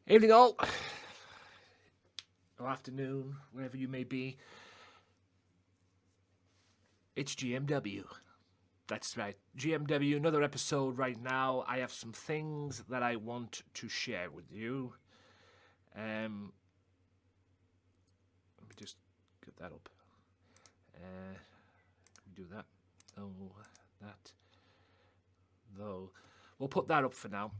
Evening all, or afternoon, wherever you may be. It's GMW. That's right, GMW, another episode right now. I have some things that I want to share with you. Let me just get that up. Do that. Oh, that. Though. We'll put that up for now.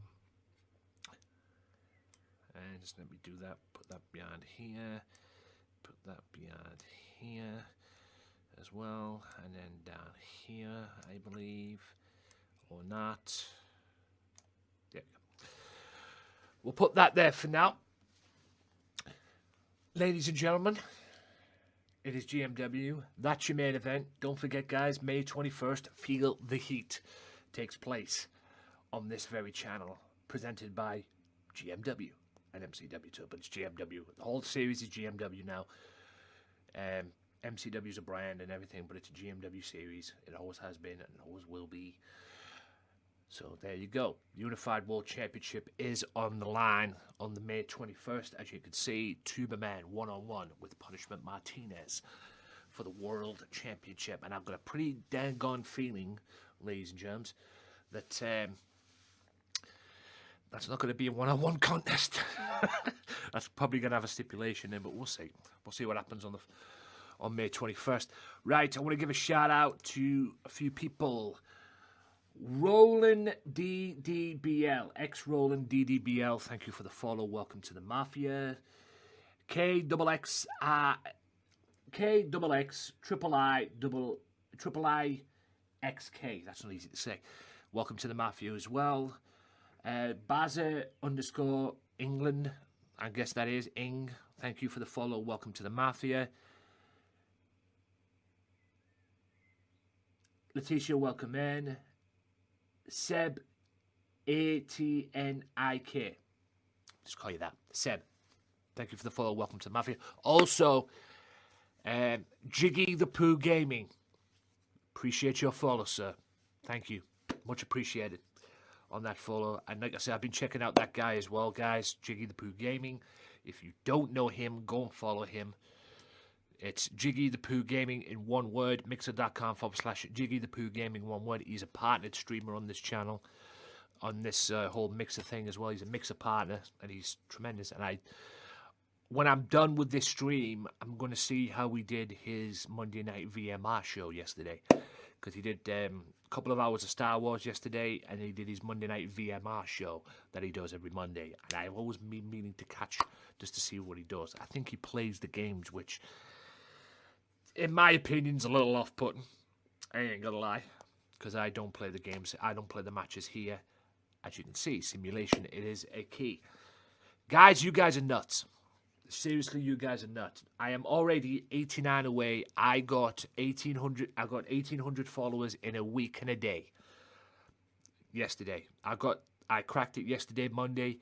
And just let me do that. Put that behind here. Put that behind here as well. And then down here, I believe. Or not. There we go. We'll put that there for now. Ladies and gentlemen, it is GMW. That's your main event. Don't forget, guys, May 21st, Feel the Heat takes place on this very channel, presented by GMW. And MCW too, but it's GMW. The whole series is GMW now. MCW is a brand and everything, but it's a GMW series. It always has been and always will be. So there you go. Unified World Championship is on the line on the May 21st. As you can see, Tuba Man one-on-one with Punishment Martinez for the World Championship. And I've got a pretty dang gone feeling, ladies and germs, that that's not going to be a one-on-one contest. That's probably going to have a stipulation in, but we'll see. We'll see what happens on May 21st. Right, I want to give a shout-out to a few people. Roland DDBL, ex-Roland DDBL, thank you for the follow. Welcome to the Mafia. KXX, triple I XK. That's not easy to say. Welcome to the Mafia as well. Baza _ England, I guess that is Ing. Thank you for the follow. Welcome to the Mafia. Letitia, welcome in. Seb, ATNIK. Just call you that. Seb, thank you for the follow. Welcome to the Mafia. Also, Jiggy the Pooh Gaming. Appreciate your follow, sir. Thank you. Much appreciated on that follow. And like I said, I've been checking out that guy as well, guys. Jiggy the Pooh Gaming. If you don't know him, go and follow him. It's Jiggy the Pooh Gaming in one word. Mixer.com/Jiggy the Pooh Gaming, one word. He's a partnered streamer on this channel, on this whole Mixer thing as well. He's a Mixer partner, and he's tremendous. And when I'm done with this stream, I'm going to see how he did his Monday night VMR show yesterday. Because he did a couple of hours of Star Wars yesterday, and he did his Monday night VMR show that he does every Monday. And I've always been meaning to catch just to see what he does. I think he plays the games, which, in my opinion, is a little off-putting. I ain't gonna lie, because I don't play the games. I don't play the matches here. As you can see, simulation, it is a key. Guys, you guys are nuts. Seriously, you guys are nuts. I am already 89 away. I got 1,800. I got 1,800 followers in a week and a day. Yesterday, I cracked it yesterday, Monday.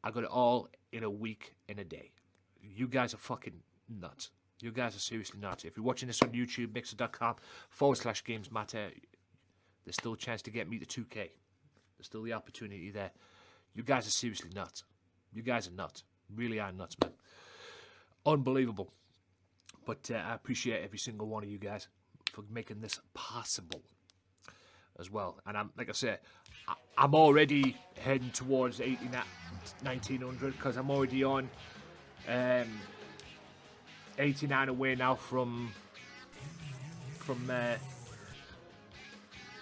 I got it all in a week and a day. You guys are fucking nuts. You guys are seriously nuts. If you're watching this on YouTube, mixer.com/Gamesmatter, there's still a chance to get me to 2K. There's still the opportunity there. You guys are seriously nuts. You guys are nuts. Really are nuts, man. Unbelievable. But I appreciate every single one of you guys for making this possible as well. And I'm, like I said, I'm already heading towards 1900 because I'm already on 89 away now from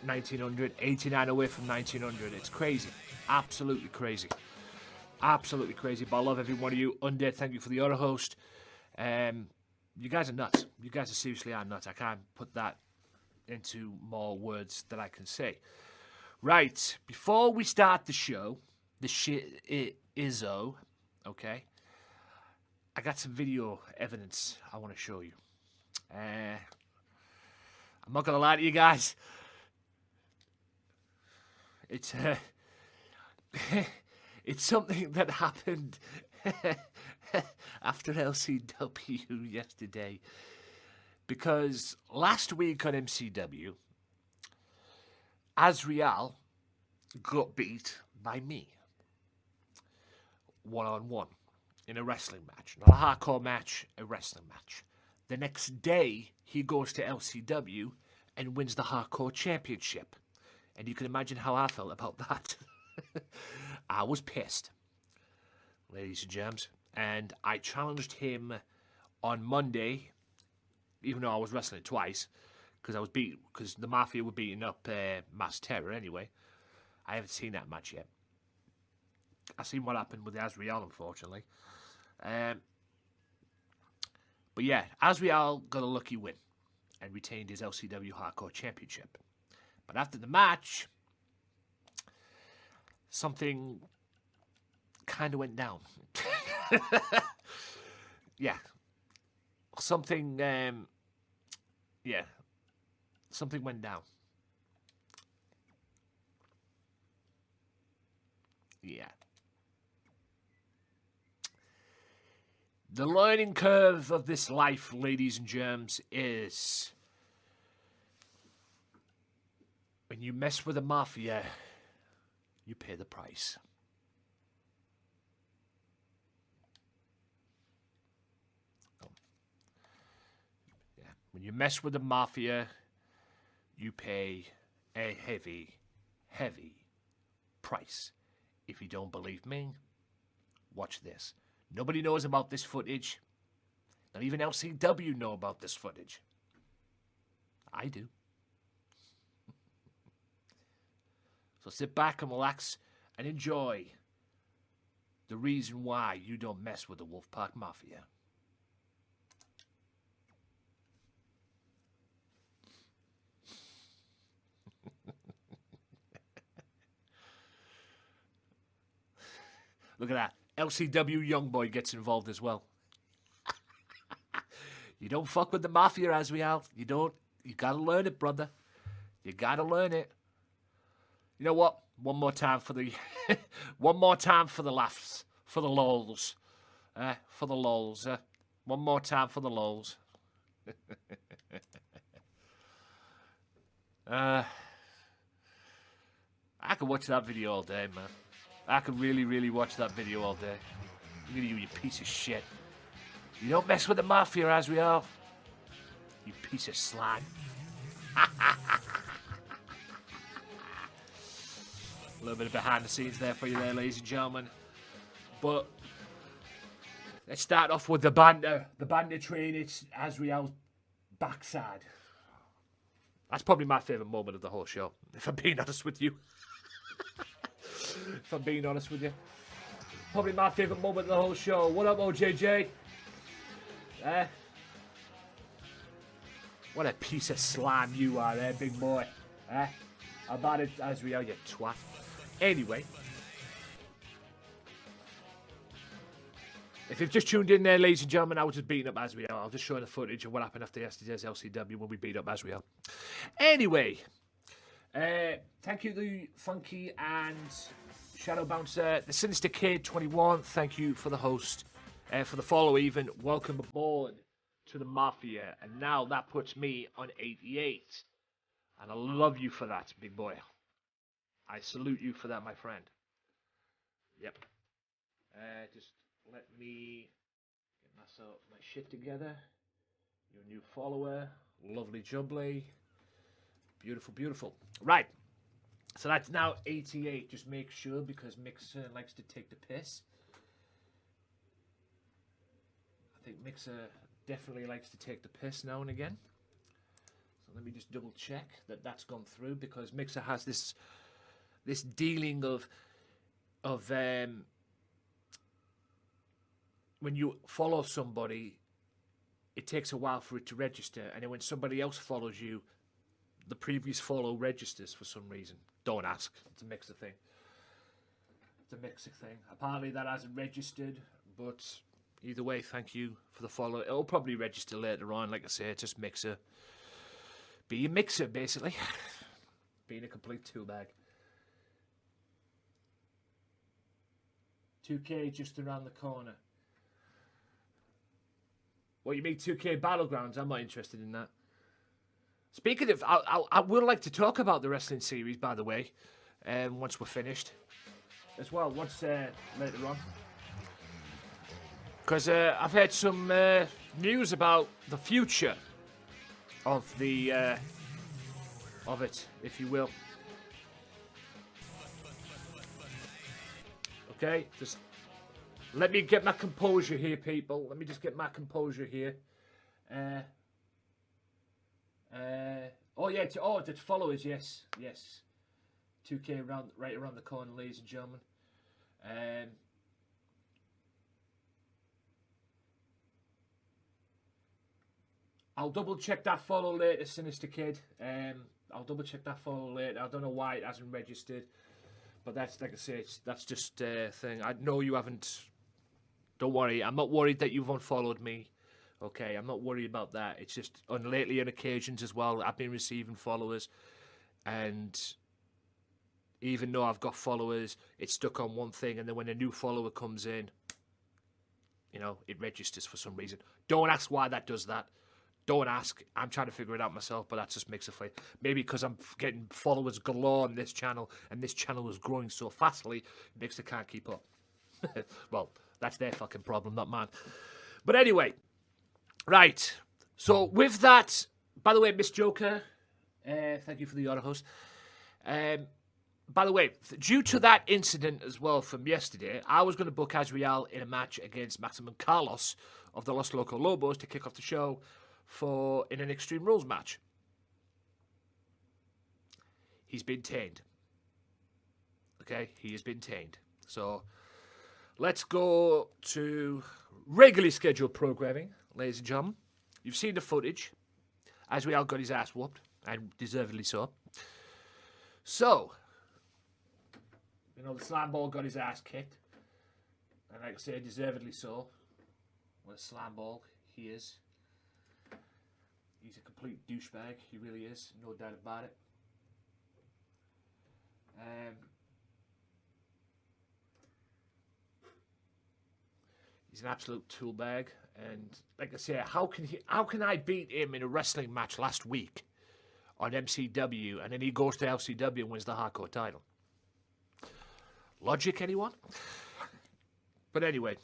1900. 89 away from 1900. It's crazy. Absolutely crazy. Absolutely crazy, but I love every one of you. Undead, thank you for the other host. You guys are nuts. You guys are seriously are nuts. I can't put that into more words that I can say. Right, before we start the show, the shit is-o, okay? I got some video evidence I want to show you. I'm not going to lie to you guys. It's it's something that happened after LCW yesterday. Because last week on MCW, Azriel got beat by me. one-on-one in a wrestling match. Not a hardcore match, a wrestling match. The next day, he goes to LCW and wins the hardcore championship. And you can imagine how I felt about that. I was pissed, ladies and gents. And I challenged him on Monday, even though I was wrestling twice, because the Mafia were beating up Mass Terror anyway. I haven't seen that match yet. I've seen what happened with Azrael, unfortunately. But yeah, Azrael got a lucky win and retained his LCW Hardcore Championship. But after the match, something kind of went down. Yeah. Something went down. Yeah. The learning curve of this life, ladies and germs, is when you mess with the Mafia, you pay the price. Yeah. When you mess with the Mafia, you pay a heavy, heavy price. If you don't believe me, watch this. Nobody knows about this footage. Not even LCW know about this footage. I do. So sit back and relax and enjoy the reason why you don't mess with the Wolfpack Mafia. Look at that. LCW Youngboy gets involved as well. You don't fuck with the Mafia, Azrael. You don't. You gotta learn it, brother. You gotta learn it. You know what? One more time for the... one more time for the laughs. For the lols. For the lols. One more time for the lols. I could watch that video all day, man. I could really, really watch that video all day. Look at you, you piece of shit. You don't mess with the Mafia, Azrael. You piece of slime. A little bit of behind the scenes there for you there, ladies and gentlemen. But let's start off with the banter. The banter train, it's Azrael's backside. That's probably my favourite moment of the whole show, if I'm being honest with you. If I'm being honest with you. Probably my favourite moment of the whole show. What up, OJJ? What a piece of slime you are there, big boy. How about it, Azrael, you twat? Anyway. If you've just tuned in there, ladies and gentlemen, I was just beating up Azrael. I'll just show you the footage of what happened after yesterday's LCW when we beat up Azrael. Anyway. Thank you to Funky and Shadow Bouncer, the Sinister Kid 21. Thank you for the host, for the follow even. Welcome aboard to the Mafia. And now that puts me on 88. And I love you for that, big boy. I salute you for that, my friend. Yep. Just let me get myself my shit together. Your new follower, lovely jubbly. Beautiful, beautiful. Right. So that's now 88. Just make sure, because Mixer likes to take the piss. I think Mixer definitely likes to take the piss now and again. So let me just double check that that's gone through, because Mixer has this dealing of when you follow somebody, it takes a while for it to register, and then when somebody else follows you, the previous follow registers for some reason. Don't ask. It's a Mixer thing. It's a Mixer thing. Apparently that hasn't registered, but either way, thank you for the follow. It'll probably register later on. Like I say, it's just Mixer. Be a Mixer, basically. Being a complete tool bag. 2K just around the corner. What, you mean 2K Battlegrounds? I'm not interested in that. Speaking of, I would like to talk about the wrestling series, by the way, once we're finished. As well, once later on. Because I've heard some news about the future of the of it, if you will. Okay, just let me get my composure here, people. Let me just get my composure here. Oh yeah, the followers, yes. 2K right around the corner, ladies and gentlemen. I'll double check that follow later, Sinister Kid. I'll double check that follow later. I don't know why it hasn't registered, but that's, like I say, that's just a thing. I know you haven't. Don't worry, I'm not worried that you've unfollowed me. Okay, I'm not worried about that. It's just lately on occasions as well, I've been receiving followers, and even though I've got followers, it's stuck on one thing, and then when a new follower comes in, you know, it registers for some reason. Don't ask why that does that. Don't ask. I'm trying to figure it out myself, but that just makes it funny. Maybe because I'm getting followers galore on this channel, and this channel is growing so fastly, it makes it can't keep up. Well, that's their fucking problem, not mine. But anyway, right. So with that, by the way, Miss Joker, thank you for the honor host. By the way, due to that incident as well from yesterday, I was going to book Azriel in a match against Maximum Carlos of the Los Loco Lobos to kick off the show in an Extreme Rules match. He's been tamed. Okay, he has been tamed. So let's go to regularly scheduled programming, ladies and gentlemen. You've seen the footage. Azriel got his ass whooped, and deservedly so. So, you know, the slime ball got his ass kicked, and like I say, deservedly so. What a slime ball he is. He's a complete douchebag. He really is. No doubt about it. He's an absolute tool bag. And like I say, how can I beat him in a wrestling match last week on MCW, and then he goes to LCW and wins the hardcore title? Logic, anyone? But anyway,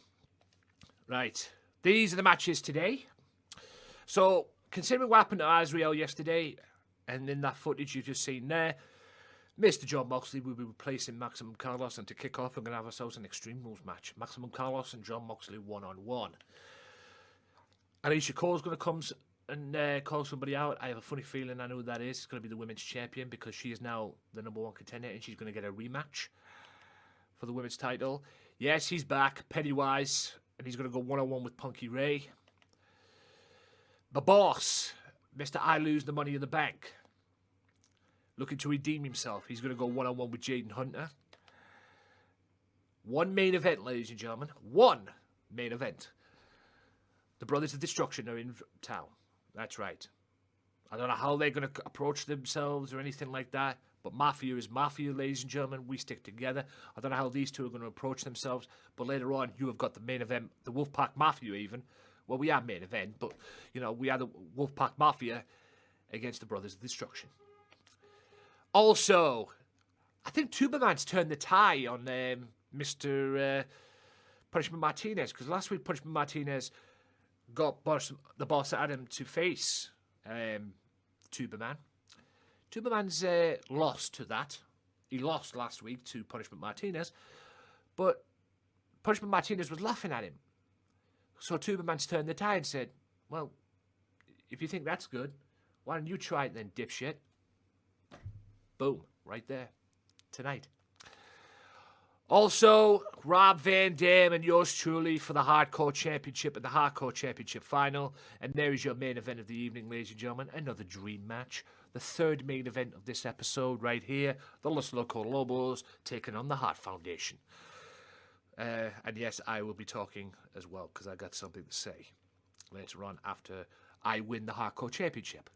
right. These are the matches today. So, considering what happened to Azriel yesterday, and in that footage you've just seen there, Mr. John Moxley will be replacing Maximum Carlos, and to kick off, we're going to have ourselves an Extreme Rules match. Maximum Carlos and John Moxley one-on-one. Alicia Cole's going to come and call somebody out. I have a funny feeling I know who that is. It's going to be the women's champion, because she is now the #1 contender, and she's going to get a rematch for the women's title. Yes, he's back, Pennywise, and he's going to go one-on-one with Punky Ray. The boss, Mr. I Lose the Money in the Bank, looking to redeem himself. He's going to go one-on-one with Jaden Hunter. One main event, ladies and gentlemen. One main event. The Brothers of Destruction are in town. That's right. I don't know how they're going to approach themselves or anything like that, but Mafia is Mafia, ladies and gentlemen. We stick together. I don't know how these two are going to approach themselves, but later on, you have got the main event, the Wolfpack Mafia even. Well, we are main event, but, you know, we are the Wolfpack Mafia against the Brothers of Destruction. Also, I think Tuberman's turned the tie on Mr. Punishment Martinez, because last week Punishment Martinez got the boss Adam to face Tuberman. Tuberman's lost to that. He lost last week to Punishment Martinez, but Punishment Martinez was laughing at him. So Tuberman's turned the tie and said, well, if you think that's good, why don't you try it then, dipshit? Boom, right there, tonight. Also, Rob Van Dam and yours truly for the Hardcore Championship and the Hardcore Championship Final. And there is your main event of the evening, ladies and gentlemen. Another dream match. The third main event of this episode right here. The Los Loco Lobos taking on the Heart Foundation. And yes, I will be talking as well, because I got something to say later on after I win the Hardcore Championship.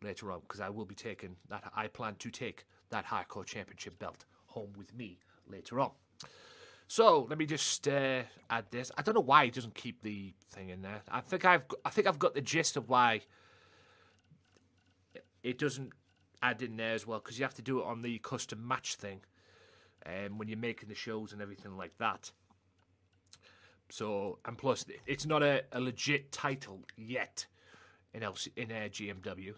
Later on, because I will be taking that. I plan to take that Hardcore Championship belt home with me later on. So let me just add this. I don't know why he doesn't keep the thing in there. I think I've got the gist of why it doesn't add in there as well, because you have to do it on the custom match thing, when you're making the shows and everything like that. So, and plus, it's not a legit title yet in GMW,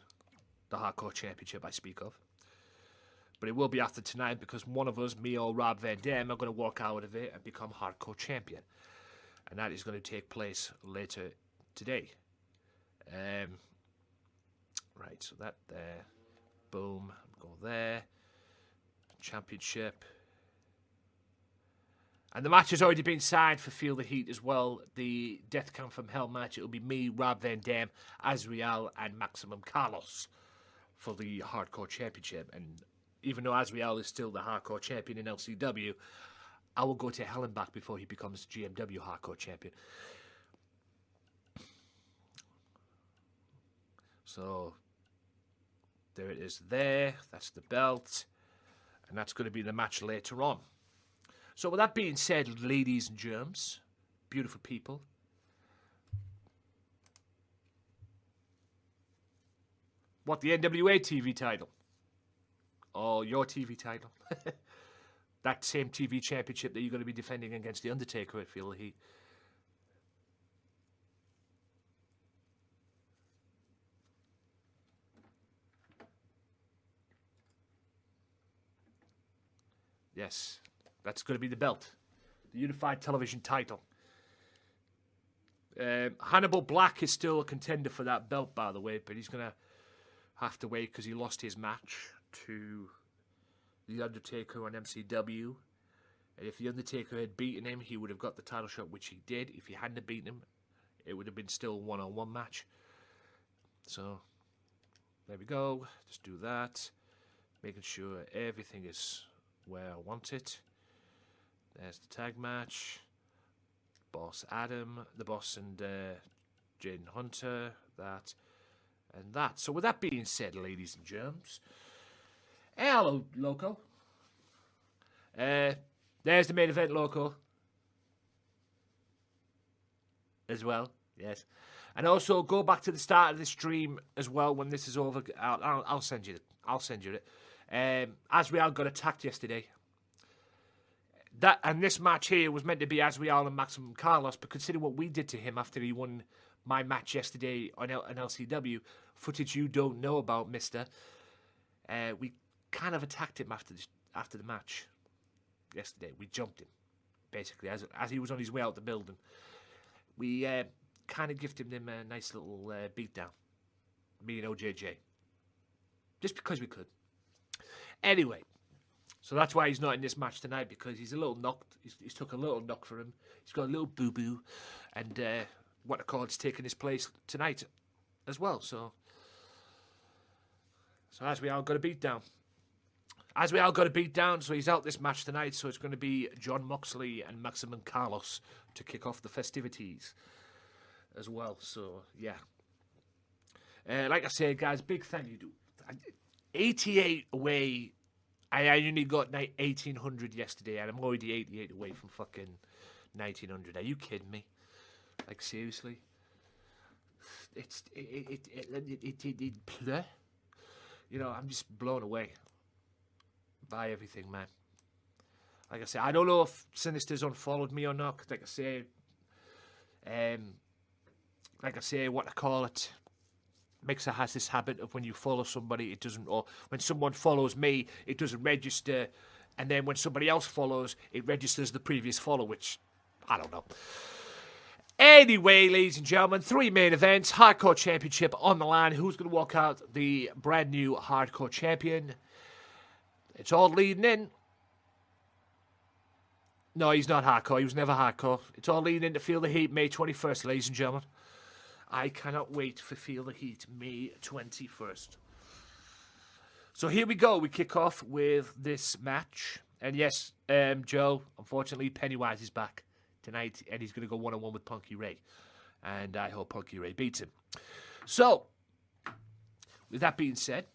the Hardcore Championship I speak of. But it will be after tonight because one of us, me or Rob Van Dam, are going to walk out of it and become Hardcore Champion. And that is going to take place later today. Right, so that there. Boom. Go there. Championship. And the match has already been signed for Feel the Heat as well. The Death Count from Hell match. It will be me, Rob Van Dam, Azriel, and Maximum Carlos for the Hardcore Championship. And even though Azriel is still the Hardcore Champion in LCW, I will go to hell and back before he becomes GMW Hardcore Champion. So, there it is there. That's the belt. And that's going to be the match later on. So with that being said, ladies and germs, beautiful people, what, the NWA TV title? Or your TV title? That same TV championship that you're going to be defending against The Undertaker at Feel the Heat. Yes. That's going to be the belt. The Unified Television title. Hannibal Black is still a contender for that belt, by the way, but he's going to have to wait because he lost his match to The Undertaker on MCW. And if The Undertaker had beaten him, he would have got the title shot, which he did. If he hadn't beaten him, it would have been still a one-on-one match. So, there we go. Just do that. Making sure everything is where I want it. There's the tag match. Boss Adam, the boss, and Jaden Hunter. That and that. So with that being said, ladies and germs. Hello, Loco. There's the main event, Loco. As well, yes. And also go back to the start of the stream as well when this is over. I'll send you it. I'll send you it. Azriel got attacked yesterday. And this match here was meant to be Azriel and Maximum Carlos, but considering what we did to him after he won my match yesterday on LCW, footage you don't know about, mister, we kind of attacked him after the match yesterday. We jumped him, basically, as he was on his way out the building. We kind of gifted him a nice little beatdown, me and OJJ, just because we could. Anyway. So that's why he's not in this match tonight, because he's a little knocked. He's took a little knock for him. He's got a little boo-boo. And what I call it's taking his place tonight as well. So Azriel got a beat down. Azriel got a beat down, so he's out this match tonight. So it's going to be John Moxley and Maximum Carlos to kick off the festivities as well. So, yeah. Like I said, guys, big thank you. 88 away. I only got 1,800 yesterday, and I'm already 88 away from fucking 1,900. Are you kidding me? Like, seriously? You know, I'm just blown away by everything, man. Like I say, I don't know if Sinister's unfollowed me or not, 'cause like I say, what I call it, Mixer has this habit of when you follow somebody, it doesn't, or when someone follows me, it doesn't register, and then when somebody else follows, it registers the previous follow, which, I don't know. Anyway, ladies and gentlemen, 3 main events, Hardcore Championship on the line. Who's going to walk out the brand new Hardcore Champion? It's all leading in. No, he's not hardcore. He was never hardcore. It's all leading in to Feel the Heat, May 21st, ladies and gentlemen. I cannot wait for Feel the Heat, May 21st. So here we go. We kick off with this match. And yes, Joe, unfortunately, Pennywise is back tonight, and he's going to go one-on-one with Punky Ray. And I hope Punky Ray beats him. So, with that being said,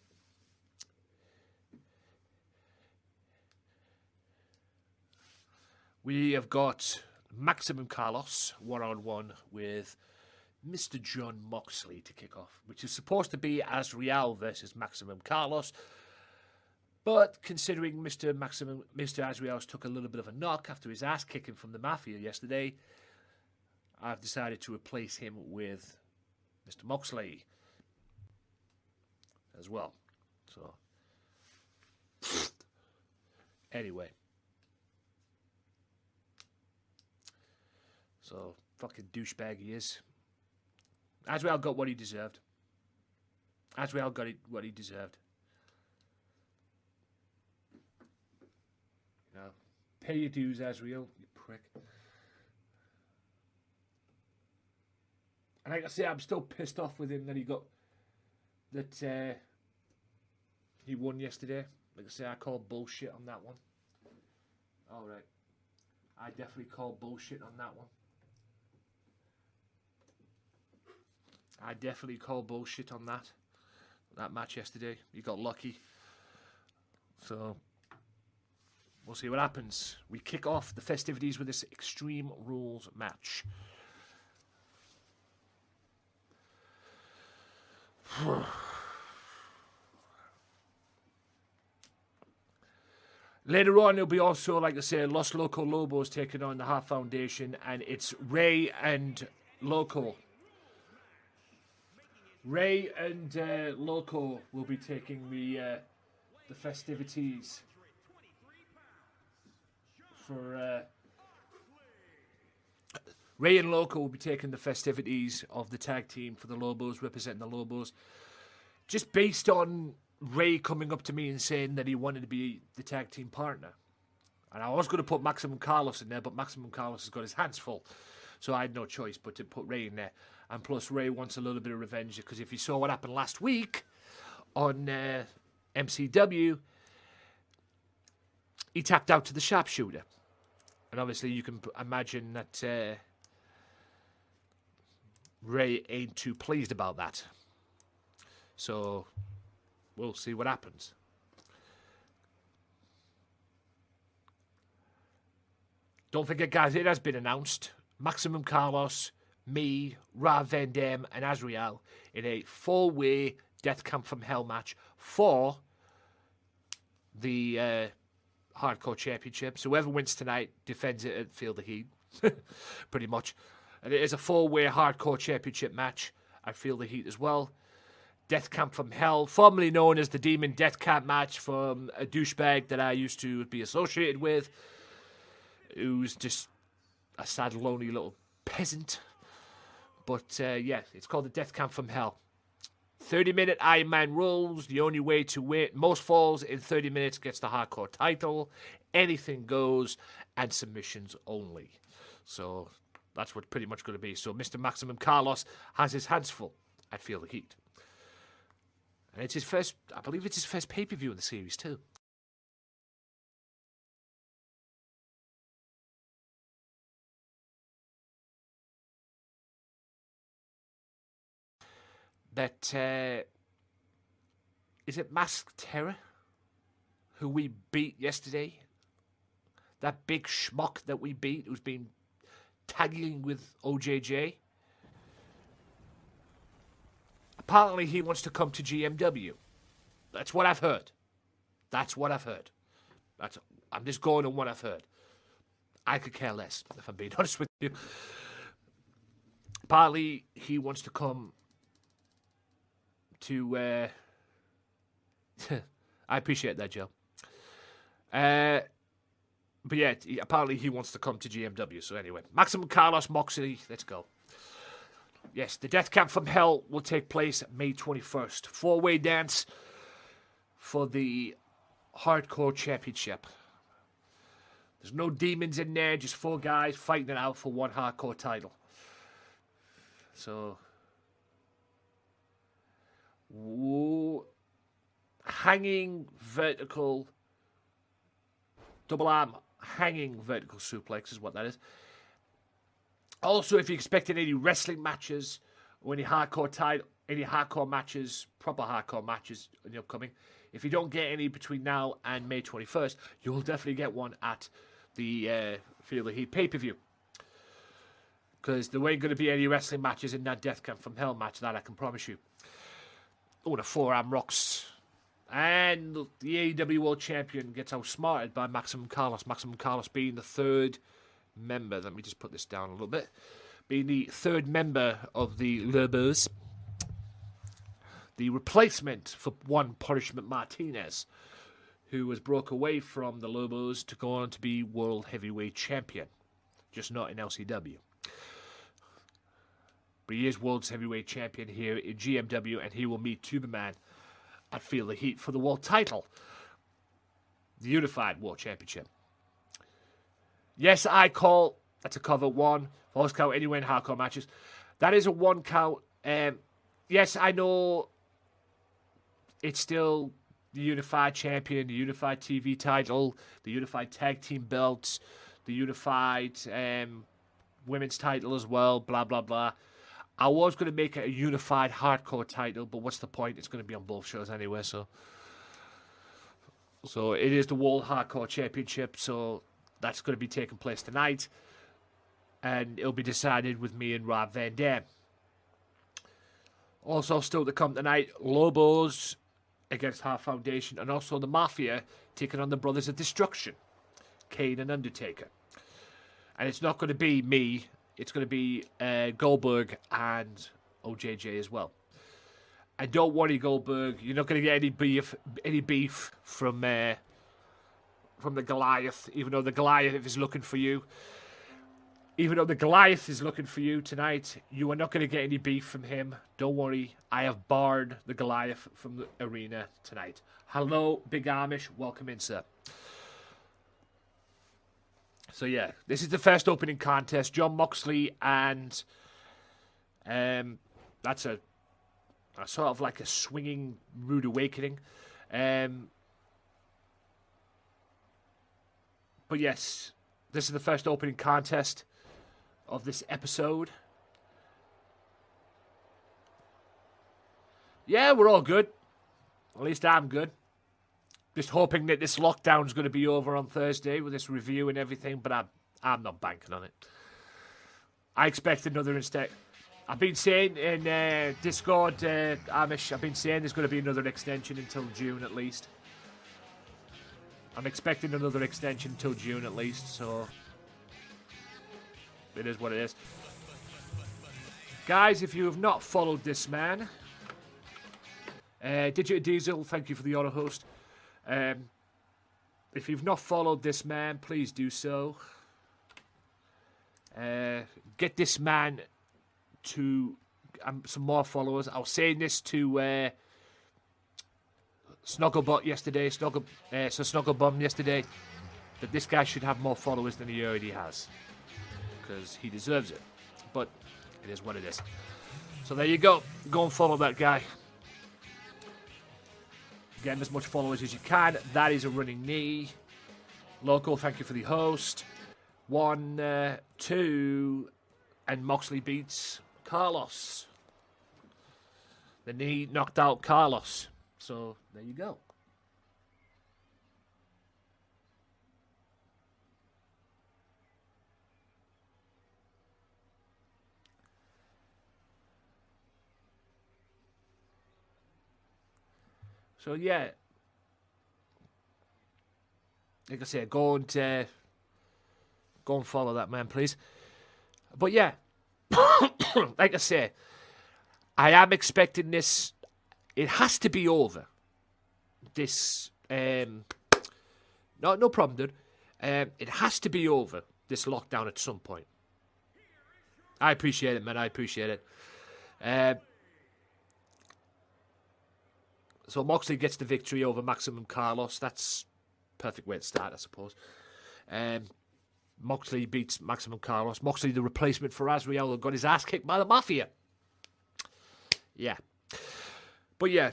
we have got Maximum Carlos one-on-one with Mr. John Moxley to kick off, which is supposed to be Azriel versus Maximum Carlos. But considering Mr. Azriel took a little bit of a knock after his ass kicking from the Mafia yesterday, I've decided to replace him with Mr. Moxley as well. So, anyway. So, fucking douchebag he is. Azrael got what he deserved. Azrael got what he deserved. You know, pay your dues, Azrael, you prick. And like I say, I'm still pissed off with him that he got... That he won yesterday. Like I say, I call bullshit on that one. Alright. I definitely call bullshit on that one. I definitely call bullshit on that match yesterday. You got lucky. So, we'll see what happens. We kick off the festivities with this Extreme Rules match. Later on, there'll be also, like I say, Los Loco Lobos taking on the Heart Foundation, and it's Ray and Loco. Ray and Loco will be taking the festivities for... Ray and Loco will be taking the festivities of the tag team for the Lobos, representing the Lobos. Just based on Ray coming up to me and saying that he wanted to be the tag team partner. And I was going to put Maximum Carlos in there, but Maximum Carlos has got his hands full. So I had no choice but to put Ray in there. And plus, Ray wants a little bit of revenge, because if you saw what happened last week on MCW, he tapped out to the sharpshooter. And obviously, you can imagine that Ray ain't too pleased about that. So, we'll see what happens. Don't forget, guys, it has been announced. Maximum Carlos, me, Rav Van Dam, and Azrael in a 4-way Death Camp from Hell match for the Hardcore Championship. So whoever wins tonight defends it at Field of Heat, pretty much. And it is a 4-way Hardcore Championship match at Field of Heat as well. Death Camp from Hell, formerly known as the Demon Death Camp match, from a douchebag that I used to be associated with, who's just a sad, lonely little peasant. But yeah, it's called the Death Camp from Hell. 30-minute Iron Man rules. The only way to win, most falls in 30 minutes gets the Hardcore title. Anything goes, and submissions only. So that's what's pretty much going to be. So Mr. Maximum Carlos has his hands full at Feel the Heat. And it's his first, I believe it's his first pay-per-view in the series too. But, is it Masked Terror who we beat yesterday? That big schmuck that we beat, who's been tagging with OJJ? Apparently he wants to come to GMW. That's what I've heard. I'm just going on what I've heard. I could care less, if I'm being honest with you. Apparently he wants to come to... I appreciate that, Joe. But yeah, apparently he wants to come to GMW. So anyway, Maximum Carlos Moxley, let's go. Yes, the Death Camp from Hell will take place May 21st. 4-way dance for the Hardcore Championship. There's no demons in there, just 4 guys fighting it out for one Hardcore title. So, hanging vertical, double arm hanging vertical suplex is what that is. Also, if you're expecting any wrestling matches or any hardcore matches, proper hardcore matches in the upcoming, if you don't get any between now and May 21st, you will definitely get one at the Feel the Heat pay-per-view. Because there ain't going to be any wrestling matches in that Death Camp from Hell match, that I can promise you. Oh, the forearm rocks. And the AEW World Champion gets outsmarted by Maximum Carlos. Maximum Carlos being the 3rd member. Let me just put this down a little bit. being the third member of the Lobos, the replacement for one Punishment Martinez, who was broke away from the Lobos to go on to be World Heavyweight Champion, just not in LCW. But he is World Heavyweight Champion here in GMW, and he will meet Tuberman at Feel the Heat for the World title, the Unified World Championship. Yes, I call that's a cover 1. False count anywhere in hardcore matches. That is a 1 count. Yes, I know it's still the Unified Champion, the Unified TV title, the Unified Tag Team belts, the Unified Women's title as well, blah, blah, blah. I was going to make it a Unified Hardcore title, but what's the point? It's going to be on both shows anyway, so it is the World Hardcore Championship, so that's going to be taking place tonight, and it'll be decided with me and Rob Van Dam. Also, still to come tonight, Lobos against Heart Foundation, and also the Mafia taking on the Brothers of Destruction, Kane and Undertaker. And it's not going to be me, it's going to be Goldberg and OJJ as well. And don't worry, Goldberg, you're not going to get any beef from the Goliath, even though the Goliath is looking for you. Even though the Goliath is looking for you tonight, you are not going to get any beef from him. Don't worry, I have barred the Goliath from the arena tonight. Hello, Big Amish. Welcome in, sir. So, yeah, this is the first opening contest. John Moxley and that's a sort of like a swinging rude awakening. But, yes, this is the first opening contest of this episode. Yeah, we're all good. At least I'm good. Just hoping that this lockdown's going to be over on Thursday with this review and everything, but I'm not banking on it. I expect another instead. I've been saying in Discord, Amish, I've been saying there's going to be another extension until June at least. I'm expecting another extension until June at least, so it is what it is. Guys, if you have not followed this man, Digital Diesel, thank you for the auto host. If you've not followed this man, please do so. Get this man to some more followers. I was saying this to Snugglebot yesterday, Snugglebum yesterday, that this guy should have more followers than he already has, because he deserves it. But it is what it is. So there you go. Go and follow that guy. Get as much followers as you can. That is a running knee. Local, thank you for the host. 1, 2, and Moxley beats Carlos. The knee knocked out Carlos. So there you go. So yeah, like I said, go and follow that man, please. But yeah, like I said, I am expecting this. It has to be over. This no problem, dude. It has to be over. This lockdown at some point. I appreciate it, man. I appreciate it. So Moxley gets the victory over Maximum Carlos. That's perfect way to start, I suppose. Moxley beats Maximum Carlos. Moxley, the replacement for Azrael, got his ass kicked by the Mafia. Yeah. But yeah.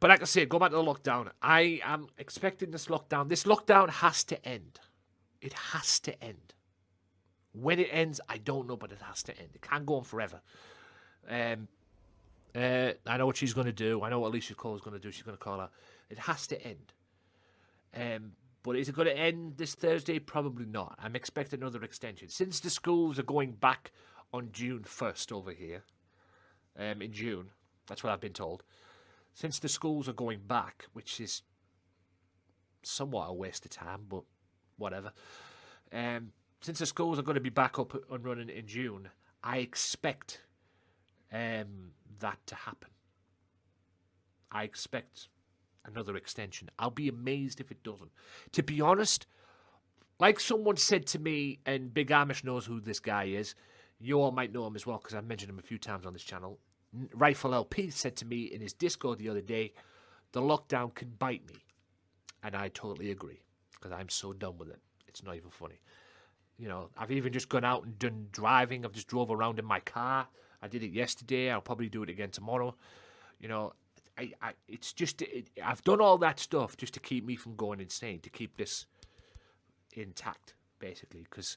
But like I said, go back to the lockdown. I am expecting this lockdown. This lockdown has to end. It has to end. When it ends, I don't know, but it has to end. It can't go on forever. I know what she's going to do. I know what Alicia Cole's going to do. She's going to call her. It has to end. But is it going to end this Thursday? Probably not. I'm expecting another extension. Since the schools are going back on June 1st over here, in June, that's what I've been told. Since the schools are going back, which is somewhat a waste of time, but whatever. since the schools are going to be back up and running in June, I expect that to happen. I expect another extension. I'll be amazed if it doesn't. To be honest, like someone said to me, and Big Amish knows who this guy is. You all might know him as well because I've mentioned him a few times on this channel. Rifle LP said to me in his Discord the other day, the lockdown can bite me. And I totally agree because I'm so done with it. It's not even funny. You know, I've even just gone out and done driving. I've just drove around in my car. I did it yesterday. I'll probably do it again tomorrow. You know, it's just, I've done all that stuff just to keep me from going insane, to keep this intact, basically. Because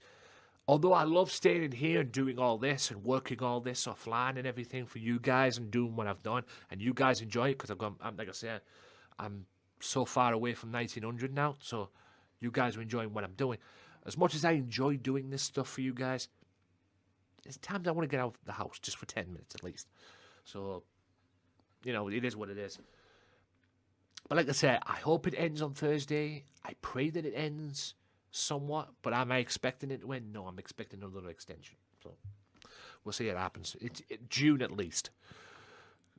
although I love staying in here and doing all this and working all this offline and everything for you guys and doing what I've done, and you guys enjoy it, because like I said, I'm so far away from 1900 now, so you guys are enjoying what I'm doing. As much as I enjoy doing this stuff for you guys, there's times I want to get out of the house just for 10 minutes at least. So, you know, it is what it is. But like I said, I hope it ends on Thursday. I pray that it ends somewhat. But am I expecting it to end? No, I'm expecting another extension. So we'll see what happens. It's June at least.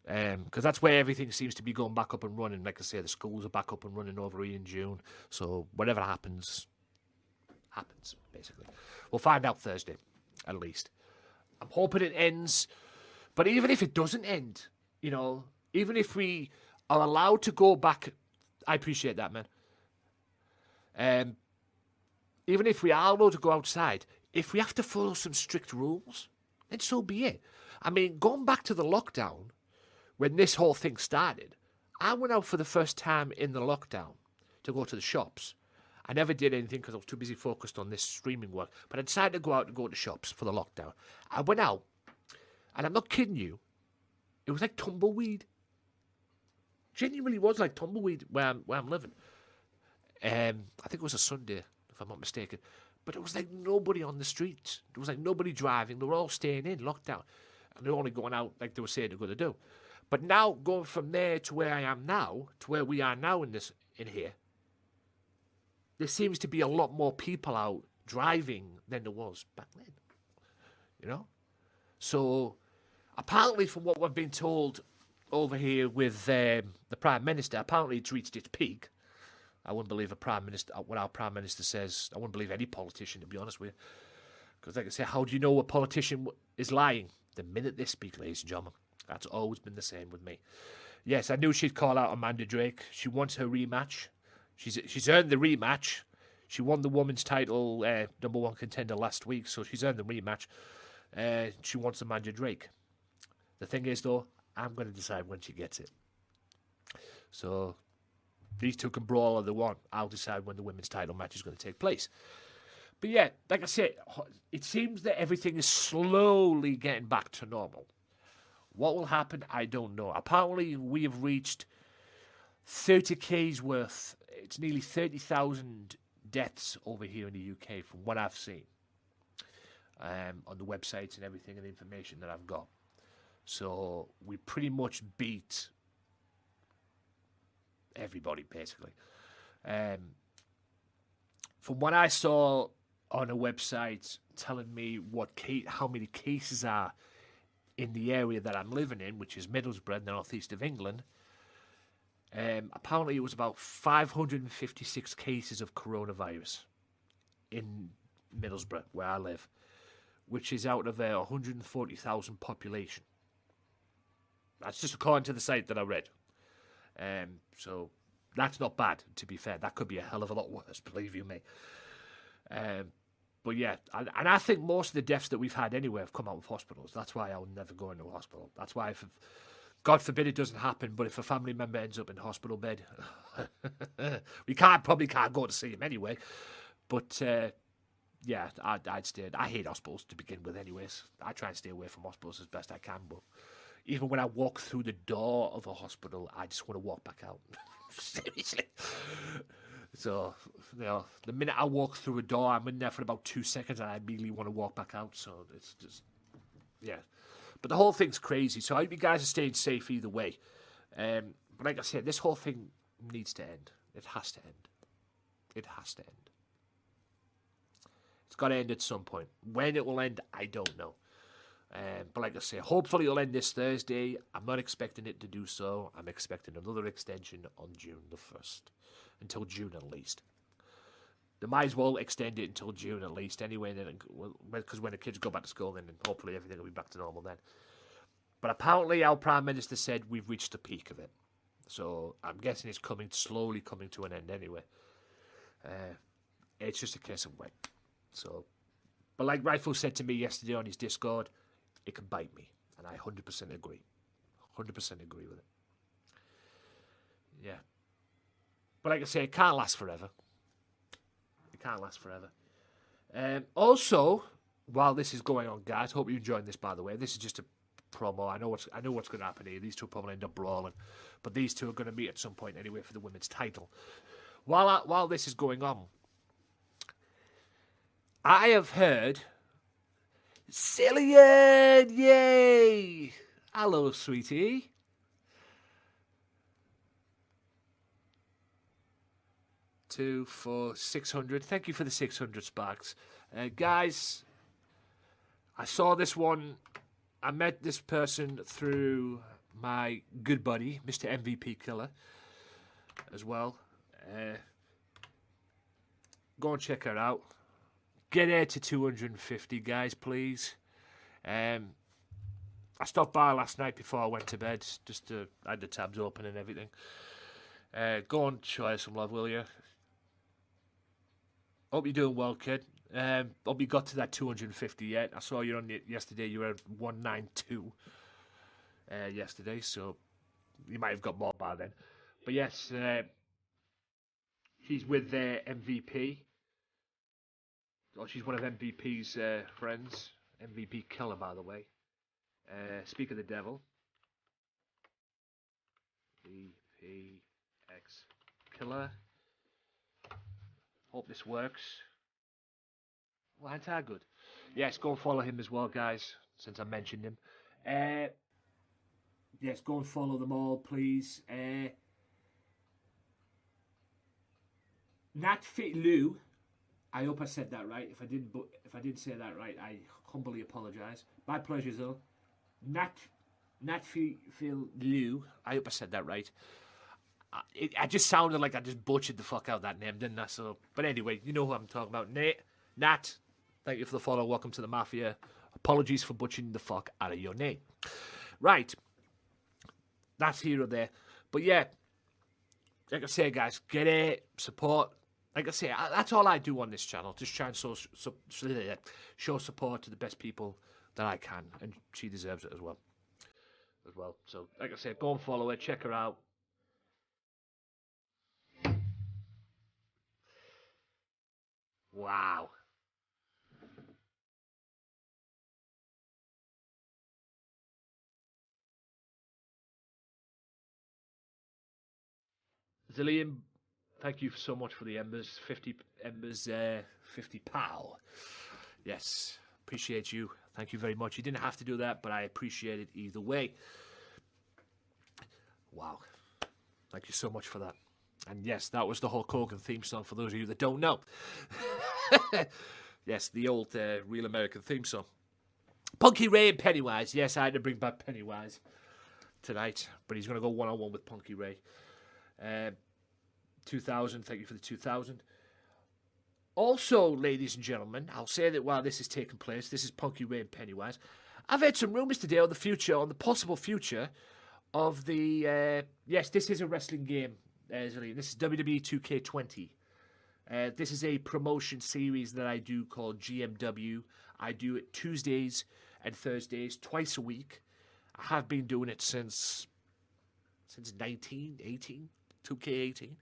Because that's where everything seems to be going back up and running. Like I say, the schools are back up and running over here in June. So whatever happens, basically. We'll find out Thursday, at least. I'm hoping it ends. But even if it doesn't end, you know, even if we are allowed to go back, I appreciate that, man. Even if we are allowed to go outside, if we have to follow some strict rules, then so be it. I mean, going back to the lockdown, when this whole thing started, I went out for the first time in the lockdown to go to the shops. I never did anything because I was too busy focused on this streaming work. But I decided to go out and go to shops for the lockdown. I went out, and I'm not kidding you, it was like tumbleweed. Genuinely was like tumbleweed where I'm living. I think it was a Sunday, if I'm not mistaken. But it was like nobody on the streets. There was like nobody driving. They were all staying in, lockdown. And they're only going out like they were saying they're going to do. But now, going from there to where I am now, to where we are now in here, there seems to be a lot more people out driving than there was back then. You know? So, apparently from what we've been told over here with the Prime Minister, apparently it's reached its peak. I wouldn't believe what our Prime Minister says. I wouldn't believe any politician, to be honest with you. Because like I say, how do you know a politician is lying? The minute they speak, ladies and gentlemen. That's always been the same with me. Yes, I knew she'd call out Amanda Drake. She wants her rematch. She's earned the rematch. She won the women's title, #1 contender last week, so she's earned the rematch. She wants Amanda Drake. The thing is, though, I'm going to decide when she gets it. So these two can brawl all they want. I'll decide when the women's title match is going to take place. But yeah, like I said, it seems that everything is slowly getting back to normal. What will happen, I don't know. Apparently, we have reached 30K's worth. It's nearly 30,000 deaths over here in the UK from what I've seen on the websites and everything and the information that I've got. So we pretty much beat everybody, basically. From what I saw on a website telling me how many cases are in the area that I'm living in, which is Middlesbrough, the northeast of England, apparently it was about 556 cases of coronavirus in Middlesbrough, where I live, which is out of a 140,000 population. That's just according to the site that I read. So that's not bad, to be fair. That could be a hell of a lot worse, believe you me. But yeah, and I think most of the deaths that we've had anyway have come out of hospitals. That's why I'll never go into a hospital. That's why, God forbid it doesn't happen, but if a family member ends up in hospital bed, we probably can't go to see him anyway. But yeah, I'd stay. I hate hospitals to begin with anyways. I try and stay away from hospitals as best I can, but even when I walk through the door of a hospital, I just want to walk back out. Seriously. So, you know, the minute I walk through a door, I'm in there for about 2 seconds and I immediately want to walk back out. So it's just, yeah. But the whole thing's crazy. So I hope you guys are staying safe either way. But like I said, this whole thing needs to end. It has to end. It has to end. It's got to end at some point. When it will end, I don't know. But like I say, hopefully it'll end this Thursday. I'm not expecting it to do so. I'm expecting another extension on June the 1st. Until June at least. They might as well extend it until June at least anyway, because when the kids go back to school, then hopefully everything will be back to normal then. But apparently our Prime Minister said we've reached the peak of it. So I'm guessing it's slowly coming to an end anyway. It's just a case of when. So, but like Rightful said to me yesterday on his Discord, it can bite me. And I 100% agree. 100% agree with it. Yeah. But like I say, it can't last forever. It can't last forever. Also, while this is going on, guys, hope you're enjoying this, by the way. This is just a promo. I know what's going to happen here. These two will probably end up brawling. But these two are going to meet at some point anyway for the women's title. While this is going on, I have heard Cillian! Yay! Hello, sweetie. Two, 4, 600. Thank you for the 600 sparks. Guys, I saw this one. I met this person through my good buddy, Mr. MVP Killer, as well. Go and check her out. Get her to 250, guys, please. I stopped by last night before I went to bed. I had the tabs open and everything. Go and show her some love, will you? Hope you're doing well, kid. Hope you got to that 250 yet. I saw you on it yesterday. You were at 192 yesterday, so you might have got more by then. But yes, she's with MVP. Or she's one of MVP's friends. MVP Killer, by the way. Speak of the devil. VPX Killer. Hope this works. Well, ain't that good? Yes, go and follow him as well, guys, since I mentioned him. Yes, go and follow them all, please. Natfit Lou. I hope I said that right. If I didn't say that right, I humbly apologise. My pleasure, though. Natfit Lou. I hope I said that right. I just sounded like I just butchered the fuck out of that name, didn't I? So, but anyway, you know who I'm talking about. Nat, thank you for the follow. Welcome to the Mafia. Apologies for butchering the fuck out of your name. Right. That's here or there. But yeah, like I say, guys, get it, support. Like I say, that's all I do on this channel. Just try and show support to the best people that I can. And she deserves it as well. So, like I say, go and follow her. Check her out. Wow. Zillion, thank you so much for the embers. 50 embers, 50 pow. Yes, appreciate you. Thank you very much. You didn't have to do that, but I appreciate it either way. Wow. Thank you so much for that. And yes, that was the Hulk Hogan theme song for those of you that don't know. Yes, the old Real American theme song. Punky Ray and Pennywise. Yes, I had to bring back Pennywise tonight, but he's going to go one-on-one with Punky Ray. 2000, thank you for the 2000. Also, ladies and gentlemen, I'll say that while this is taking place, this is Punky Ray and Pennywise. I've heard some rumours today on the possible future of the... yes, this is a wrestling game. This is WWE 2K20. This is a promotion series that I do called GMW. I do it Tuesdays and Thursdays, twice a week. I have been doing it since 1918, 2K18.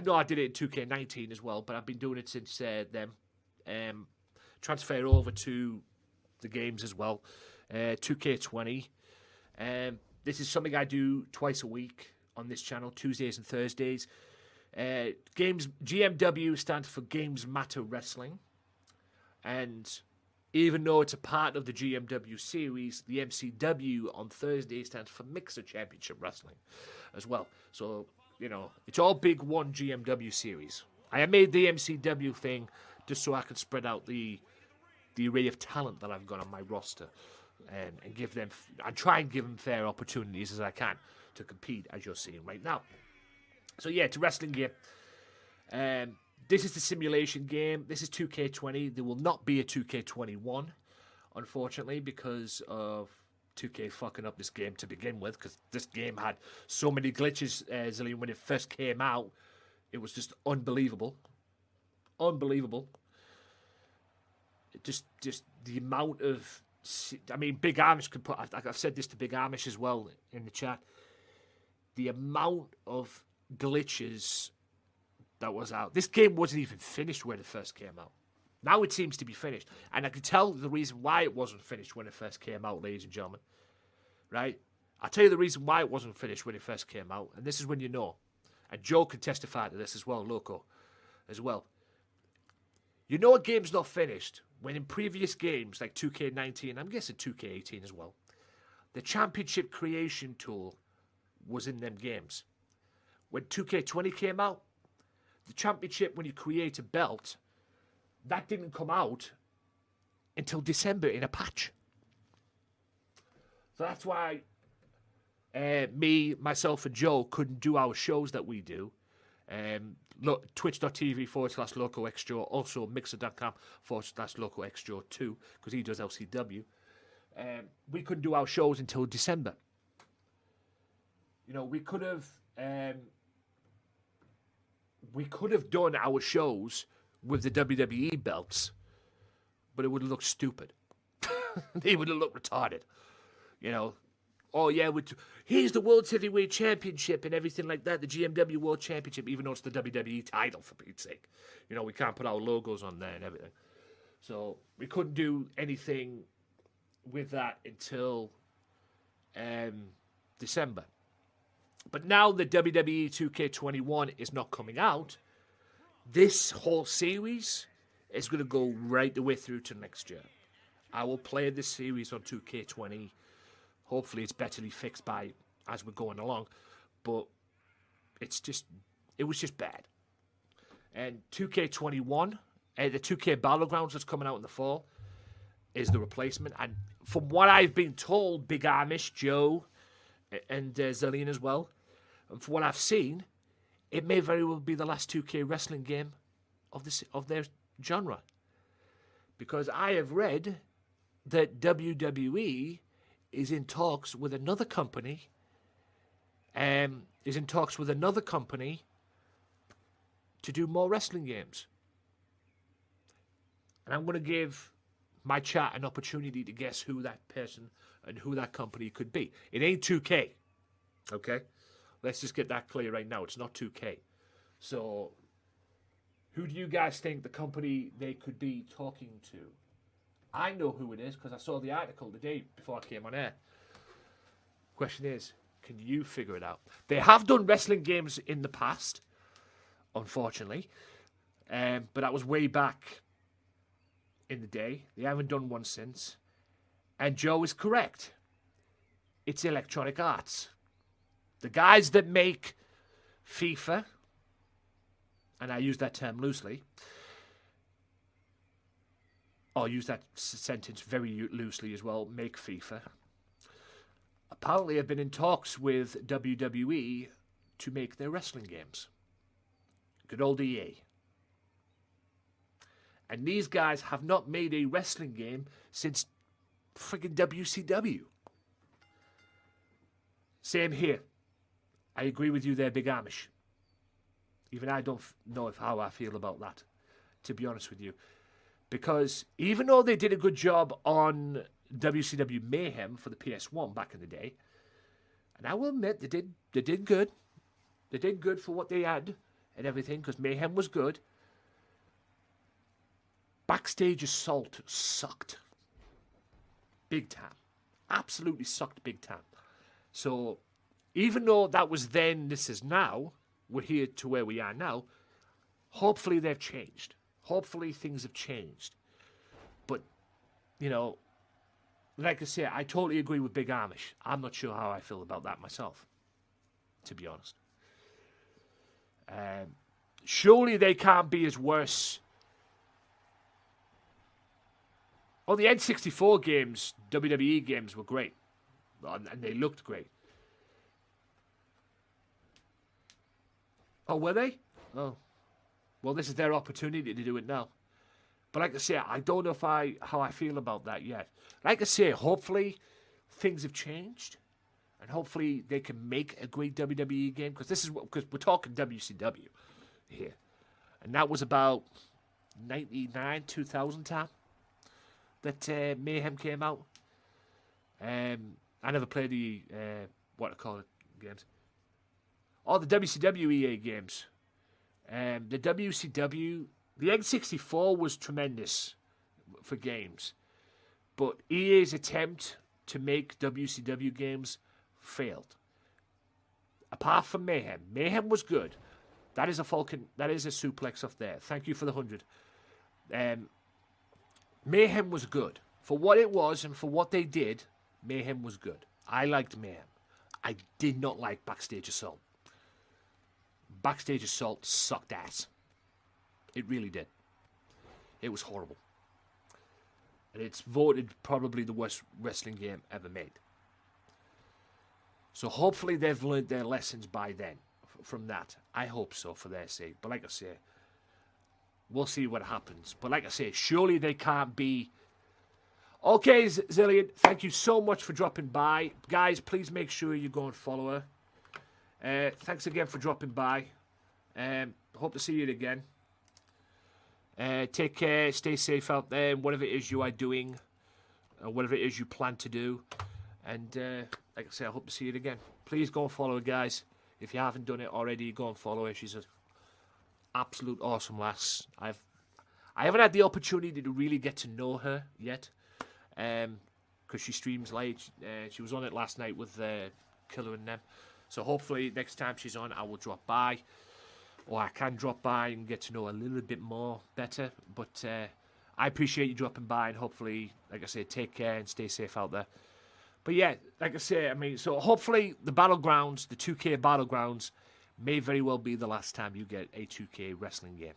No, I did it in 2K19 as well, but I've been doing it since then. Transfer over to the games as well. 2K20. This is something I do twice a week on this channel, Tuesdays and Thursdays. GMW stands for Gamesmatter Wrestling. And even though it's a part of the GMW series, the MCW on Thursday stands for Mixer Championship Wrestling as well. So, you know, it's all big one GMW series. I made the MCW thing just so I can spread out the array of talent that I've got on my roster, and give them, and try and give them fair opportunities as I can to compete, as you're seeing right now. So yeah, it's a wrestling game. This is the simulation game. This is 2K20. There will not be a 2K21, unfortunately, because of 2K fucking up this game to begin with, because this game had so many glitches, Zillion, when it first came out. It was just unbelievable. Unbelievable. Just the amount of... I mean, Big Amish could put... I've said this to Big Amish as well in the chat. The amount of glitches that was out. This game wasn't even finished when it first came out. Now it seems to be finished. And I can tell the reason why it wasn't finished when it first came out, ladies and gentlemen. Right? I'll tell you the reason why it wasn't finished when it first came out. And this is when you know. And Joe can testify to this as well, Loco, as well. You know a game's not finished when in previous games, like 2K19, I'm guessing 2K18 as well, the championship creation tool was in them games. When 2K20 came out, the championship, when you create a belt, that didn't come out until December in a patch. So that's why me, myself, and Joe couldn't do our shows that we do. Look, twitch.tv/LocoXJoe, also mixer.com/LocoXJoe 2, because he does LCW. We couldn't do our shows until December. You know, we could have done our shows with the WWE belts, but it would have looked stupid. They would have looked retarded. You know, oh yeah, here's the World Heavyweight Championship and everything like that, the GMW World Championship, even though it's the WWE title, for Pete's sake. You know, we can't put our logos on there and everything. So we couldn't do anything with that until December. But now the WWE 2K21 is not coming out, this whole series is going to go right the way through to next year. I will play this series on 2K20. Hopefully it's betterly fixed by as we're going along. But it was just bad. And 2K21, the 2K Battlegrounds that's coming out in the fall, is the replacement. And from what I've been told, Big Amish, Joe, and Zillion as well, and from what I've seen, it may very well be the last 2K wrestling game of their genre. Because I have read that WWE is in talks with another company, to do more wrestling games. And I'm going to give my chat an opportunity to guess who that person and who that company could be. It ain't 2K. Okay? Let's just get that clear right now. It's not 2K. So, who do you guys think the company they could be talking to? I know who it is because I saw the article the day before I came on air. Question is, can you figure it out? They have done wrestling games in the past, unfortunately. But that was way back in the day. They haven't done one since. And Joe is correct. It's Electronic Arts. The guys that make FIFA, and I use that term loosely, or use that sentence very loosely as well, make FIFA, apparently have been in talks with WWE to make their wrestling games. Good old EA. And these guys have not made a wrestling game since friggin' WCW. Same here. I agree with you there, Big Amish. Even I don't know how I feel about that, to be honest with you. Because even though they did a good job on WCW Mayhem for the PS1 back in the day, and I will admit they did good. They did good for what they had and everything, because Mayhem was good. Backstage Assault sucked. Big time. Absolutely sucked big time. So, even though that was then, this is now, we're here to where we are now, hopefully they've changed. Hopefully things have changed. But, you know, like I say, I totally agree with Big Amish. I'm not sure how I feel about that myself, to be honest. Surely they can't be as worse Oh, the N64 games, WWE games were great. And they looked great. Oh, were they? Oh. Well, this is their opportunity to do it now. But like I say, I don't know how I feel about that yet. Like I say, hopefully things have changed. And hopefully they can make a great WWE game. Because we're talking WCW here. And that was about 99, 2000 time that Mayhem came out. I never played the, what I call it, games. Oh, the WCW EA games. The WCW, the N64 was tremendous for games. But EA's attempt to make WCW games failed. Apart from Mayhem. Mayhem was good. That is a Falcon. That is a suplex off there. Thank you for the 100. Mayhem was good. For what it was and for what they did, Mayhem was good. I liked Mayhem. I did not like Backstage Assault. Backstage Assault sucked ass. It really did. It was horrible. And it's voted probably the worst wrestling game ever made. So hopefully they've learned their lessons by then from that. I hope so for their sake. But like I say, we'll see what happens. But like I say, surely they can't be... Okay, Zillion, thank you so much for dropping by. Guys, please make sure you go and follow her. Thanks again for dropping by. Hope to see you again. Take care. Stay safe out there. Whatever it is you are doing. Or whatever it is you plan to do. And like I say, I hope to see you again. Please go and follow her, guys. If you haven't done it already, go and follow her. She's an absolute awesome lass. I haven't had the opportunity to really get to know her yet. Because she streams late. She was on it last night with Killer and them. So hopefully next time she's on, I will drop by. Or I can drop by and get to know a little bit more better. But I appreciate you dropping by. And hopefully, like I say, take care and stay safe out there. But yeah, like I say, I mean, so hopefully the Battlegrounds, the 2K Battlegrounds, may very well be the last time you get a 2K wrestling game.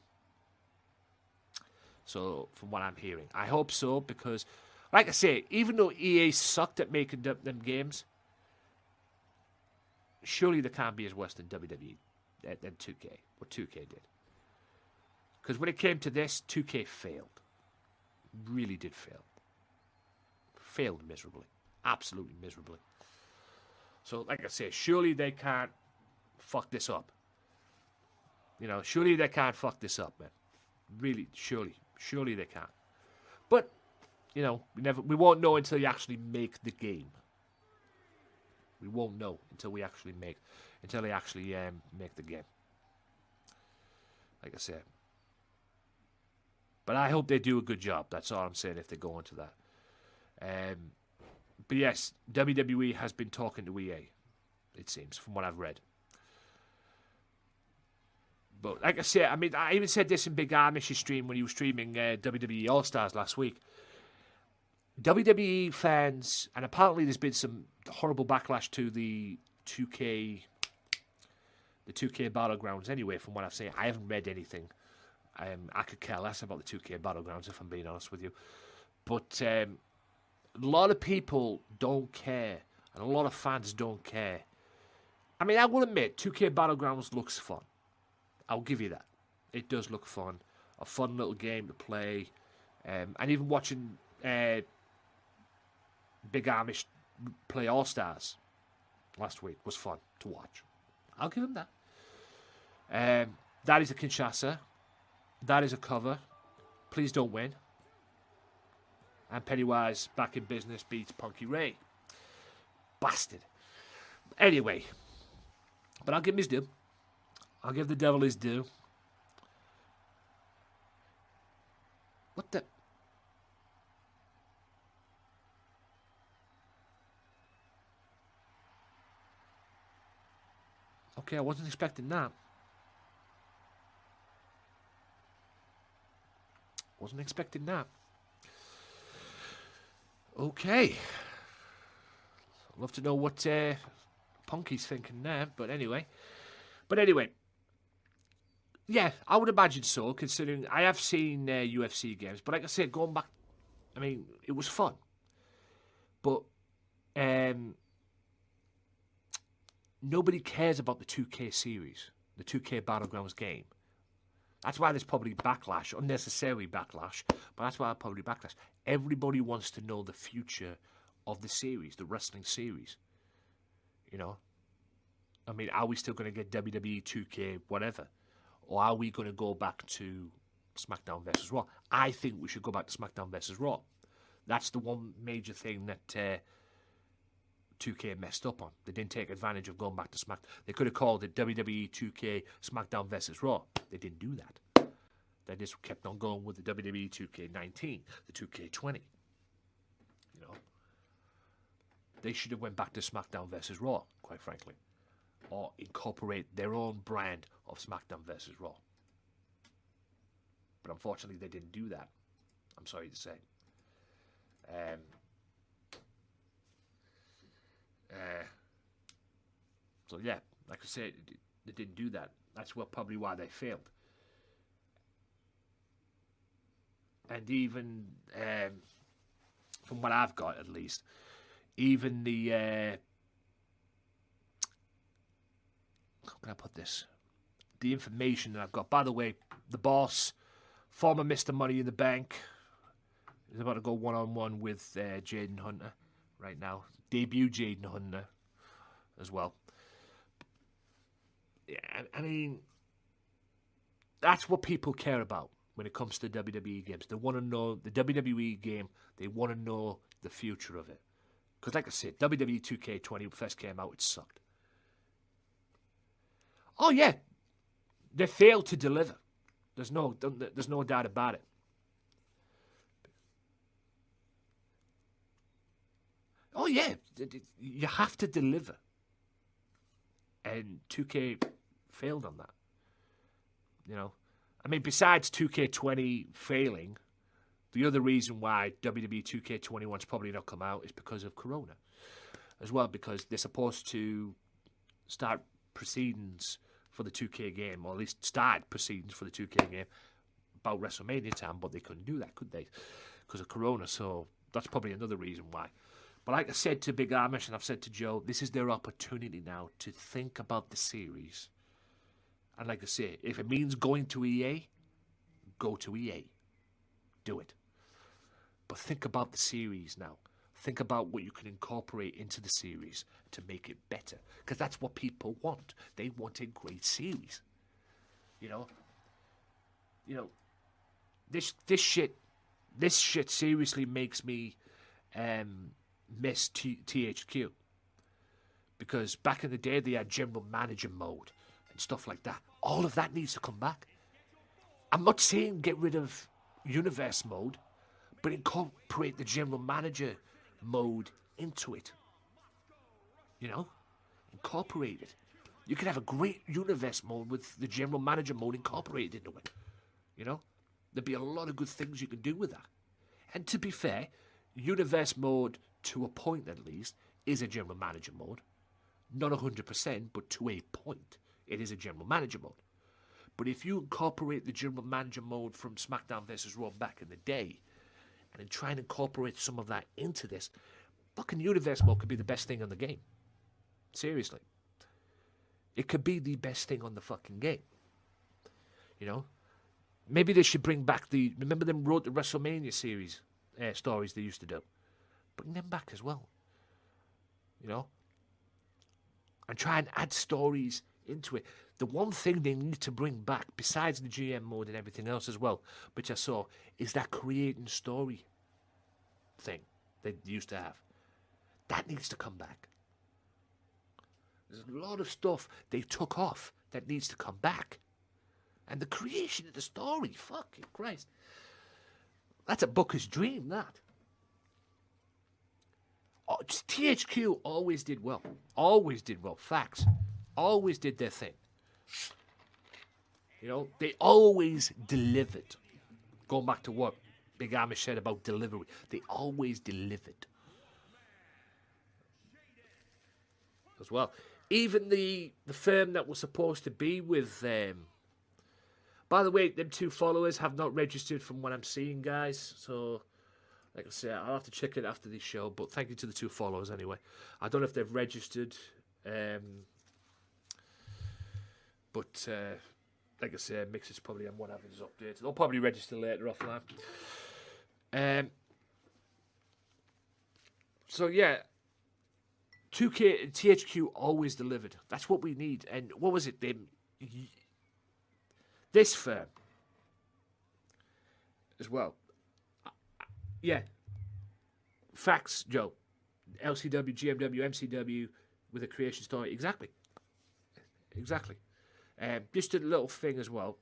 So, from what I'm hearing. I hope so, because, like I say, even though EA sucked at making them games, surely they can't be as worse than WWE, than 2K, what 2K did. Because when it came to this, 2K failed. Really did fail. Failed miserably. Absolutely miserably. So, like I say, surely they can't fuck this up. You know, surely they can't fuck this up, man. Really, surely they can't. But, you know, we won't know until you actually make the game. We won't know until they actually make the game. Like I said. But I hope they do a good job. That's all I'm saying if they go into that. But yes, WWE has been talking to EA, it seems, from what I've read. But like I said, I mean, I even said this in Big Amish's stream when he was streaming WWE All-Stars last week. WWE fans, and apparently there's been some horrible backlash to the 2K Battlegrounds anyway, from what I've seen. I haven't read anything. I could care less about the 2K Battlegrounds, if I'm being honest with you. But a lot of people don't care, and a lot of fans don't care. I mean, I will admit, 2K Battlegrounds looks fun. I'll give you that. It does look fun. A fun little game to play. And even watching Big Amish play All-Stars last week was fun to watch. I'll give him that. That is a Kinshasa. That is a cover. Please don't win. And Pennywise back in business beats Punky Ray. Bastard. Anyway. But I'll give him his due. I'll give the devil his due. What the... Okay, I wasn't expecting that. Wasn't expecting that. Okay. I'd love to know what Punky's thinking there, but anyway. Yeah, I would imagine so, considering I have seen UFC games. But like I said, going back I mean, it was fun. But nobody cares about the 2K series, the 2K Battlegrounds game. That's why there's probably backlash, unnecessary backlash, but that's why probably backlash. Everybody wants to know the future of the series, the wrestling series. You know? I mean, are we still going to get WWE 2K, whatever? Or are we going to go back to SmackDown versus Raw? I think we should go back to SmackDown versus Raw. That's the one major thing that 2K messed up on. They didn't take advantage of going back to SmackDown. They could have called it WWE 2K SmackDown versus Raw. They didn't do that. They just kept on going with the WWE 2K19, the 2K20. You know, they should have went back to SmackDown versus Raw, quite frankly, or incorporate their own brand of SmackDown versus Raw. But unfortunately, they didn't do that. I'm sorry to say. So yeah, like I said, they didn't do that. That's probably why they failed. And even from what I've got, at least, even the how can I put this? The information that I've got. By the way, the boss, former Mr. Money in the Bank, is about to go one-on-one with Jaden Hunter right now. Debut Jaden Hunter as well. Yeah, I mean, that's what people care about when it comes to WWE games. They want to know the WWE game. They want to know the future of it. Because like I said, WWE 2K20 first came out, it sucked. Oh yeah, they failed to deliver. There's no doubt about it. Oh yeah, you have to deliver. And 2K failed on that. You know, I mean, besides 2K20 failing, the other reason why WWE 2K21's probably not come out is because of Corona, as well, because they're supposed to start proceedings for the 2K game, or at least start proceedings for the 2K game about WrestleMania time, but they couldn't do that, could they? Because of Corona, so that's probably another reason why. But like I said to Big Amish, and I've said to Joe, this is their opportunity now to think about the series. And like I say, if it means going to EA, go to EA. Do it. But think about the series now. Think about what you can incorporate into the series to make it better. Because that's what people want. They want a great series. You know, this shit seriously makes me miss THQ, because back in the day they had general manager mode and stuff like that. All of that needs to come back. I'm not saying get rid of universe mode, but incorporate the general manager mode into it. You know, incorporate it. You can have a great universe mode with the general manager mode incorporated into it. You know, there'd be a lot of good things you can do with that. And to be fair, universe mode, to a point at least, is a general manager mode. Not 100%, but to a point, it is a general manager mode. But if you incorporate the general manager mode from SmackDown vs. Raw back in the day, and then try and incorporate some of that into this, fucking universe mode could be the best thing on the game. Seriously. It could be the best thing on the fucking game. You know? Maybe they should bring back remember them Road to WrestleMania series stories they used to do? Bring them back as well. You know? And try and add stories into it. The one thing they need to bring back, besides the GM mode and everything else as well, which I saw, is that creating story thing they used to have. That needs to come back. There's a lot of stuff they took off that needs to come back. And the creation of the story, fucking Christ. That's a booker's dream, that. Oh, just THQ always did well. Always did well. Facts. Always did their thing. You know, they always delivered. Going back to what Big Amish said about delivery. They always delivered. As well. Even the firm that was supposed to be with by the way, them 2 followers have not registered from what I'm seeing, guys. So Like I say, I'll have to check it after this show, but thank you to the 2 followers anyway. I don't know if they've registered, but like I say, Mixer's probably on one having his updates. They'll probably register later offline. So yeah, 2K THQ always delivered. That's what we need. And what was it? This firm as well. Yeah. Facts, Joe. LCW, GMW, MCW with a creation story. Exactly. Just a little thing as well.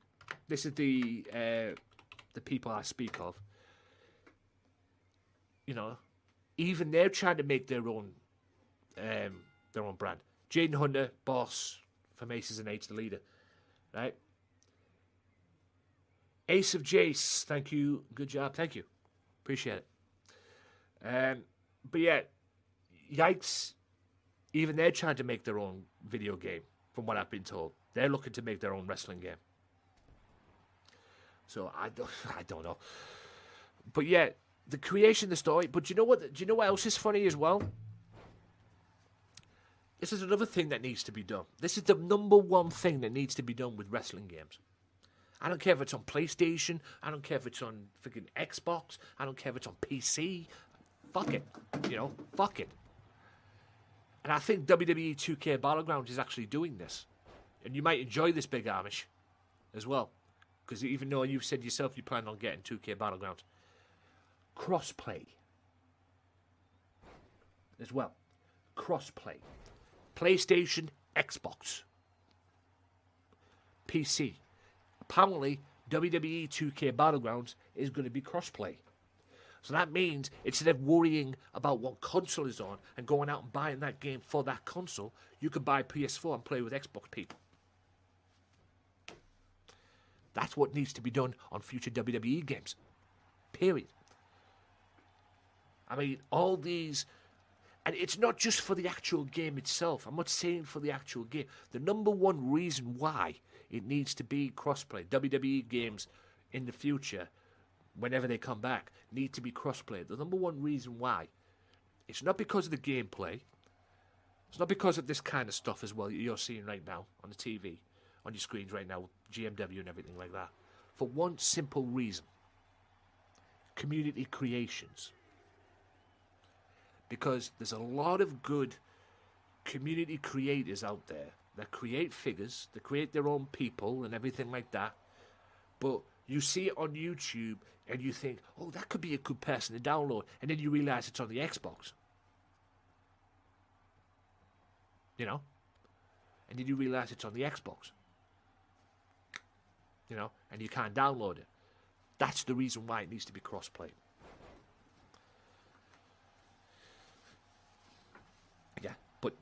This is the people I speak of. You know, even they're trying to make their own brand. Jaden Hunter, boss from Aces and Eights, the leader, right? Ace of Jace, thank you, good job, thank you, appreciate it. But yeah, Yikes, even they're trying to make their own video game. From what I've been told, they're looking to make their own wrestling game. So I don't know, but yeah. The creation, the story. But do you know what else is funny as well? This is another thing that needs to be done. This is the number one thing that needs to be done with wrestling games. I don't care if it's on PlayStation. I don't care if it's on freaking Xbox. I don't care if it's on PC. Fuck it. Fuck it. And I think WWE 2K Battlegrounds is actually doing this. And you might enjoy this, Big Amish, as well. Because even though you've said yourself you plan on getting 2K Battlegrounds. Crossplay as well. Crossplay. PlayStation, Xbox, PC. Apparently, WWE 2K Battlegrounds is going to be crossplay. So that means instead of worrying about what console is on and going out and buying that game for that console, you can buy PS4 and play with Xbox people. That's what needs to be done on future WWE games. Period. I mean, all these... And it's not just for the actual game itself. I'm not saying for the actual game. The number one reason why it needs to be crossplay, WWE games in the future, whenever they come back, need to be crossplay. The number one reason why, it's not because of the gameplay. It's not because of this kind of stuff as well you're seeing right now on the TV, on your screens right now, GMW and everything like that. For one simple reason. Community creations. Because there's a lot of good community creators out there that create figures, that create their own people and everything like that. But you see it on YouTube and you think, oh, that could be a good person to download. And then you realize it's on the Xbox. You know? And then you realize it's on the Xbox. You know? And you can't download it. That's the reason why it needs to be crossplay. Yeah, but...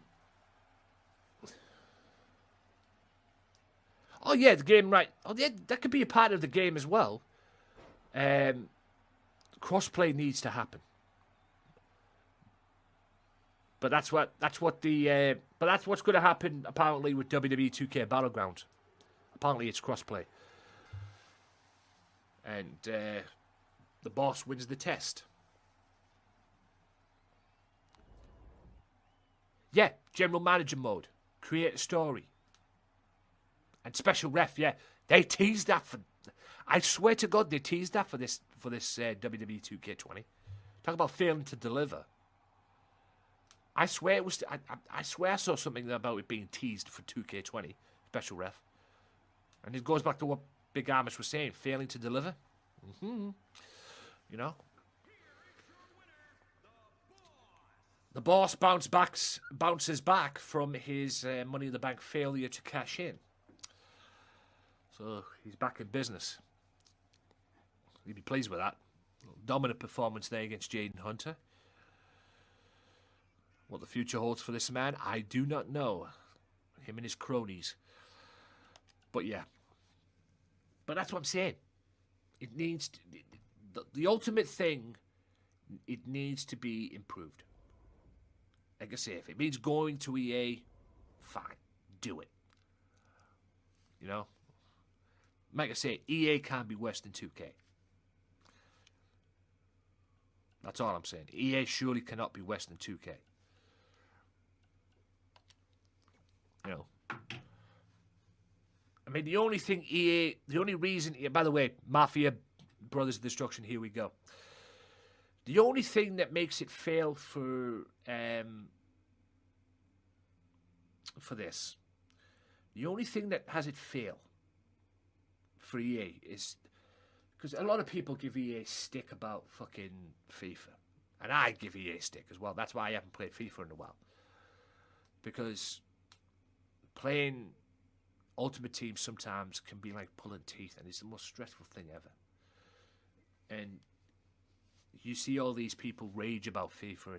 Oh, yeah, the game, right. Oh, yeah, that could be a part of the game as well. Crossplay needs to happen. But that's what's going to happen apparently with WWE 2K Battlegrounds. Apparently it's crossplay. And the boss wins the test. Yeah, general manager mode. Create a story. And special ref, yeah. They teased that for... I swear to God, they teased that for this WWE 2K20. Talk about failing to deliver. I swear it was... I swear I saw something about it being teased for 2K20. Special ref. And it goes back to what Big Amish was saying. Failing to deliver. Mm-hmm. You know? The boss bounces back from his Money in the Bank failure to cash in. So he's back in business. He'd be pleased with that. Dominant performance there against Jaden Hunter. What the future holds for this man, I do not know. Him and his cronies. But yeah. But that's what I'm saying. It needs to, the ultimate thing, it needs to be improved. Like I say, if it means going to EA, fine, do it. You know? Like I say, EA can't be worse than 2K. That's all I'm saying. EA surely cannot be worse than 2K. You know. I mean, the only reason, by the way, Mafia Brothers of Destruction, here we go. The only thing that makes it fail for this, the only thing that has it fail for EA is because a lot of people give EA stick about fucking FIFA, and I give EA stick as well. That's why I haven't played FIFA in a while, because playing Ultimate Team sometimes can be like pulling teeth, and it's the most stressful thing ever. And you see all these people rage about FIFA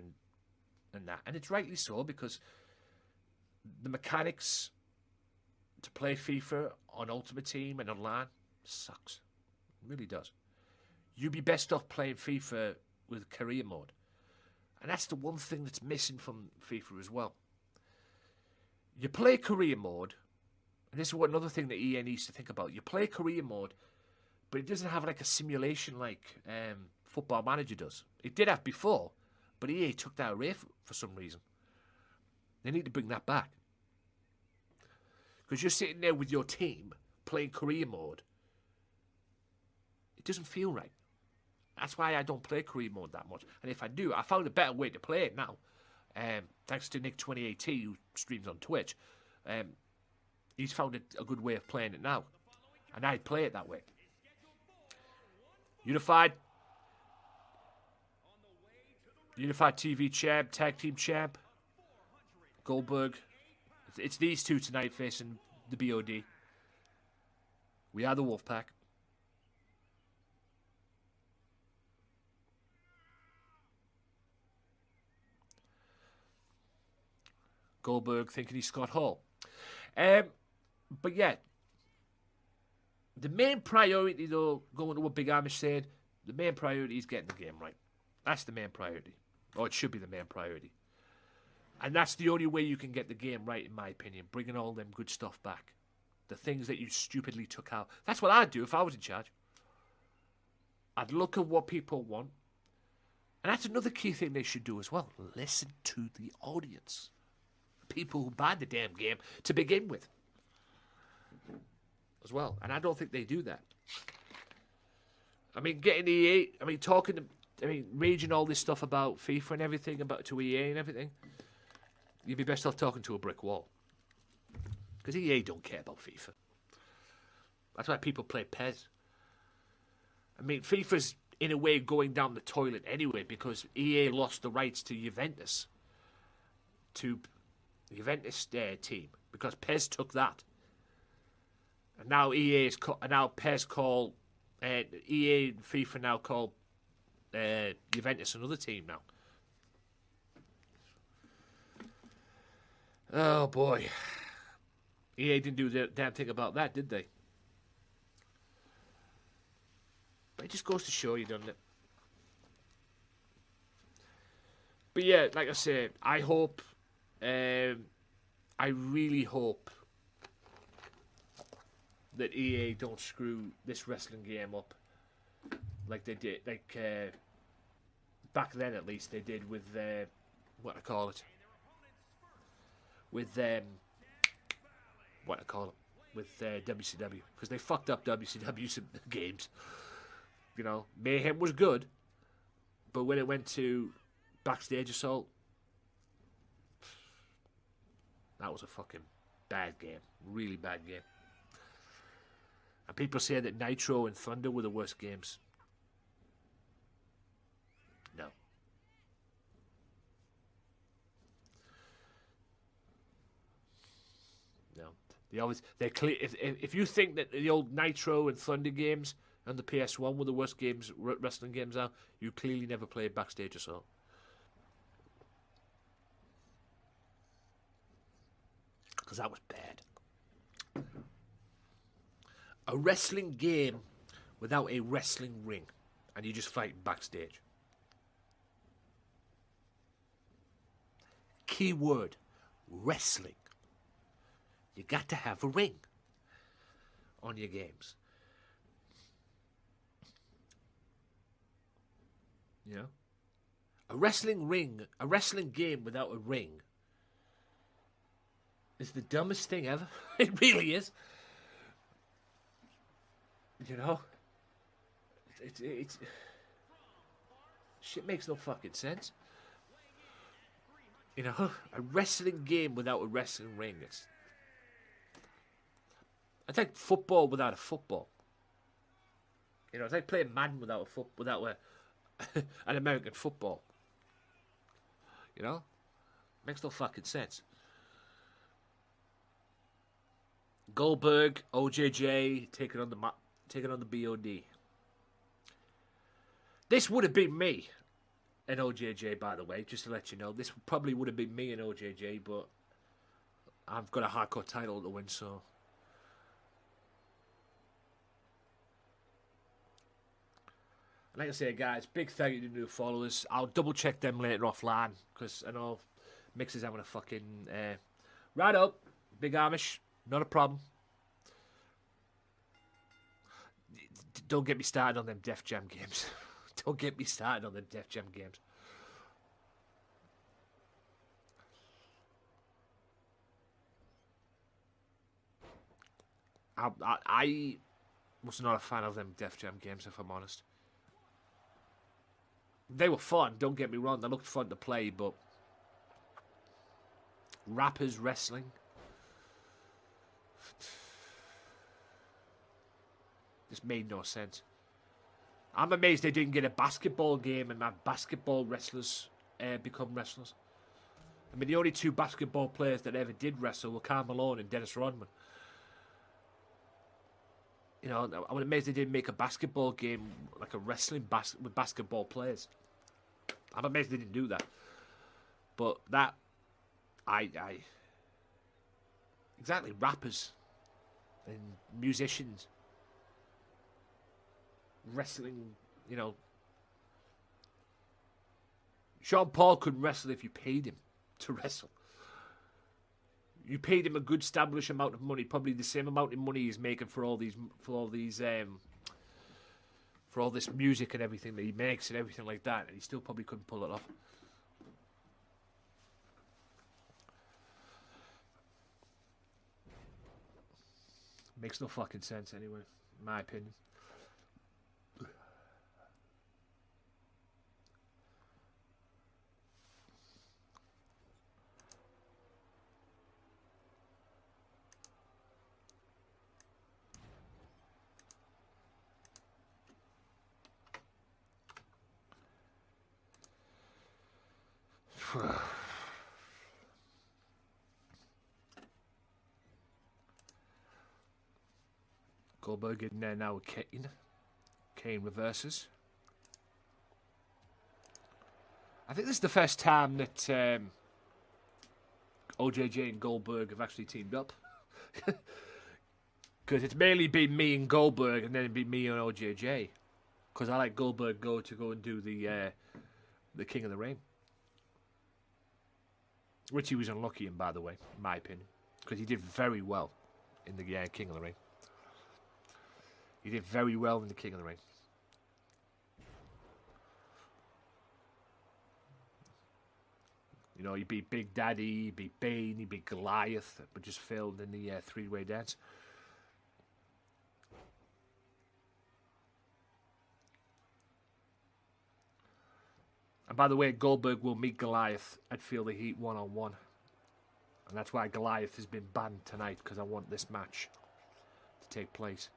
and that, and it's rightly so, because the mechanics to play FIFA on Ultimate Team and online sucks. It really does. You'd be best off playing FIFA with career mode, and that's the one thing that's missing from FIFA as well. You play career mode, and this is what another thing that EA needs to think about. You play career mode, but it doesn't have like a simulation like Football Manager does. It did have before, but EA took that away for some reason. They need to bring that back. Because you're sitting there with your team playing career mode. It doesn't feel right. That's why I don't play career mode that much. And if I do, I found a better way to play it now. Thanks to Nick2018, who streams on Twitch. He's found a good way of playing it now. And I play it that way. Unified TV champ, tag team champ, Goldberg. It's these two tonight facing the BOD. We are the Wolfpack. Goldberg thinking he's Scott Hall. But yeah, the main priority, though, going to what Big Amish said, the main priority is getting the game right. That's the main priority. Or it should be the main priority. And that's the only way you can get the game right, in my opinion. Bringing all them good stuff back. The things that you stupidly took out. That's what I'd do if I was in charge. I'd look at what people want. And that's another key thing they should do as well. Listen to the audience. People who buy the damn game to begin with. As well. And I don't think they do that. I mean, getting EA... raging all this stuff about FIFA and everything, about to EA and everything, you'd be best off talking to a brick wall. Because EA don't care about FIFA. That's why people play PES. I mean, FIFA's in a way going down the toilet anyway, because EA lost the rights to Juventus. To the Juventus team. Because PES took that. And now PES call... EA and FIFA now call... Juventus another team now. Oh boy. EA didn't do the damn thing about that, did they? But it just goes to show you, doesn't it? But yeah, like I said, I hope, I really hope that EA don't screw this wrestling game up like they did, back then at least they did with with WCW, because they fucked up WCW games. You know, Mayhem was good, but when it went to Backstage Assault, that was a fucking bad game, really bad game. And people say that Nitro and Thunder were the worst games. No. No. If you think that the old Nitro and Thunder games and the PS1 were the worst games, wrestling games are, you clearly never played Backstage Assault. Because that was bad. A wrestling game without a wrestling ring, and you just fight backstage. Key word, wrestling. You got to have a ring on your games. You know? A wrestling game without a ring is the dumbest thing ever. It really is. You know? It's shit makes no fucking sense. You know? A wrestling game without a wrestling ring. It's like football without a football. You know, it's like playing Madden without an American football. You know? Makes no fucking sense. Goldberg, OJJ, taking on the BOD. This would have been me and OJJ, by the way, just to let you know. This probably would have been me and OJJ, but I've got a hardcore title to win, so... Like I say, guys, big thank you to new followers. I'll double check them later offline, because I know Mix is having a fucking... right up, Big Amish, not a problem. Don't get me started on them Def Jam games. Don't get me started on them Def Jam games. I was not a fan of them Def Jam games, if I'm honest. They were fun, don't get me wrong. They looked fun to play, but... rappers wrestling... this made no sense. I'm amazed they didn't get a basketball game and have basketball wrestlers become wrestlers. I mean, the only two basketball players that ever did wrestle were Karl Malone and Dennis Rodman. You know, I'm amazed they didn't make a basketball game like a wrestling with basketball players. I'm amazed they didn't do that. But that, exactly, rappers and musicians. Wrestling, you know. Sean Paul couldn't wrestle if you paid him to wrestle. You paid him a good established amount of money, probably the same amount of money he's making for all this music and everything that he makes and everything like that, and he still probably couldn't pull it off. Makes no fucking sense anyway, in my opinion. Goldberg in there now with Kane. Kane reverses. I think this is the first time that OJJ and Goldberg have actually teamed up. Because it's mainly been me and Goldberg, and then it'd be me and OJJ. Because I like Goldberg to go and do the King of the Ring. Which he was unlucky in, by the way, in my opinion. Because he did very well in the King of the Ring. He did very well in the King of the Ring. You know, he beat Big Daddy, he beat Bane, he beat Goliath, but just failed in the three-way dance. And by the way, Goldberg will meet Goliath at Feel the Heat one-on-one. And that's why Goliath has been banned tonight, because I want this match to take place.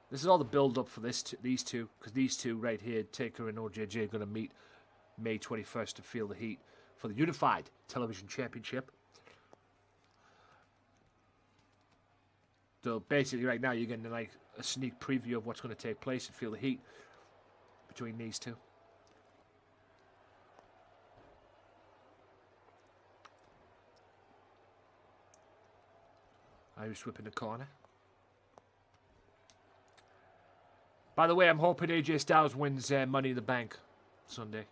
This is all the build-up for these two, because these two right here, Taker and OJJ, are going to meet May 21st to Feel the Heat for the Unified Television Championship. So basically right now you're getting like a sneak preview of what's going to take place at Feel the Heat between these two. Irish whip in the corner. By the way, I'm hoping AJ Styles wins Money in the Bank Sunday.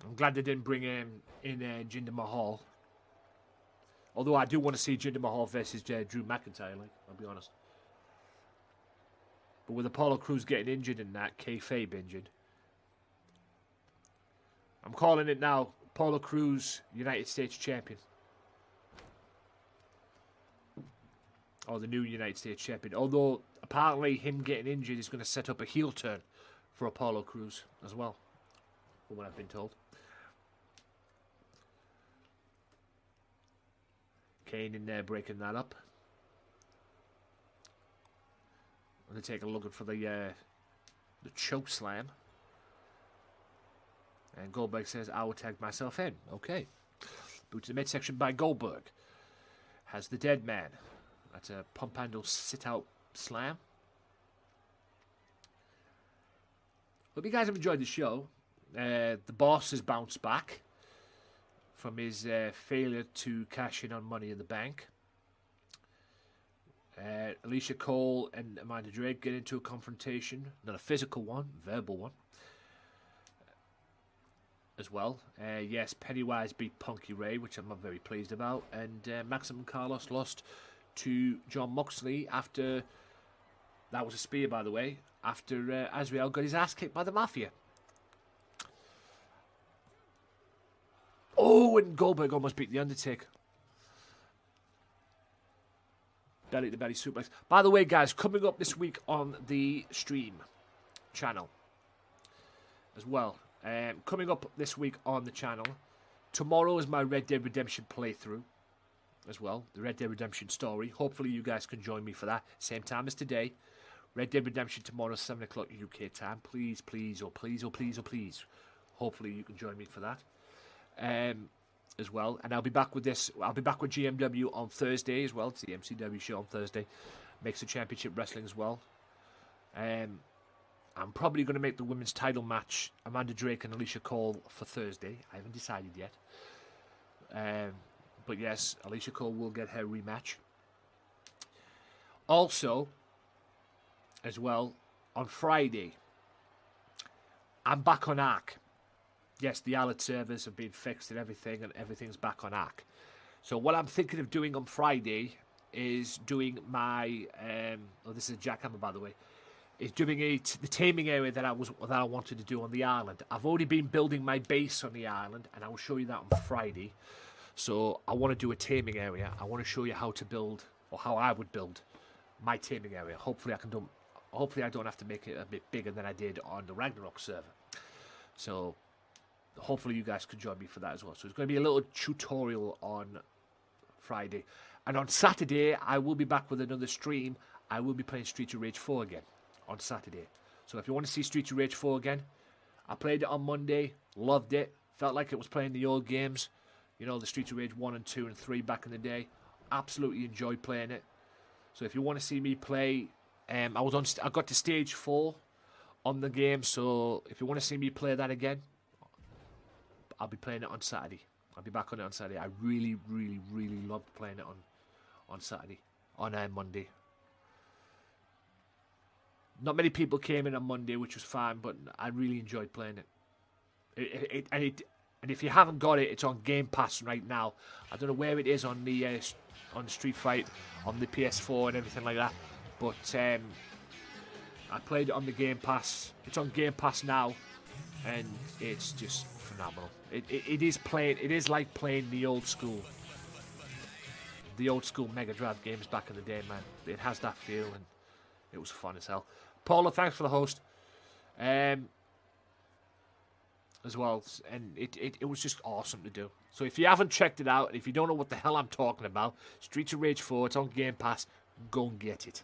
I'm glad they didn't bring in Jinder Mahal. Although I do want to see Jinder Mahal versus Drew McIntyre, like, I'll be honest. But with Apollo Crews getting injured in that, kayfabe injured, I'm calling it now. Apollo Crews, United States champion. Or the new United States champion. Although, apparently, him getting injured is going to set up a heel turn for Apollo Crews as well, from what I've been told. Kane in there breaking that up. I'm going to take a look for the choke slam. And Goldberg says, I will tag myself in. Okay. Boot to the midsection by Goldberg. Has the dead man. That's a pump handle sit-out slam. Hope you guys have enjoyed the show. The boss has bounced back from his failure to cash in on Money in the Bank. Alicia Cole and Amanda Drake get into a confrontation. Not a physical one, verbal one. As well. Yes, Pennywise beat Punky Ray, which I'm not very pleased about. And Maximum Carlos lost to John Moxley after... That was a spear, by the way. After Azrael got his ass kicked by the Mafia. Oh, and Goldberg almost beat The Undertaker. Belly-to-belly suplex. By the way, guys, coming up this week on the stream channel as well. Coming up this week on the channel. Tomorrow is my Red Dead Redemption playthrough as well. The Red Dead Redemption story. Hopefully you guys can join me for that. Same time as today. Red Dead Redemption tomorrow, 7 o'clock UK time. Please, please, oh please, oh please, oh please. Hopefully you can join me for that. As well. And I'll be back with this. I'll be back with GMW on Thursday as well. It's the MCW show on Thursday. Makes the Championship Wrestling as well. I'm probably going to make the women's title match Amanda Drake and Alicia Cole for Thursday. I haven't decided yet. But yes, Alicia Cole will get her rematch. Also, as well, on Friday, I'm back on Arc. Yes, the alert servers have been fixed and everything's back on Arc. So what I'm thinking of doing on Friday is doing my... this is a jackhammer, by the way. Is doing the taming area that I wanted to do on the island. I've already been building my base on the island, and I will show you that on Friday. So I want to do a taming area. I want to show you how to build, or how I would build my taming area. Hopefully I don't have to make it a bit bigger than I did on the Ragnarok server. So hopefully you guys can join me for that as well. So it's going to be a little tutorial on Friday, and on Saturday I will be back with another stream. I will be playing Streets of Rage 4 again on Saturday. So if you want to see Streets of Rage 4 again, I played it on Monday, loved it, felt like it was playing the old games, you know, the Streets of Rage 1 and 2 and 3 back in the day. Absolutely enjoyed playing it. So if you want to see me play, I got to stage 4 on the game, so if you want to see me play that again, I'll be playing it on Saturday. I'll be back on it on Saturday. I really, really, really loved playing it on Saturday, on Monday. Not many people came in on Monday, which was fine, but I really enjoyed playing it. And if you haven't got it, it's on Game Pass right now. I don't know where it is on the Street Fight, on the PS4 and everything like that. But I played it on the Game Pass. It's on Game Pass now, and it's just phenomenal. It is like playing the old school Mega Drive games back in the day, man. It has that feel, and it was fun as hell. Paula, thanks for the host. As well, and it was just awesome to do. So if you haven't checked it out, and if you don't know what the hell I'm talking about, Streets of Rage 4, it's on Game Pass. Go and get it.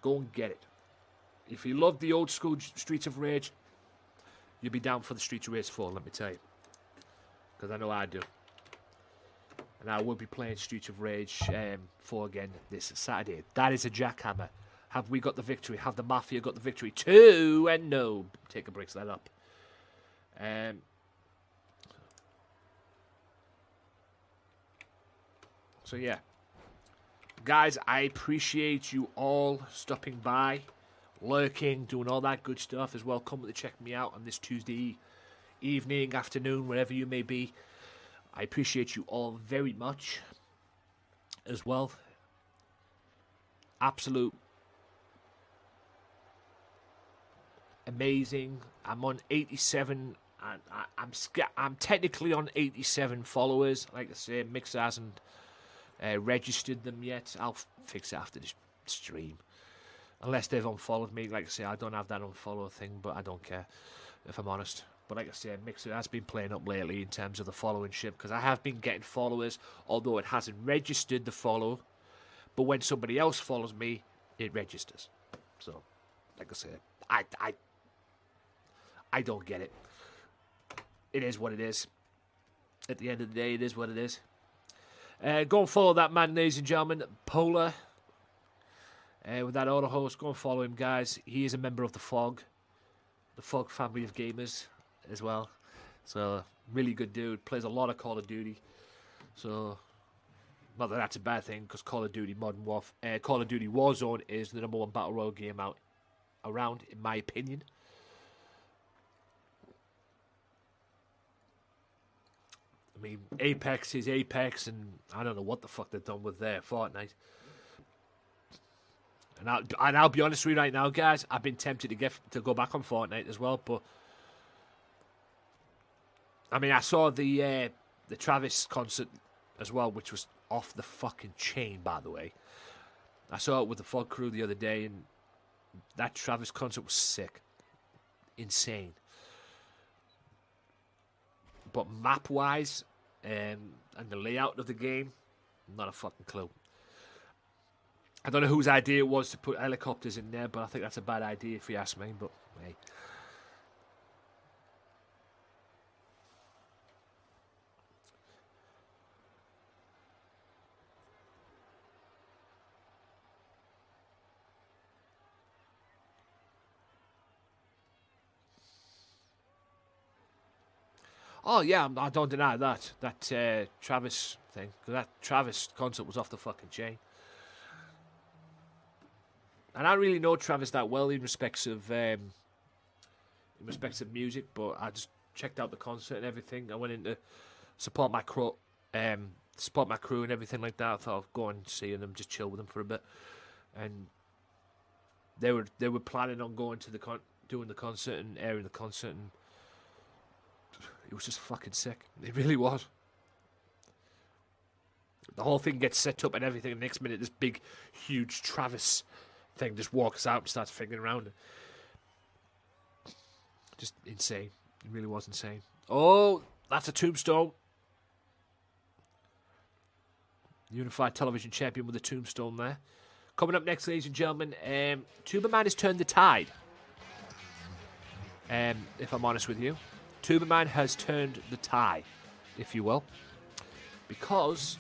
Go and get it. If you love the old school Streets of Rage, you'll be down for the Streets of Rage 4, let me tell you. Because I know I do. And I will be playing Streets of Rage 4 again this Saturday. That is a jackhammer. Have we got the victory? Have the Mafia got the victory? 2 and no. Take a breaks that up. So yeah. Guys, I appreciate you all stopping by, lurking, doing all that good stuff as well. Come to check me out on this Tuesday evening, afternoon, wherever you may be. I appreciate you all very much as well. Absolute amazing. I'm on 87 I'm technically on 87 followers. Like I say, Mixer hasn't registered them yet. I'll fix it after this stream. Unless they've unfollowed me. Like I say, I don't have that unfollow thing, but I don't care, if I'm honest. But like I say, Mixer has been playing up lately in terms of the followership, because I have been getting followers, although it hasn't registered the follow. But when somebody else follows me, it registers. So, like I say, I don't get it. It is what it is. At the end of the day, it is what it is. Go and follow that man, ladies and gentlemen, Polar. With that auto host, go and follow him, guys. He is a member of the Fog family of gamers as well. So, really good dude. Plays a lot of Call of Duty. So, not that that's a bad thing, because Call of Duty Call of Duty Warzone is the #1 battle royale game out around, in my opinion. I mean, Apex is Apex, and I don't know what the fuck they've done with their Fortnite. And I'll be honest with you right now, guys. I've been tempted to go back on Fortnite as well, but I mean, I saw the Travis concert as well, which was off the fucking chain, by the way. I saw it with the Fog crew the other day, and that Travis concert was sick, insane. But map-wise, and the layout of the game, not a fucking clue. I don't know whose idea it was to put helicopters in there, but I think that's a bad idea if you ask me, but hey. Oh yeah, I don't deny that. That Travis thing, because that Travis concert was off the fucking chain. And I don't really know Travis that well in respects of music, but I just checked out the concert and everything. I went in to support my crew, and everything like that. I thought I'd go and see them, just chill with them for a bit. And they were planning on going to doing the concert and airing the concert, and it was just fucking sick. It really was. The whole thing gets set up and everything, and the next minute this big, huge Travis thing just walks out and starts figuring around it. Just insane. It really was insane. Oh, that's a tombstone. Unified Television Champion with a tombstone there. Coming up next, ladies and gentlemen, Tuberman has turned the tide. If I'm honest with you. Tuberman has turned the tide, if you will. Because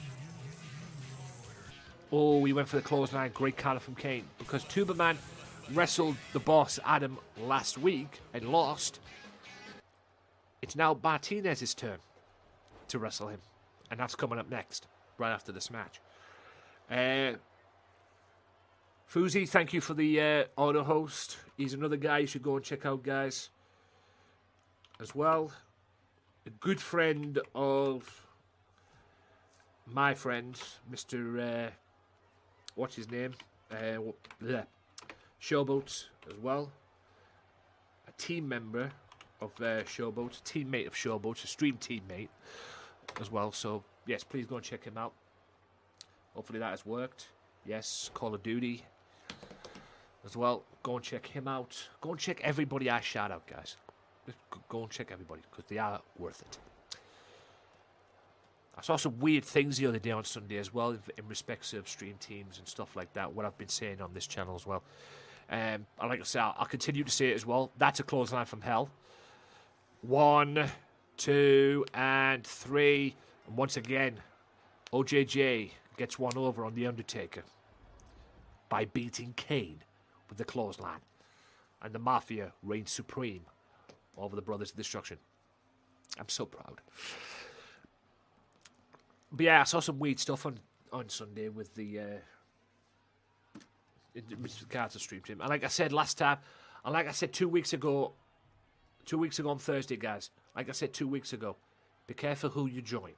we went for the clothesline. Great counter from Kane. Because Tuberman wrestled the boss, Adam, last week and lost. It's now Martinez's turn to wrestle him. And that's coming up next, right after this match. Fuzi, thank you for the auto host. He's another guy you should go and check out, guys. As well. A good friend of my friend, Mr. What's his name? Showboat as well. A team member of Showboat, a teammate of Showboat, a stream teammate as well. So, yes, please go and check him out. Hopefully that has worked. Yes, Call of Duty as well. Go and check him out. Go and check everybody I shout out, guys. Just go and check everybody, because they are worth it. I saw some weird things the other day on Sunday as well, in respects of stream teams and stuff like that, what I've been saying on this channel as well. And like I say, I'll continue to say it as well. That's a clothesline from hell. 1, 2, and 3. And once again, OJJ gets one over on The Undertaker by beating Kane with the clothesline. And the Mafia reigns supreme over the Brothers of Destruction. I'm so proud. But yeah, I saw some weird stuff on Sunday with the regards to stream team. And like I said last time, and like I said 2 weeks ago on Thursday, guys, like I said 2 weeks ago, be careful who you join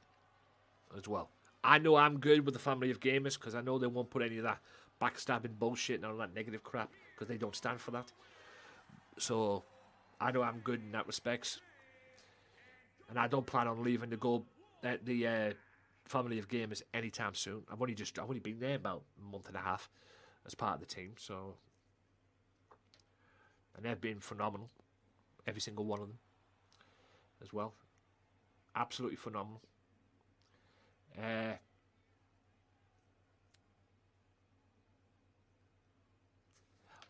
as well. I know I'm good with the family of gamers, because I know they won't put any of that backstabbing bullshit and all that negative crap, because they don't stand for that. So I know I'm good in that respect. and I don't plan on leaving to go at the family of gamers anytime soon. I've only been there about a month and a half as part of the team, so, and they've been phenomenal, every single one of them as well, absolutely phenomenal.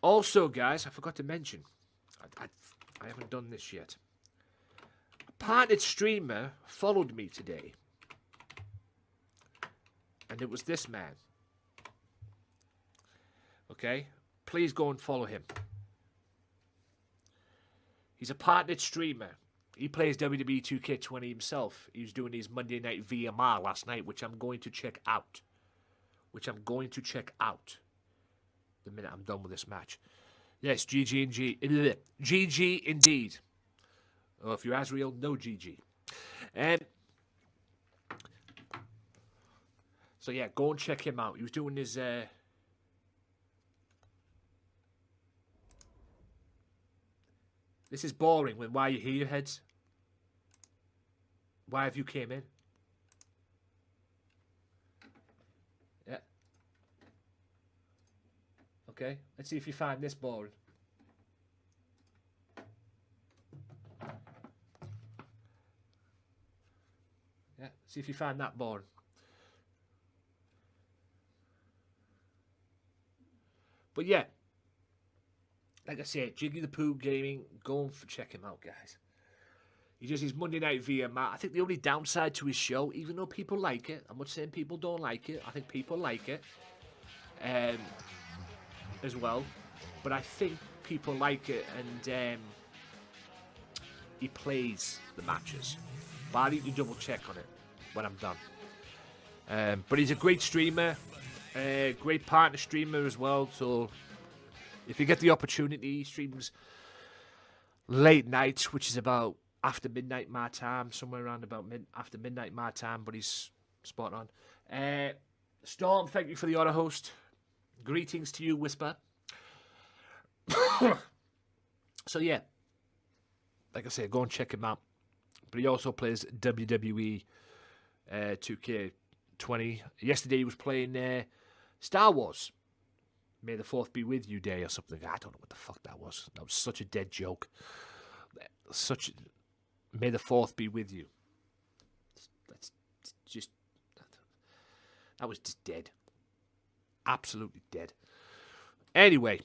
Also, guys, I forgot to mention, I haven't done this yet. A partnered streamer followed me today, and it was this man. Okay, please go and follow him. He's a partnered streamer. He plays WWE 2K20 himself. He was doing his Monday Night VMR last night, which I'm going to check out. The minute I'm done with this match. Yes, GG indeed. Oh, if you're Azrael, no GG. So yeah, go and check him out. He was doing his this is boring. When why are you here, heads? Why have you came in? Yeah. Okay, let's see if you find this boring. Yeah, see if you find that boring. But yeah, like I said, Jiggy the Pooh Gaming, go and check him out, guys. He does his Monday Night VMA. I think the only downside to his show, even though people like it, I'm not saying people don't like it, I think people like it as well. But I think people like it, and he plays the matches. But I need to double check on it when I'm done. But he's a great streamer, great partner streamer as well. So if you get the opportunity, he streams late nights, which is about after midnight my time, somewhere around about after midnight my time, but he's spot on. Storm, thank you for the auto host. Greetings to you, Whisper. So yeah, like I said, go and check him out. But he also plays WWE 2K20. Yesterday he was playing Star Wars. May the 4th be with you day or something. I don't know what the fuck that was. That was such a dead joke. May the 4th be with you. That's just... That was just dead. Absolutely dead. Anyway,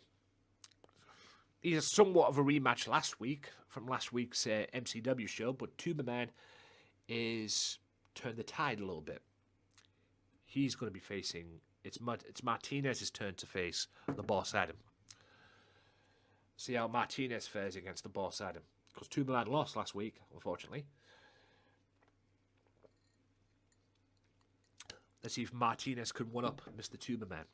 he's somewhat of a rematch last week from last week's MCW show, but Tuba Man is turned the tide a little bit. He's going to be facing... It's Martinez's turn to face the Boss Adam. See how Martinez fares against the Boss Adam. Because Tuba Man lost last week, unfortunately. Let's see if Martinez could one-up Mr. Tuba Man.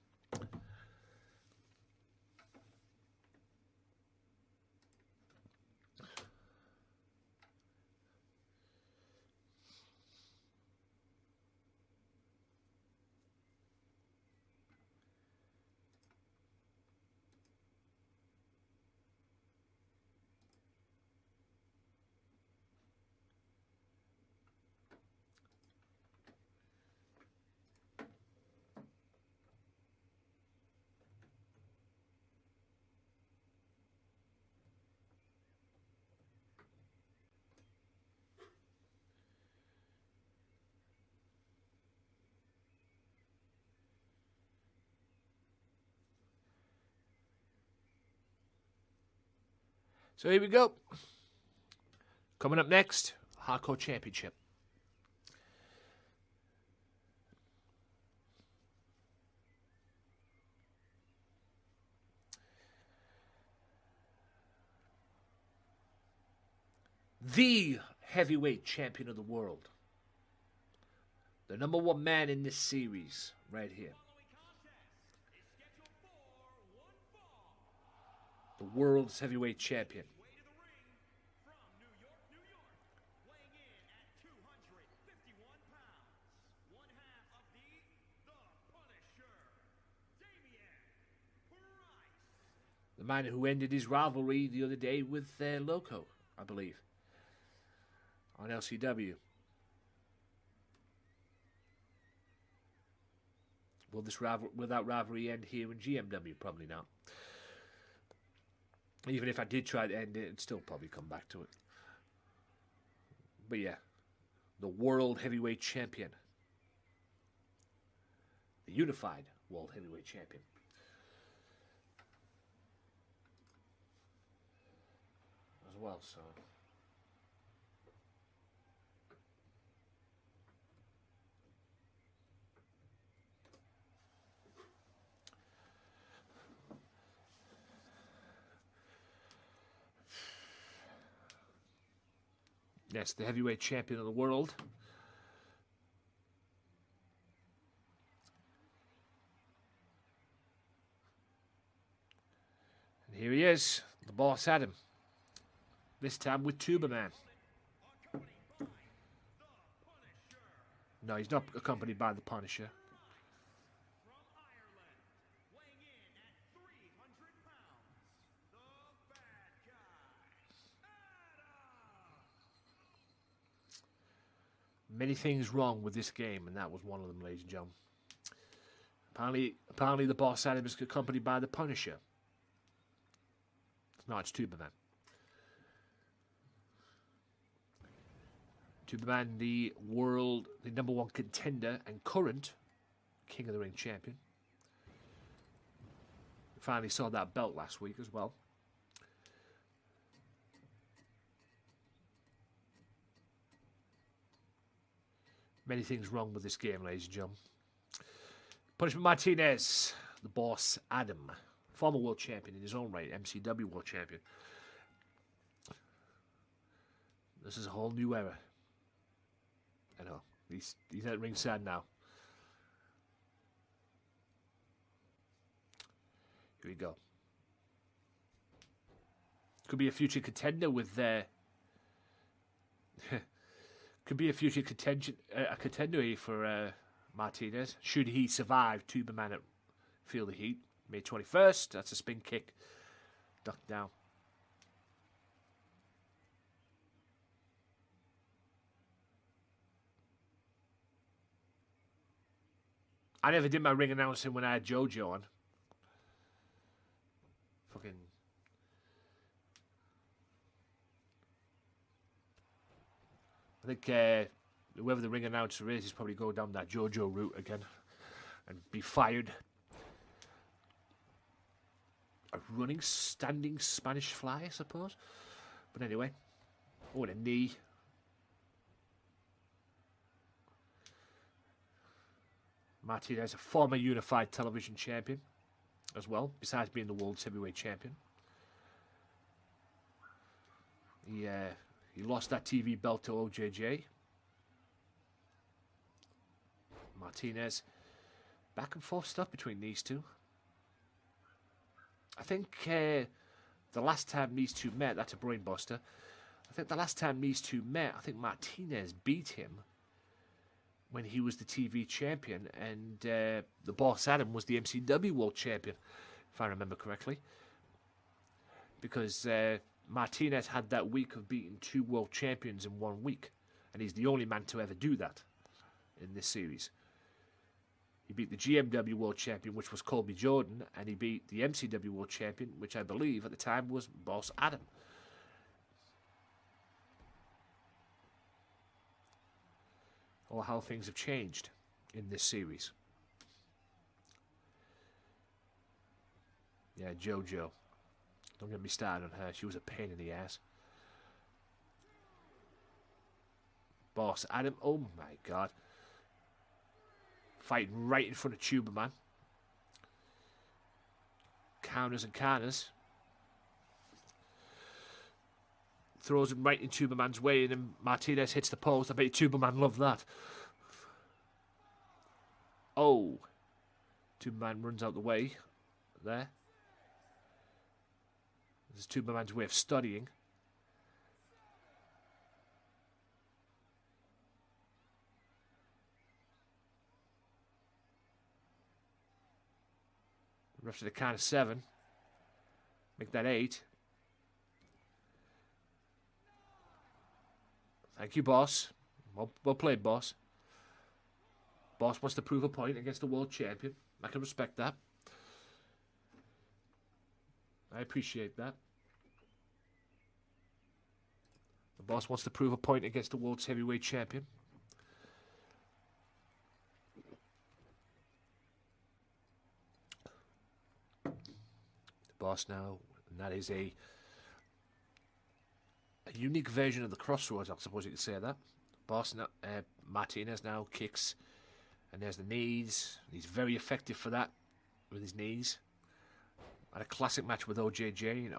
So here we go. Coming up next, Hardcore Championship. The heavyweight champion of the world. The number one man in this series, right here. The world's heavyweight champion. The man who ended his rivalry the other day with Loco, I believe. on LCW. Will that rivalry end here in GMW? Probably not. Even if I did try to end it, it'd still probably come back to it. But yeah, the World Heavyweight Champion. The Unified World Heavyweight Champion. As well, so... Yes, the heavyweight champion of the world. And here he is, the Boss Adam. This time with Tuberman. No, he's not accompanied by the Punisher. Many things wrong with this game, and that was one of them, ladies and gentlemen. Apparently the Boss Adam is accompanied by the Punisher. No, it's Tuberman. Tuberman, the number one contender and current King of the Ring champion. Finally saw that belt last week as well. Many things wrong with this game, ladies and gentlemen. Punishment Martinez, the Boss Adam, former world champion in his own right, MCW world champion. This is a whole new era. I know. He's at ringside now. Here we go. Could be a future contender with could be a future contender here for Martinez, should he survive Tuberman at Feel the Heat, May 21st. That's a spin kick. Ducked down. I never did my ring announcing when I had JoJo on. Fucking... I think whoever the ring announcer is probably go down that JoJo route again and be fired. A running, standing Spanish fly, I suppose. But anyway, oh, and a knee. Martinez, a former Unified Television Champion as well, besides being the World Heavyweight Champion. He lost that TV belt to OJJ. Martinez. Back and forth stuff between these two. I think the last time these two met, that's a brainbuster. I think the last time these two met, I think Martinez beat him when he was the TV champion, and the Boss Adam was the MCW World Champion, if I remember correctly. Because Martinez had that week of beating 2 world champions in 1 week, and he's the only man to ever do that in this series. He beat the GMW World Champion, which was Colby Jordan, and he beat the MCW World Champion, which I believe at the time was Boss Adam. Or how things have changed in this series. Yeah, JoJo. Don't get me started on her. She was a pain in the ass. Boss Adam. Oh my God. Fighting right in front of Tuberman. Counters and counters. Throws him right in Tuberman's way, and then Martinez hits the post. I bet you Tuberman loved that. Oh. Tuberman runs out the way. There. This is Tuberman's way of studying. Ref to the count of 7. Make that 8. Thank you, boss. Well played, boss. Boss wants to prove a point against the world champion. I can respect that. I appreciate that. The boss wants to prove a point against the world's heavyweight champion. The boss now, and that is a unique version of the crossroads, I suppose you could say that. Boss now, Martinez now kicks, and there's the knees. He's very effective for that with his knees. Had a classic match with OJJ, and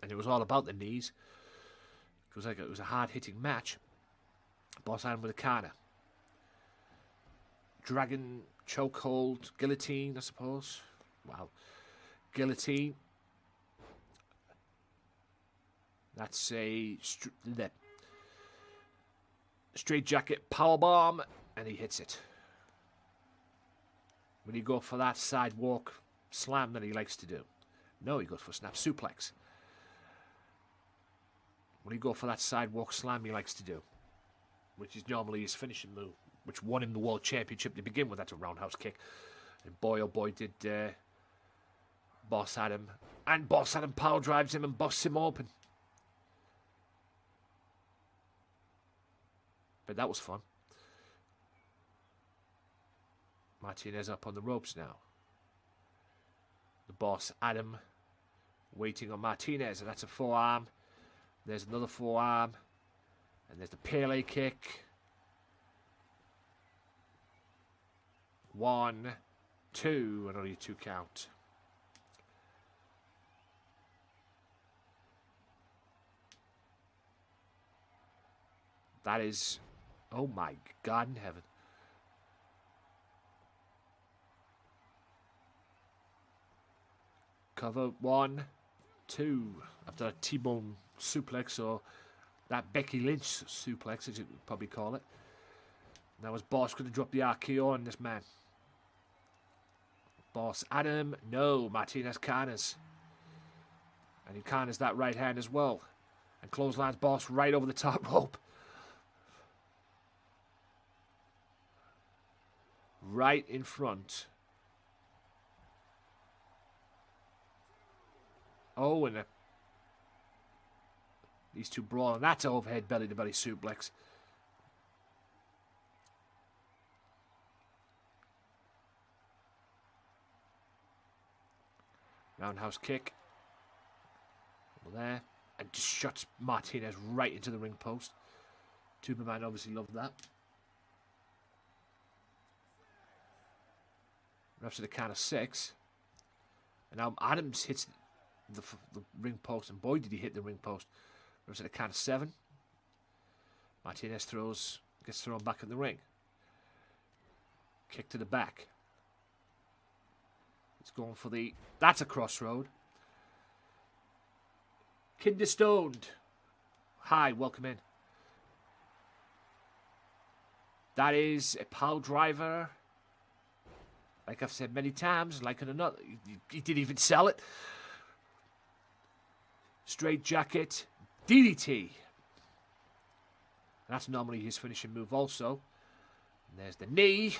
and it was all about the knees. It was a hard-hitting match. Boss had him with a corner. Dragon, chokehold, guillotine, I suppose. Wow. Guillotine. That's a straight jacket powerbomb, and he hits it. Will he go for that sidewalk slam that he likes to do? No, he goes for a snap suplex. Will he go for that sidewalk slam he likes to do? Which is normally his finishing move, which won him the world championship to begin with. That's a roundhouse kick. And boy, oh boy, did Boss Adam. And Boss Adam power drives him and busts him open. But that was fun. Martinez up on the ropes now. The Boss Adam waiting on Martinez, and that's a forearm. There's another forearm. And there's the Pele kick. 1, 2, and only a 2 count. That is, oh my God in heaven. Cover 1, 2. After a T-bone suplex, or that Becky Lynch suplex, as you would probably call it. Now is Boss going to drop the RKO on this man? Boss Adam, no. Martinez corners. And he corners that right hand as well. And clotheslines Boss right over the top rope. Right in front. Oh, and these two brawling. That's overhead belly-to-belly suplex. Roundhouse kick. Over there. And just shuts Martinez right into the ring post. Superman obviously loved that. Refs at the count of 6. And now Adams hits the ring post. And boy, did he hit the ring post. Refs at the count of 7. Martinez gets thrown back in the ring. Kick to the back. He's going for the... That's a crossroad. Kinder Stoned. Hi, welcome in. That is a pile driver. Like I've said many times, like in another... He didn't even sell it. Straight jacket. DDT. That's normally his finishing move also. And there's the knee.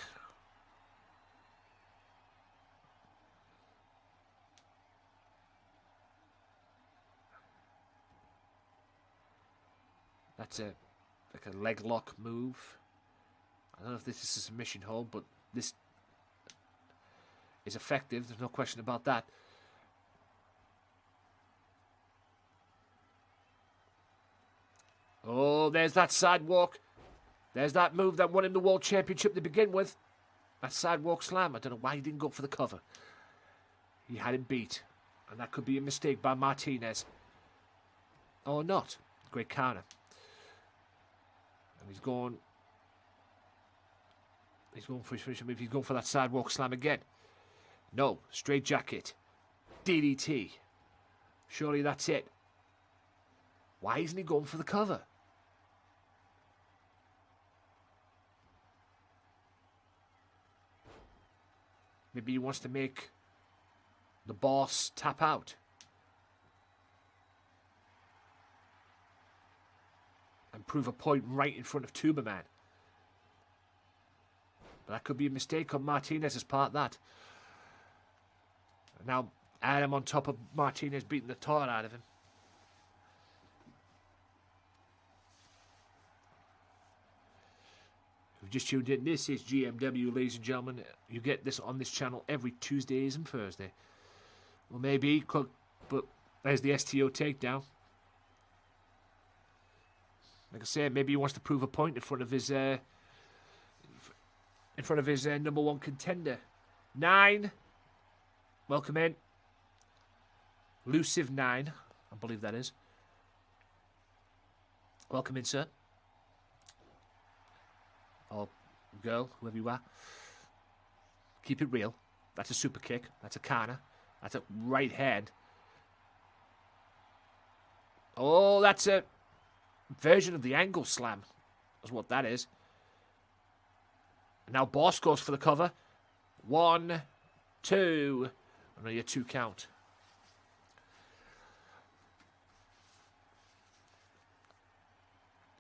That's like a leg lock move. I don't know if this is a submission hold, but this is effective. There's no question about that. Oh, there's that sidewalk. There's that move that won him the World Championship to begin with. That sidewalk slam. I don't know why he didn't go for the cover. He had him beat. And that could be a mistake by Martinez. Or not. Great counter. And he's going for his finishing move. He's going for that sidewalk slam again. No. Straight jacket. DDT. Surely that's it. Why isn't he going for the cover? Maybe he wants to make the Boss tap out. and prove a point right in front of Tuberman. But that could be a mistake on Martinez's part, that. Now, Adam on top of Martinez beating the tar out of him. If you've just tuned in, this is GMW, ladies and gentlemen. You get this on this channel every Tuesdays and Thursday. Well, maybe, but there's the STO takedown. Like I said, maybe he wants to prove a point in front of his number one contender. 9. Welcome in. Elusive 9, I believe that is. Welcome in, sir. Or girl, whoever you are. Keep it real. That's a super kick. That's a corner. That's a right hand. Oh, that's a version of the angle slam. That's what that is. And now Boss goes for the cover. 1, 2. Only a 2 count.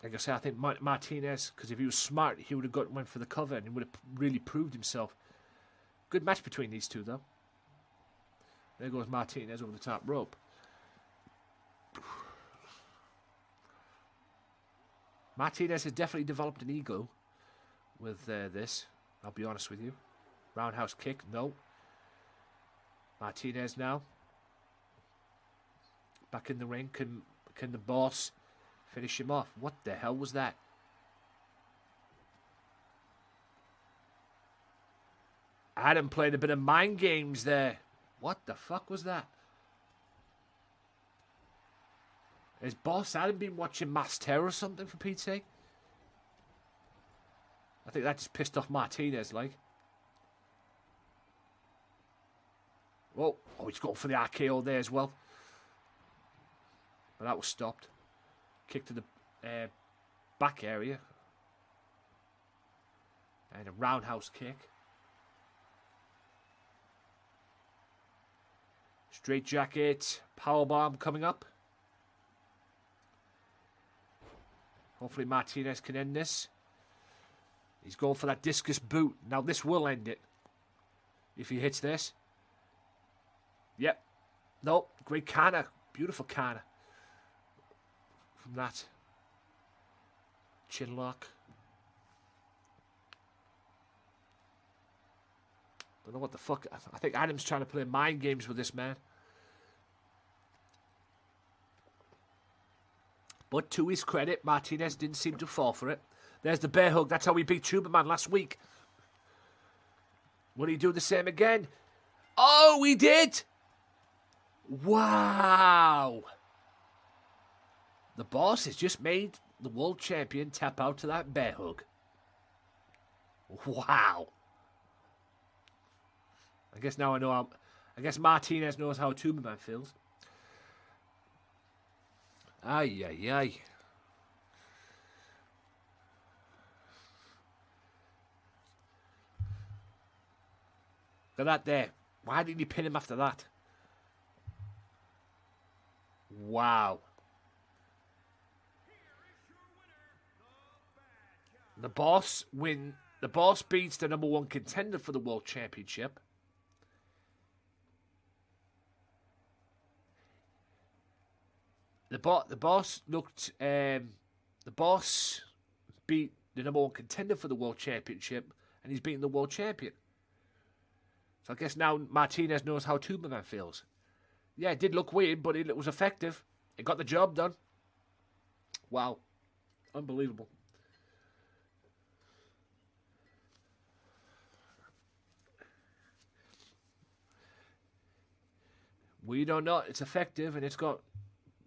Like I say, I think Martinez, because if he was smart, he would have went for the cover and he would have really proved himself. Good match between these two, though. There goes Martinez over the top rope. Martinez has definitely developed an ego with this. I'll be honest with you. Roundhouse kick, no. Martinez now. Back in the ring. Can the Boss finish him off? What the hell was that? Adam played a bit of mind games there. What the fuck was that? Has Boss Adam been watching Mass Terror or something, for Pete's sake? I think that just pissed off Martinez, like. Whoa. Oh, he's going for the RKO there as well. But that was stopped. Kick to the back area. And a roundhouse kick. Straight jacket. Powerbomb coming up. Hopefully Martinez can end this. He's going for that discus boot. Now this will end it. If he hits this. Yep. Nope. Great corner. Beautiful corner. From that. Chin lock. Don't know what the fuck. I think Adam's trying to play mind games with this man. But to his credit, Martinez didn't seem to fall for it. There's the bear hug. That's how we beat Tuberman last week. Will he do the same again? Oh, he did! Wow! The Boss has just made the world champion tap out to that bear hug. Wow! I guess now I know how... I guess Martinez knows how Tuberman feels. Ay, ay, ay. Look at that there. Why didn't he pin him after that? Wow. The Boss beats the number one contender for the World Championship. The Boss looked. The Boss beat the number one contender for the World Championship, and he's beating the World Champion. So I guess now Martinez knows how Tuberman feels. Yeah, it did look weird, but it was effective. It got the job done. Wow. Unbelievable. We don't know. It's effective, and it's got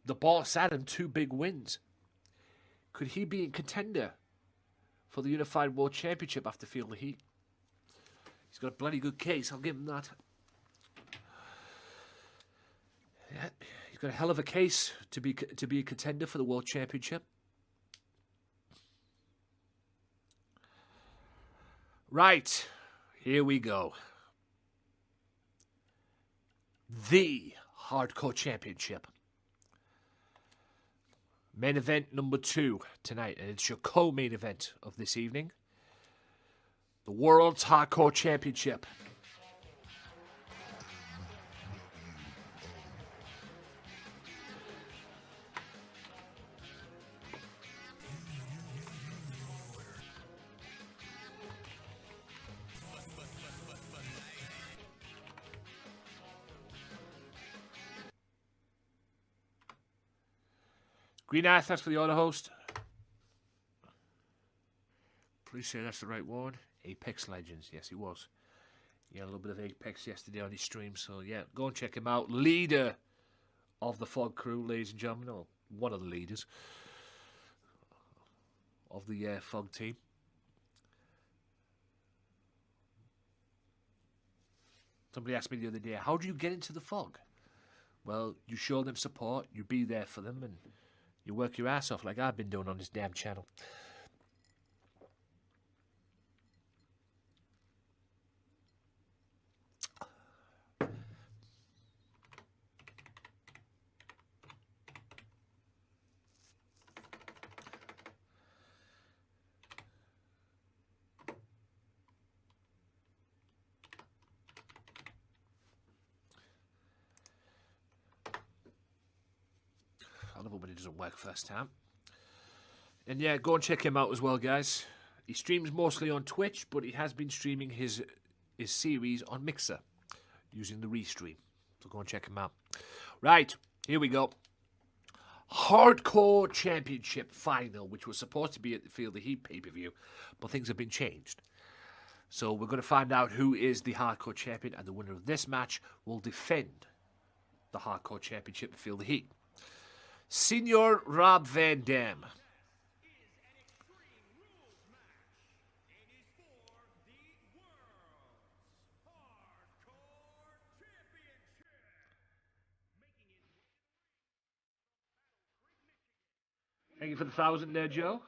the Boss Adam 2 big wins. Could he be a contender for the Unified World Championship after Feel the Heat? He's got a bloody good case. I'll give him that. Yeah, he's got a hell of a case to be a contender for the World Championship. Right, here we go. The Hardcore Championship. Main event number 2 tonight, and it's your co-main event of this evening. The World's Hardcore Championship. Green Eye, thanks for the auto host. Please say that's the right one. Apex Legends, yes, he was. He had a little bit of Apex yesterday on his stream, so yeah, go and check him out. Leader of the Fog crew, ladies and gentlemen, or one of the leaders of the Fog team. Somebody asked me the other day, how do you get into the Fog? Well, you show them support, you be there for them, and you work your ass off like I've been doing on this damn channel. I love it when it doesn't work first time. And yeah, go and check him out as well, guys. He streams mostly on Twitch, but he has been streaming his series on Mixer using the restream. So go and check him out. Right, here we go. Hardcore Championship Final, which was supposed to be at the Feel the Heat pay-per-view, but things have been changed. So we're going to find out who is the Hardcore Champion, and the winner of this match will defend the Hardcore Championship at Feel the Heat. Senior Rob Van Dam. Thank you for the 1,000 there, Joe.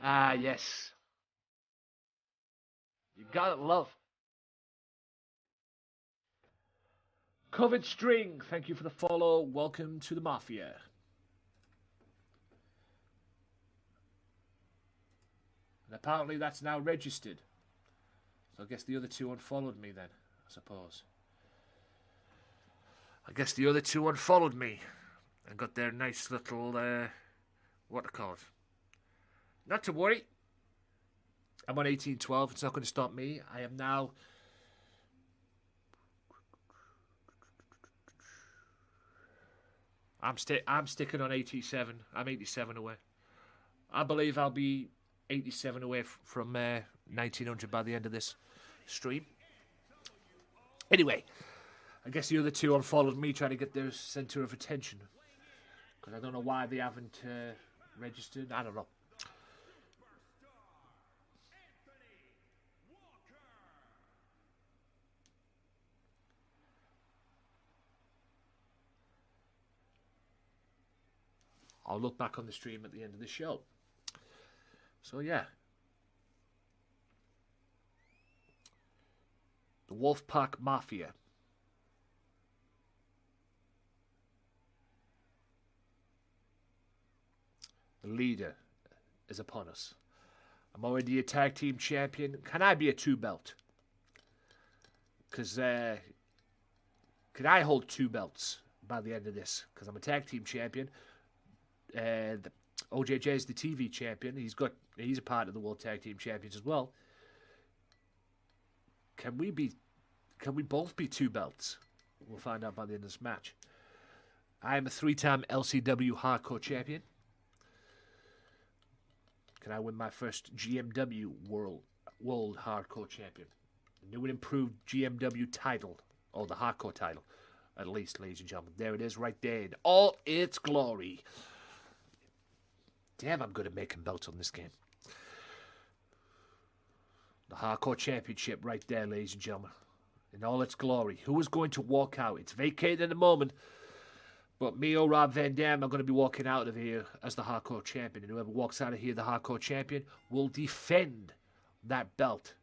Ah, yes. You gotta love. Covered String, thank you for the follow. Welcome to the Mafia. And apparently that's now registered. So I guess the other two unfollowed me then, I suppose. I guess the other two unfollowed me and got their nice little, what to call it. Not to worry. I'm on 1812. It's not going to stop me. I am now... I'm sticking on 87. I'm 87 away. I believe I'll be 87 away from 1900 by the end of this stream. Anyway, I guess the other two unfollowed me trying to get their centre of attention. Because I don't know why they haven't registered. I don't know. I'll look back on the stream at the end of the show. So, yeah. The Wolfpack Mafia. The leader is upon us. I'm already a tag team champion. Can I be a 2-belt? Because, can I hold 2 belts by the end of this? Because I'm a tag team champion. OJJ is the TV champion. He's a part of the World Tag Team Champions as well. Can we both be 2 belts? We'll find out by the end of this match. I am a 3-time LCW Hardcore Champion. Can I win my first GMW World Hardcore Champion? The new and improved GMW title, or the Hardcore title, at least, ladies and gentlemen. There it is, right there in all its glory. Damn, I'm good at making belts on this game. The Hardcore Championship right there, ladies and gentlemen. In all its glory. Who is going to walk out? It's vacated in a moment. But me, Rob Van Dam, are going to be walking out of here as the Hardcore Champion. And whoever walks out of here, the Hardcore Champion, will defend that belt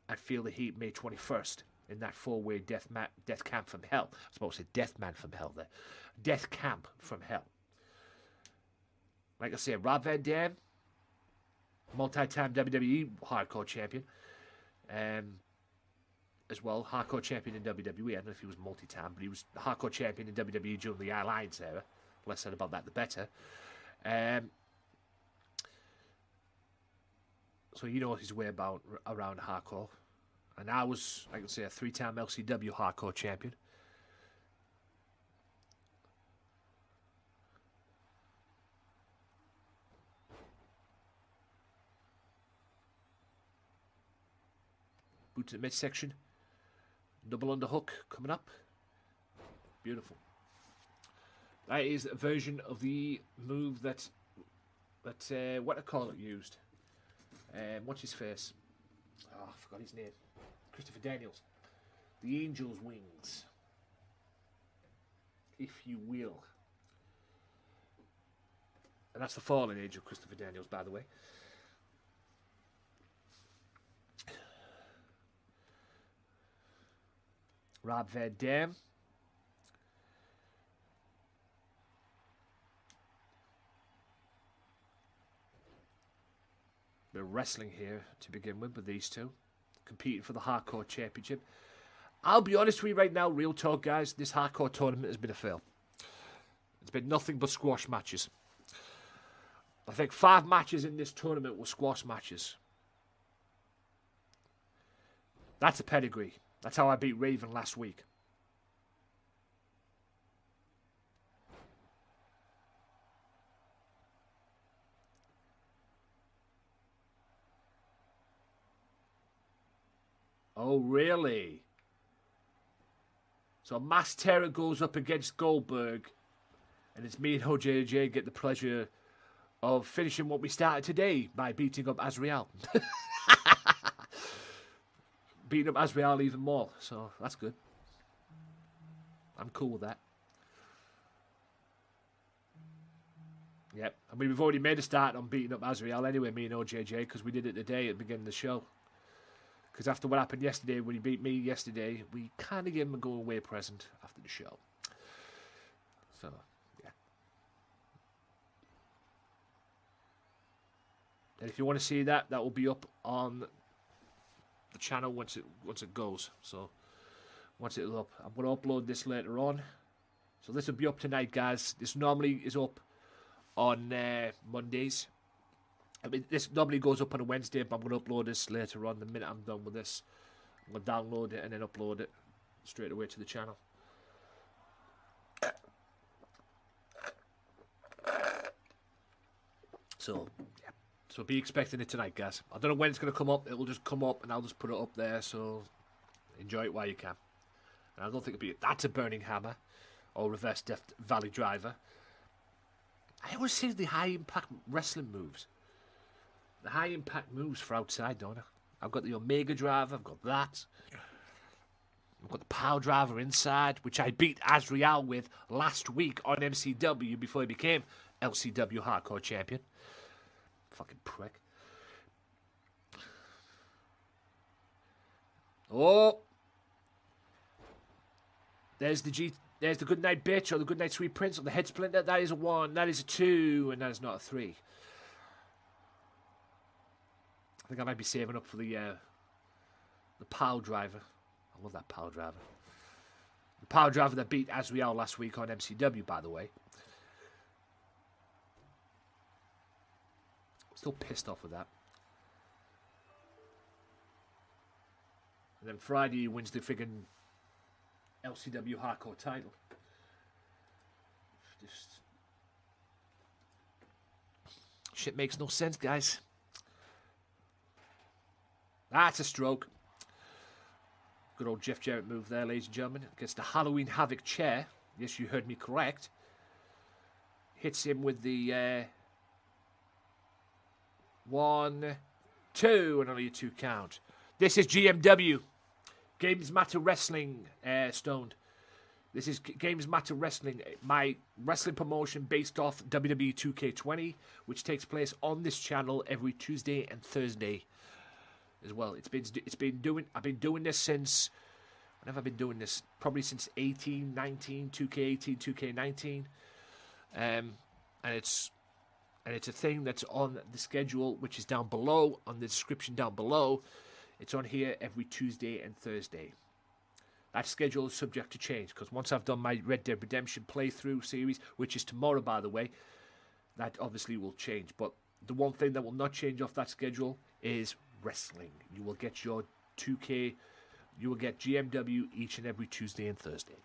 at Feel the Heat May 21st in that 4-way death camp from hell. I was supposed to say death man from hell there. Death camp from hell. Like I said, Rob Van Dam, multi-time WWE hardcore champion, as well, hardcore champion in WWE. I don't know if he was multi-time, but he was hardcore champion in WWE during the Alliance era. Less said about that, the better. So you know his way about around hardcore. And I was, I can say, a 3-time LCW hardcore champion. Boot to the midsection. Double underhook coming up. Beautiful. That is a version of the move that what I call it used. What's his face? Oh, I forgot his name. Christopher Daniels. The Angel's Wings. If you will. And that's the fallen angel, Christopher Daniels, by the way. Rob Van Dam. Bit of wrestling here to begin with these two. Competing for the Hardcore Championship. I'll be honest with you right now, real talk, guys. This Hardcore tournament has been a fail. It's been nothing but squash matches. I think 5 matches in this tournament were squash matches. That's a pedigree. That's how I beat Raven last week. Oh, really? So Mass Terror goes up against Goldberg, and it's me and OJJ get the pleasure of finishing what we started today by beating up Azrael. Beating up Azrael even more, so that's good. I'm cool with that. Yep, I mean, we've already made a start on beating up Azrael anyway, me and OJJ, because we did it today at the beginning of the show. Because after what happened yesterday, when he beat me yesterday, we kind of gave him a go-away present after the show. So, yeah. And if you want to see that, that will be up on the channel once it goes. So, once it's up, I'm going to upload this later on. So this will be up tonight, guys. This normally is up on Mondays. I mean, this normally goes up on a Wednesday, but I'm going to upload this later on. The minute I'm done with this, I'm going to download it and then upload it straight away to the channel. So, yeah. So be expecting it tonight, guys. I don't know when it's going to come up. It will just come up, and I'll just put it up there. So enjoy it while you can. And I don't think it'll be that's a Burning Hammer or Reverse Death Valley Driver. I always say the high impact wrestling moves. The high impact moves for outside, don't I? I've got the Omega Driver, I've got that. I've got the Power Driver inside, which I beat Azrael with last week on MCW before he became LCW Hardcore Champion. Fucking prick. Oh! There's the Goodnight Bitch or the Goodnight Sweet Prince or the Head Splinter. That is a 1, that is a 2, and that is not a 3. I think I might be saving up for the Power Driver. I love that Power Driver. The Power Driver that beat Azrael last week on MCW, by the way. Still pissed off with that. And then Friday he wins the friggin' LCW Hardcore title. Just shit makes no sense, guys. That's a stroke. Good old Jeff Jarrett move there, ladies and gentlemen. Against the Halloween Havoc chair. Yes, you heard me correct. Hits him with the 1, 2, and only a 2 count. This is GMW. Gamesmatter Wrestling, Stoned. This is Gamesmatter Wrestling, my wrestling promotion based off WWE 2K20, which takes place on this channel every Tuesday and Thursday. as well. I've been doing this since. When have I been doing this? Probably since 18, 19, 2K18, 2K19, and it's a thing that's on the schedule, which is down below on the description down below. It's on here every Tuesday and Thursday. That schedule is subject to change because once I've done my Red Dead Redemption playthrough series, which is tomorrow, by the way, that obviously will change. But the one thing that will not change off that schedule is wrestling. You will get your 2K, you will get GMW each and every Tuesday and Thursday.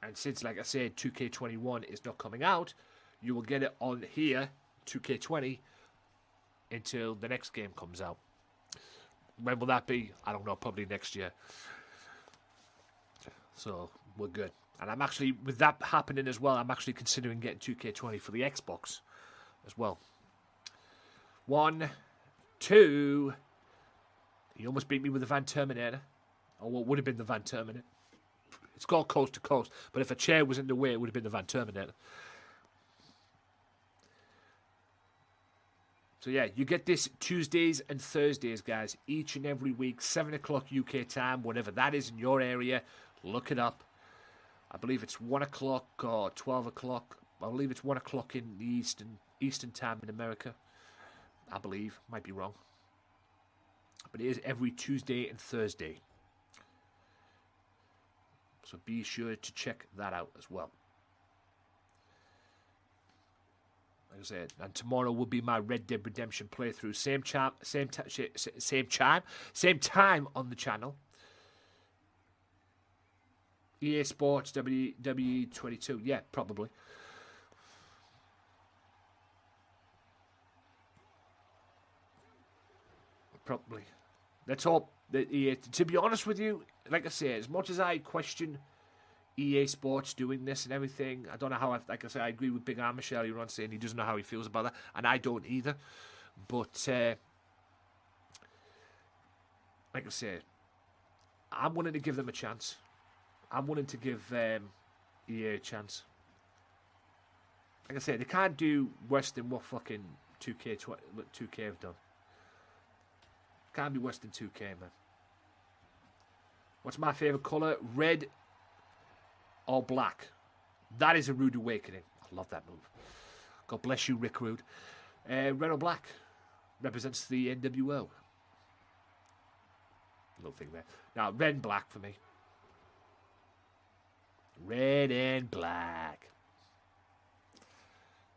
And since, like I said, 2K21 is not coming out, you will get it on here, 2K20, until the next game comes out. When will that be? I don't know, probably next year. So, we're good. And I'm actually, with that happening as well, I'm actually considering getting 2K20 for the Xbox as well. 1, 2. He almost beat me with the Van Terminator. Or what would have been the Van Terminator. It's called Coast to Coast. But if a chair was in the way, it would have been the Van Terminator. So yeah, you get this Tuesdays and Thursdays, guys. Each and every week, 7 o'clock UK time, whatever that is in your area. Look it up. I believe it's 1 o'clock or 12 o'clock. I believe it's 1 o'clock in the Eastern time in America. I believe. Might be wrong. But it is every Tuesday and Thursday. So be sure to check that out as well. Like I said, and tomorrow will be my Red Dead Redemption playthrough. Same time on the channel. EA Sports WWE22. Yeah, probably. Probably. Let's hope that EA. To be honest with you, like I say, as much as I question EA Sports doing this and everything, I don't know how. Like I say, I agree with Big Arm Michelle earlier on saying he doesn't know how he feels about that, and I don't either. But like I say, I'm willing to give them a chance. I'm willing to give EA a chance. Like I say, they can't do worse than what fucking 2K have done. Can't be worse than 2K, man. What's my favourite colour? Red or black? That is a rude awakening. I love that move. God bless you, Rick Rude. Red or black represents the NWO. Little thing there. Now, red and black for me. Red and black.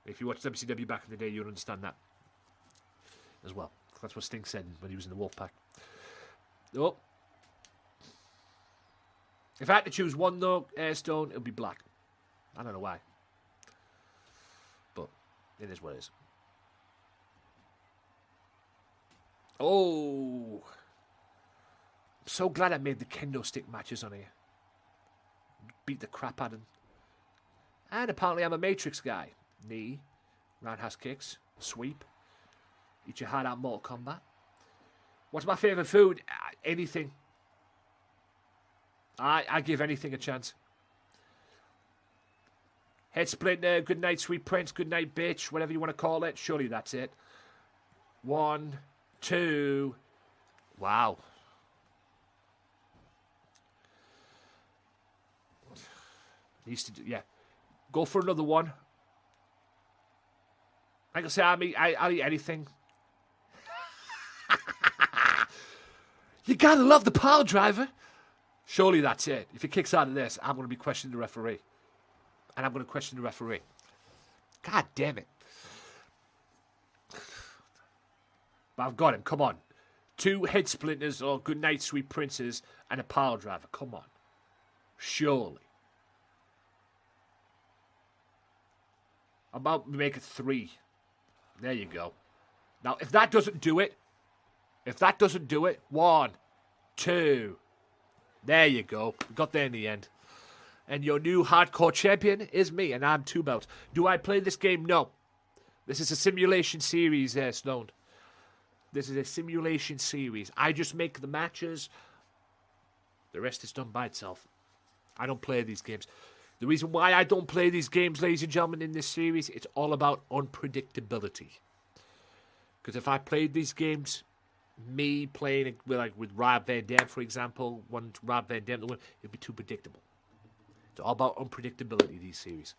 If you watched WCW back in the day, you'll understand that as well. That's what Sting said when he was in the Wolfpack. Oh. If I had to choose one, though, Stone, it would be black. I don't know why. But it is what it is. Oh. I'm so glad I made the kendo stick matches on here. Beat the crap out of him. And apparently I'm a Matrix guy. Knee. Roundhouse kicks. Sweep. Eat your heart out Mortal Kombat. What's my favourite food? Anything. I give anything a chance. Head splinter, good night, sweet prince, good night, bitch, whatever you want to call it. Surely that's it. 1, 2. Wow. Needs to do, yeah. Go for another one. Like I say, I'll eat anything. You gotta love the pile driver. Surely that's it. If he kicks out of this, I'm going to be questioning the referee. And I'm going to question the referee. God damn it. But I've got him. Come on. 2 head splinters or good night, sweet princes and a pile driver. Come on. Surely. I'm about to make it 3. There you go. Now, if that doesn't do it, 1, 2. There you go. We got there in the end. And your new hardcore champion is me, and I'm 2 belts. Do I play this game? No. This is a simulation series, Sloan. This is a simulation series. I just make the matches. The rest is done by itself. I don't play these games. The reason why I don't play these games, ladies and gentlemen, in this series, it's all about unpredictability. Because if I played these games, me playing with Rob Van Dam, for example, one Rob Van Dam to win, it'd be too predictable. It's all about unpredictability, these series.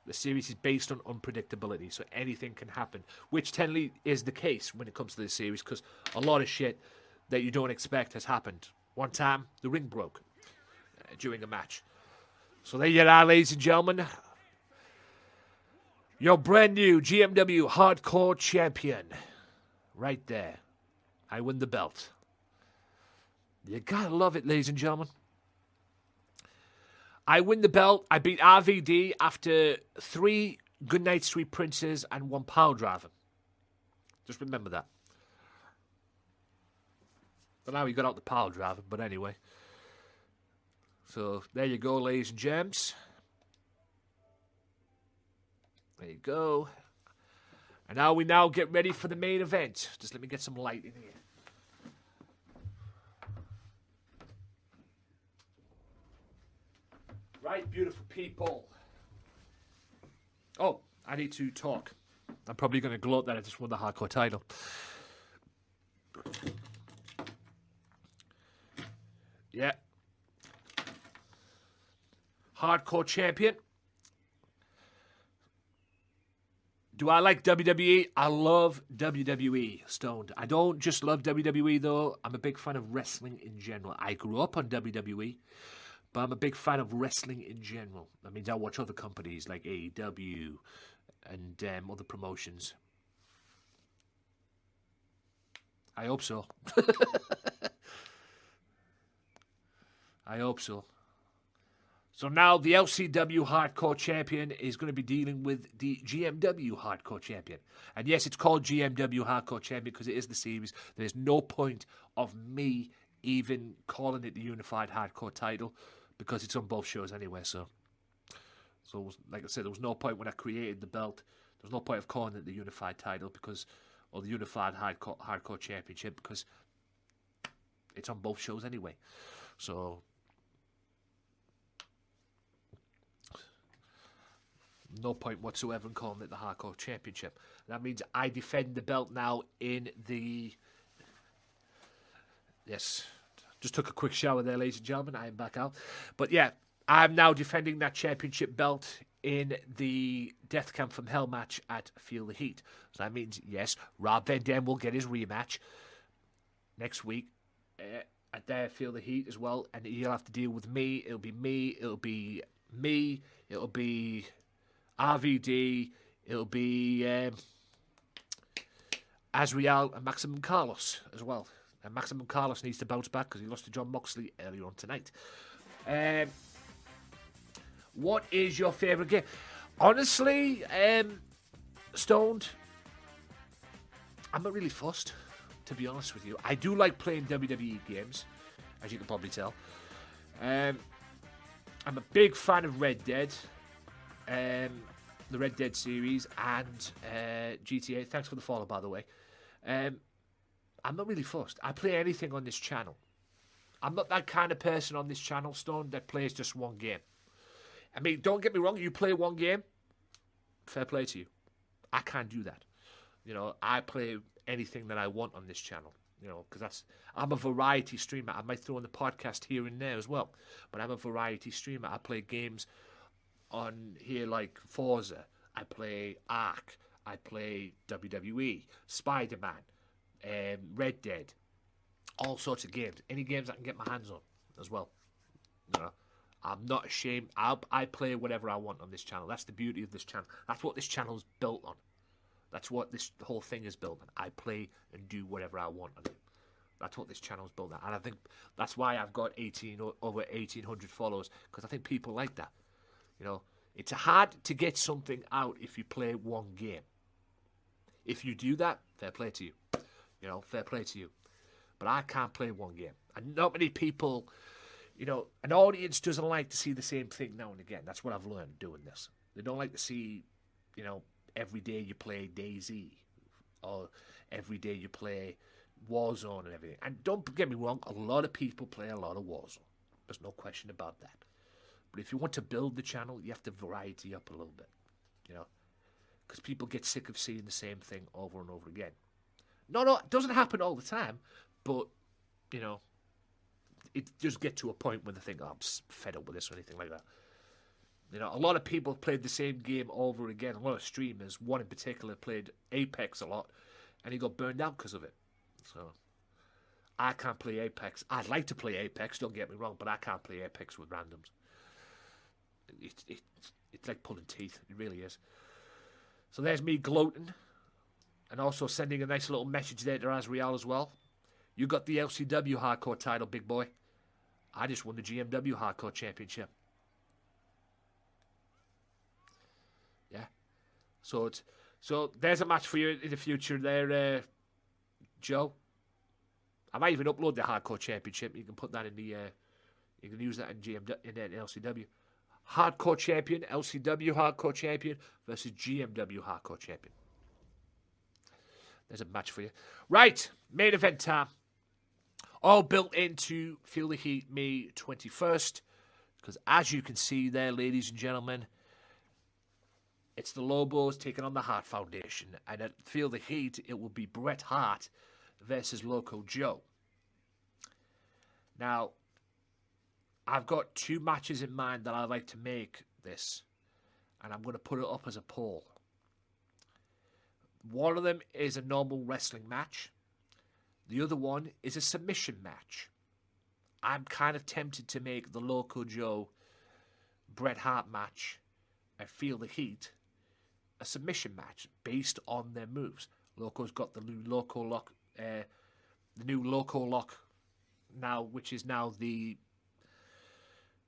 The series is based on unpredictability, so anything can happen, which technically is the case when it comes to this series, because a lot of shit that you don't expect has happened. One time, the ring broke during a match. So there you are, ladies and gentlemen. Your brand new GMW Hardcore Champion. Right there. I win the belt. You gotta love it, ladies and gentlemen. I win the belt. I beat RVD after 3 Goodnight Street Princes and 1 power driver. Just remember that. But now he got out the power driver, but anyway. So there you go, ladies and gents. There you go. And now we get ready for the main event. Just let me get some light in here. Right, beautiful people. Oh, I need to talk. I'm probably going to gloat that I just won the hardcore title. Yeah. Hardcore champion. Do I like WWE? I love WWE, Stoned. I don't just love WWE, though. I'm a big fan of wrestling in general. I grew up on WWE, but I'm a big fan of wrestling in general. That means I watch other companies like AEW and other promotions. I hope so. I hope so. So now the LCW Hardcore Champion is going to be dealing with the GMW Hardcore Champion. And yes, it's called GMW Hardcore Champion because it is the series. There's no point of me even calling it the Unified Hardcore title because it's on both shows anyway. So like I said, there was no point when I created the belt. There was no point of calling it the Unified title or the Unified Hardcore Championship because it's on both shows anyway. So no point whatsoever in calling it the Hardcore Championship. That means I defend the belt now in the... Yes, just took a quick shower there, ladies and gentlemen. I am back out. But yeah, I'm now defending that championship belt in the Death Camp from Hell match at Feel the Heat. So that means, yes, Rob Van Dam will get his rematch next week at their Feel the Heat as well. And he'll have to deal with me. It'll be me. It'll be me. It'll be RVD, it'll be Azrael and Maximum Carlos as well. And Maximum Carlos needs to bounce back because he lost to John Moxley earlier on tonight. What is your favourite game? Honestly, Stoned, I'm not really fussed, to be honest with you. I do like playing WWE games, as you can probably tell. I'm a big fan of Red Dead. The Red Dead series and GTA. Thanks for the follow, by the way. I'm not really fussed. I play anything on this channel. I'm not that kind of person on this channel, Stone, that plays just one game. I mean, don't get me wrong. You play one game, fair play to you. I can't do that. You know, I play anything that I want on this channel. You know, because I'm a variety streamer. I might throw in the podcast here and there as well, but I'm a variety streamer. I play games on here like Forza, I play Ark, I play WWE, Spider-Man, Red Dead, all sorts of games. Any games I can get my hands on as well. You know, I'm not ashamed. I play whatever I want on this channel. That's the beauty of this channel. That's what this channel is built on. That's what this whole thing is built on. I play and do whatever I want on it. That's what this channel is built on. And I think that's why I've got over 1,800 followers, because I think people like that. You know, it's hard to get something out if you play one game. If you do that, fair play to you. You know, fair play to you. But I can't play one game. And not many people, you know, an audience doesn't like to see the same thing now and again. That's what I've learned doing this. They don't like to see, you know, every day you play DayZ. Or every day you play Warzone and everything. And don't get me wrong, a lot of people play a lot of Warzone. There's no question about that. But if you want to build the channel, you have to variety up a little bit, you know, because people get sick of seeing the same thing over and over again. No, it doesn't happen all the time, but, you know, it does get to a point where they think, oh, I'm fed up with this or anything like that. You know, a lot of people played the same game over again. A lot of streamers, one in particular, played Apex a lot, and he got burned out because of it. So, I can't play Apex. I'd like to play Apex, don't get me wrong, but I can't play Apex with randoms. It's like pulling teeth. It really is. So there's me gloating, and also sending a nice little message there to Azriel as well. You got the LCW Hardcore title, big boy. I just won the GMW Hardcore Championship. Yeah. So there's a match for you in the future there, Joe. I might even upload the Hardcore Championship. You can put that in the... you can use that in LCW. Hardcore Champion, LCW Hardcore Champion versus GMW Hardcore Champion. There's a match for you. Right, main event time. All built into Feel the Heat May 21st. Because as you can see there, ladies and gentlemen, it's the Lobos taking on the Hart Foundation. And at Feel the Heat, it will be Bret Hart versus Loco Joe. Now, I've got two matches in mind that I'd like to make this. And I'm going to put it up as a poll. One of them is a normal wrestling match. The other one is a submission match. I'm kind of tempted to make the Loco Joe Bret Hart match and Feel the Heat a submission match based on their moves. Loco's got the new Loco Lock, now, which is now the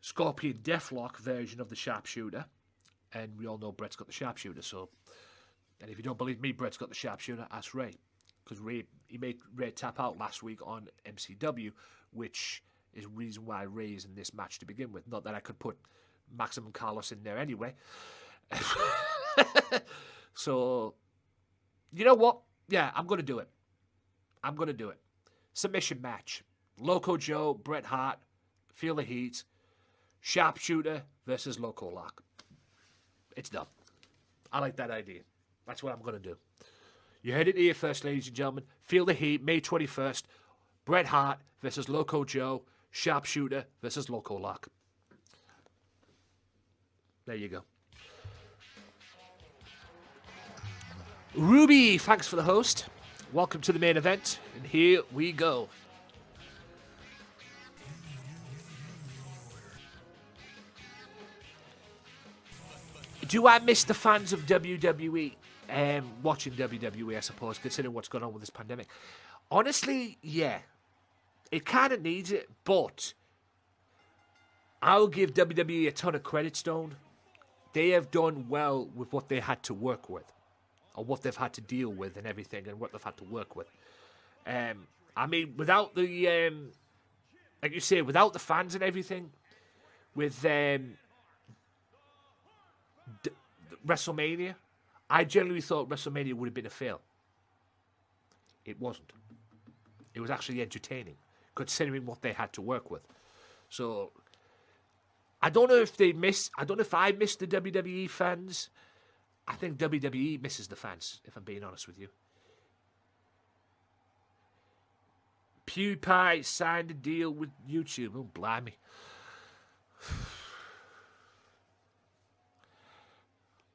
Scorpion Deathlock version of the Sharpshooter, and we all know Bret's got the Sharpshooter. So, and if you don't believe me, Bret's got the Sharpshooter. Ask Ray, because he made Ray tap out last week on MCW, which is the reason why Ray is in this match to begin with. Not that I could put Maximum Carlos in there anyway. So, you know what? Yeah, I'm going to do it. Submission match. Loco Joe, Bret Hart, Feel the Heat, Sharpshooter versus Loco Lock. It's done. I like that idea. That's what I'm going to do. You heard it here first, ladies and gentlemen. Feel the Heat, May 21st. Bret Hart versus Loco Joe, Sharpshooter versus Loco Lock. There you go. Ruby, thanks for the host. Welcome to the main event. And here we go. Do I miss the fans of WWE? Watching WWE, I suppose, considering what's going on with this pandemic. Honestly, yeah. It kind of needs it, but I'll give WWE a ton of credit, Stone. They have done well with what they had to work with, or what they've had to deal with and everything, and what they've had to work with. I mean, without the, like you say, without the fans and everything, with WrestleMania, I generally thought WrestleMania would have been a fail. It wasn't. It was actually entertaining, considering what they had to work with. So, I don't know if I miss the WWE fans. I think WWE misses the fans, if I'm being honest with you. PewDiePie signed a deal with YouTube. Oh, blimey.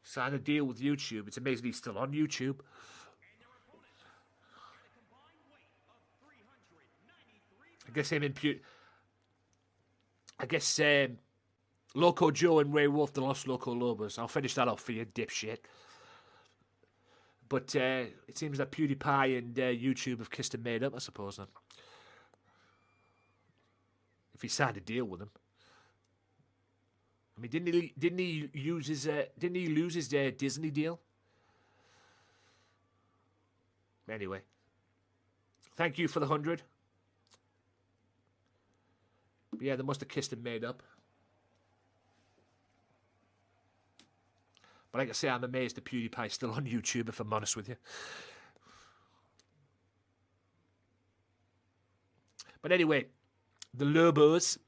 Signed a deal with YouTube. It's amazing he's still on YouTube. I guess him and Loco Joe and Ray Wolf, the Los Loco Lobos. I'll finish that off for you, dipshit. But it seems that PewDiePie and YouTube have kissed and made up, I suppose, then. If he signed a deal with them. I mean, didn't he lose his Disney deal? Anyway, thank you for the 100. But yeah, they must have kissed and made up. But like I say, I'm amazed that PewDiePie's still on YouTube, if I'm honest with you. But anyway, the Lobos,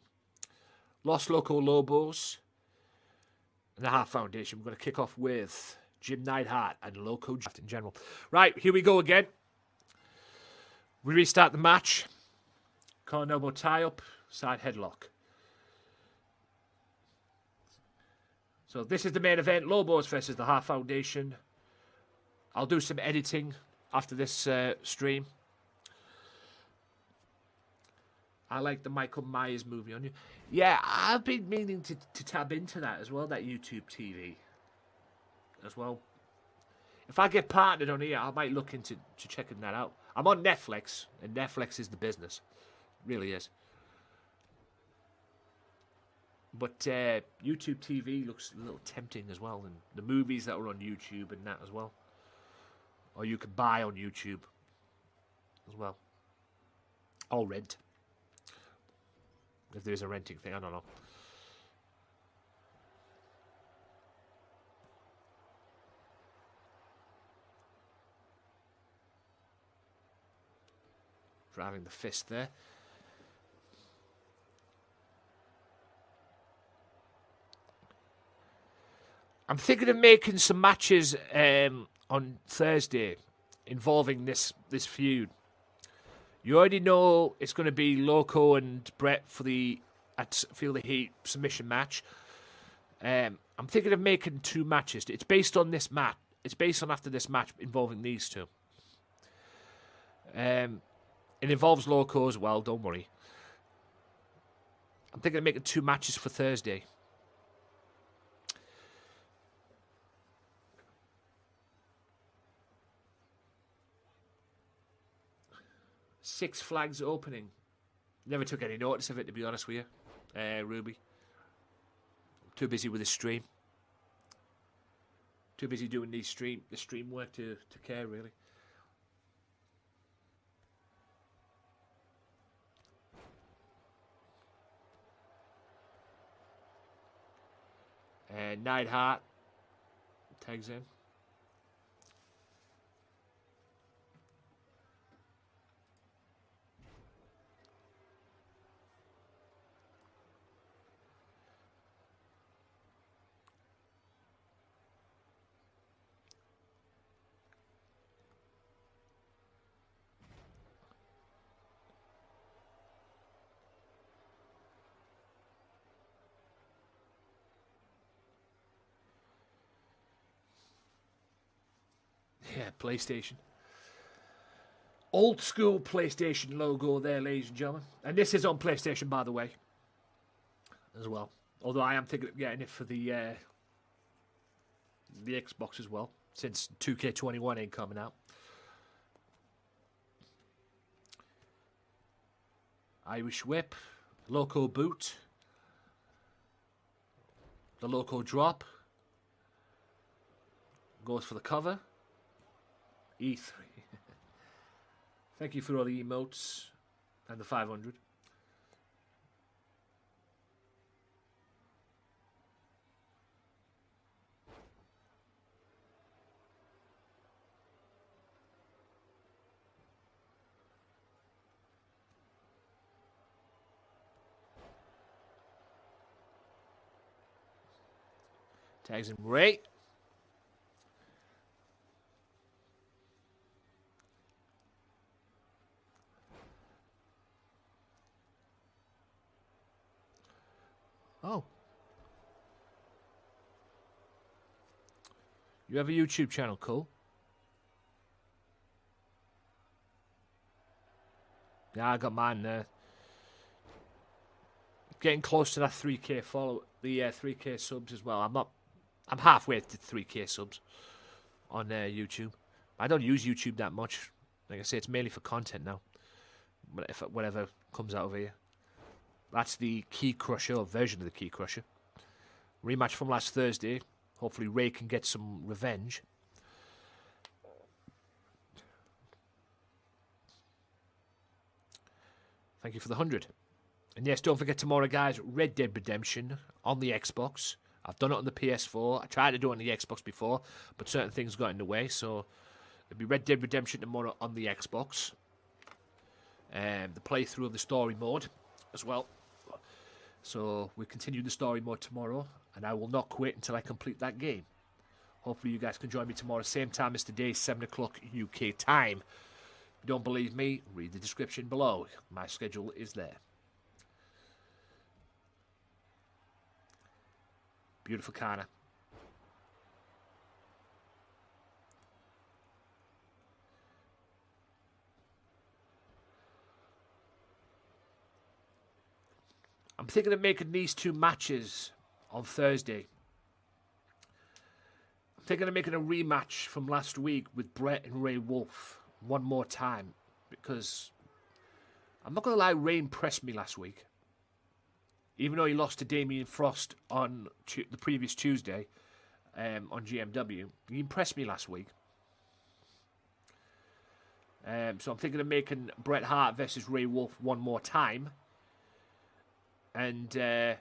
Los Loco Lobos, and the Hart Foundation. We're going to kick off with Jim Neidhart and Loco Draft in general. Right, here we go again. We restart the match. Collar elbow tie up, side headlock. So this is the main event. Lobos versus the Heart Foundation. I'll do some editing after this stream. I like the Michael Myers movie on you. Yeah, I've been meaning to tab into that as well, that YouTube TV as well. If I get partnered on here, I might look into checking that out. I'm on Netflix, and Netflix is the business. It really is. But YouTube TV looks a little tempting as well, and the movies that are on YouTube and that as well. Or you can buy on YouTube as well. Or rent. If there's a renting thing, I don't know. Driving the fist there. I'm thinking of making some matches on Thursday involving this feud. You already know it's going to be Loco and Brett for the Feel the Heat submission match. I'm thinking of making 2 matches. It's based on this match. It's based on after this match involving these 2. It involves Loco as well, don't worry. I'm thinking of making 2 matches for Thursday. Six Flags opening. Never took any notice of it, to be honest with you, Ruby. Too busy with the stream. Too busy doing the stream work to care, really. Neidhart tags in. Yeah, PlayStation. Old school PlayStation logo there, ladies and gentlemen. And this is on PlayStation, by the way, as well. Although I am thinking of getting it for the Xbox as well, since 2K21 ain't coming out. Irish Whip, Loco Boot, the Loco Drop, goes for the cover. E3. Thank you for all the emotes and the 500. Tags in Ray. Oh. You have a YouTube channel, cool. Yeah, I got mine there. Getting close to that 3K follow, the 3K subs as well. I'm halfway to 3K subs on YouTube. I don't use YouTube that much. Like I say, it's mainly for content now. But if whatever comes out of here. That's the Key Crusher, or version of the Key Crusher. Rematch from last Thursday. Hopefully Ray can get some revenge. Thank you for the 100. And yes, don't forget tomorrow, guys, Red Dead Redemption on the Xbox. I've done it on the PS4. I tried to do it on the Xbox before, but certain things got in the way. So there'll be Red Dead Redemption tomorrow on the Xbox. The playthrough of the story mode as well. So we continue the story mode tomorrow, and I will not quit until I complete that game. Hopefully you guys can join me tomorrow, same time as today, 7 o'clock UK time. you don't believe me, read the description below. My schedule is there. Beautiful corner. I'm thinking of making these two matches on Thursday. I'm thinking of making a rematch from last week with Brett and Ray Wolf one more time. Because I'm not going to lie, Ray impressed me last week. Even though he lost to Damien Frost on the previous Tuesday on GMW, he impressed me last week. So I'm thinking of making Bret Hart versus Ray Wolf one more time. And I'm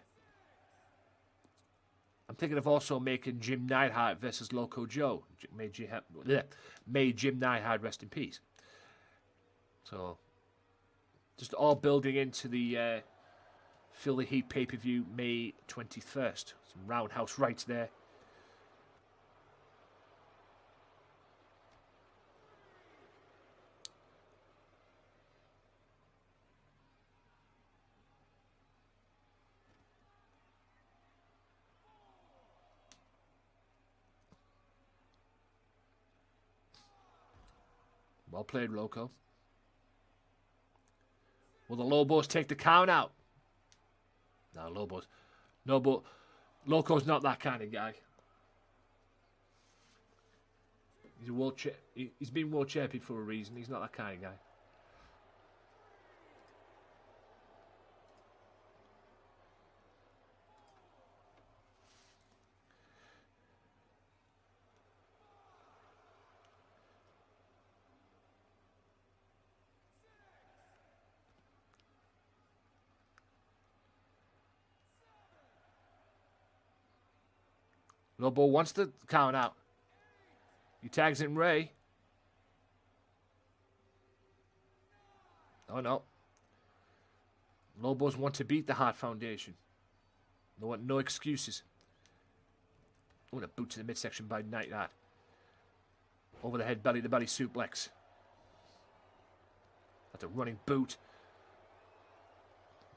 thinking of also making Jim Neidhart versus Loco Joe. May Jim Neidhart rest in peace. So, just all building into the Feel the Heat pay-per-view May 21st. Some roundhouse rights there. Well played, Loco. Will the Lobos take the count out? No, Lobos. No, but Loco's not that kind of guy. He's a world he's been world champion for a reason. He's not that kind of guy. Lobo wants to count out. He tags in Ray. Oh, no. Lobos want to beat the Hart Foundation. They want no excuses. Oh, and a boot to the midsection by Neidhart. Over the head, belly-to-belly suplex. That's a running boot.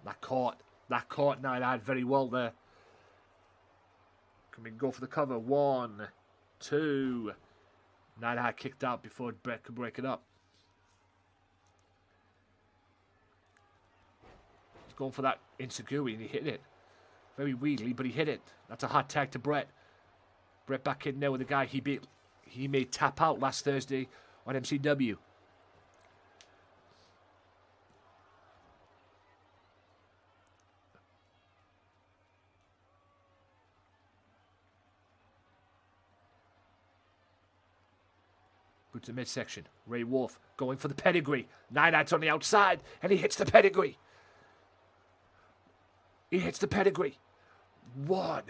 That caught Neidhart very well there. Can we go for the cover? 1, 2. Neidhart kicked out before Brett could break it up. He's going for that insecurity and he hit it. Very weirdly, but he hit it. That's a hot tag to Brett. Brett back in there with the guy he beat. He made tap out last Thursday on MCW. Boot to the midsection. Ray Wolf going for the pedigree. Neidhart's on the outside, and he hits the pedigree. He hits the pedigree. 1,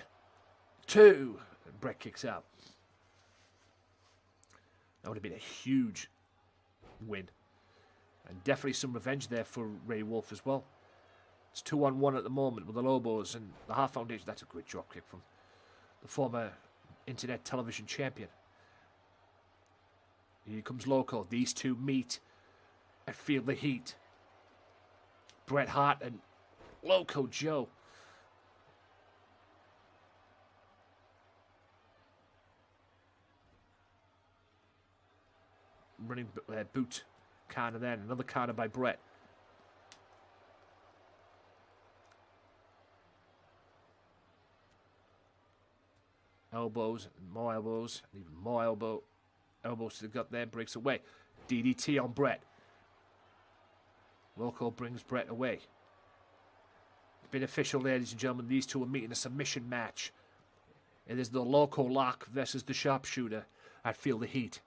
2. And Brett kicks out. That would have been a huge win. And definitely some revenge there for Ray Wolf as well. It's 2-on-1 at the moment with the Lobos and the Hart Foundation. That's a great drop kick from the former internet television champion. Here comes Loco. These two meet and feel the heat. Bret Hart and Loco Joe. Running boot corner then. Another corner by Bret. Elbows, and more elbows, and even more elbows to the gut there, breaks away. DDT on Bret. Loco brings Bret away. It's been official, ladies and gentlemen. These two are meeting a submission match. It is the Loco Lock versus the Sharpshooter at Feel the Heat.